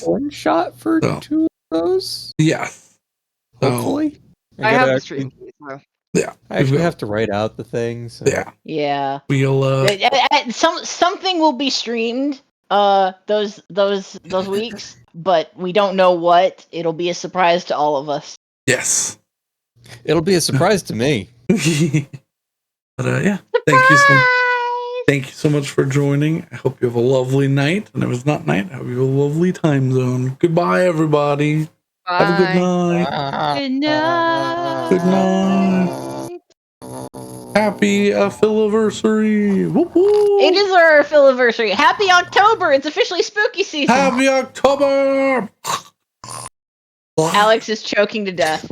one shot for 2 of those. Yes. Hopefully. I have the stream key, so. Yeah. I actually have to write out the thing. So. Yeah. We'll something will be streamed those weeks, but we don't know what. It'll be a surprise to all of us. Yes. It'll be a surprise to me. But yeah, thank you so much for joining. I hope you have a lovely night. And if it's not night, I hope you have a lovely time zone. Goodbye, everybody. Bye. Have a good night. Good night. Good night. Happy Philiversary. Whoop, whoop. It is our Philiversary. Happy October. It's officially spooky season. Happy October. Alex is choking to death.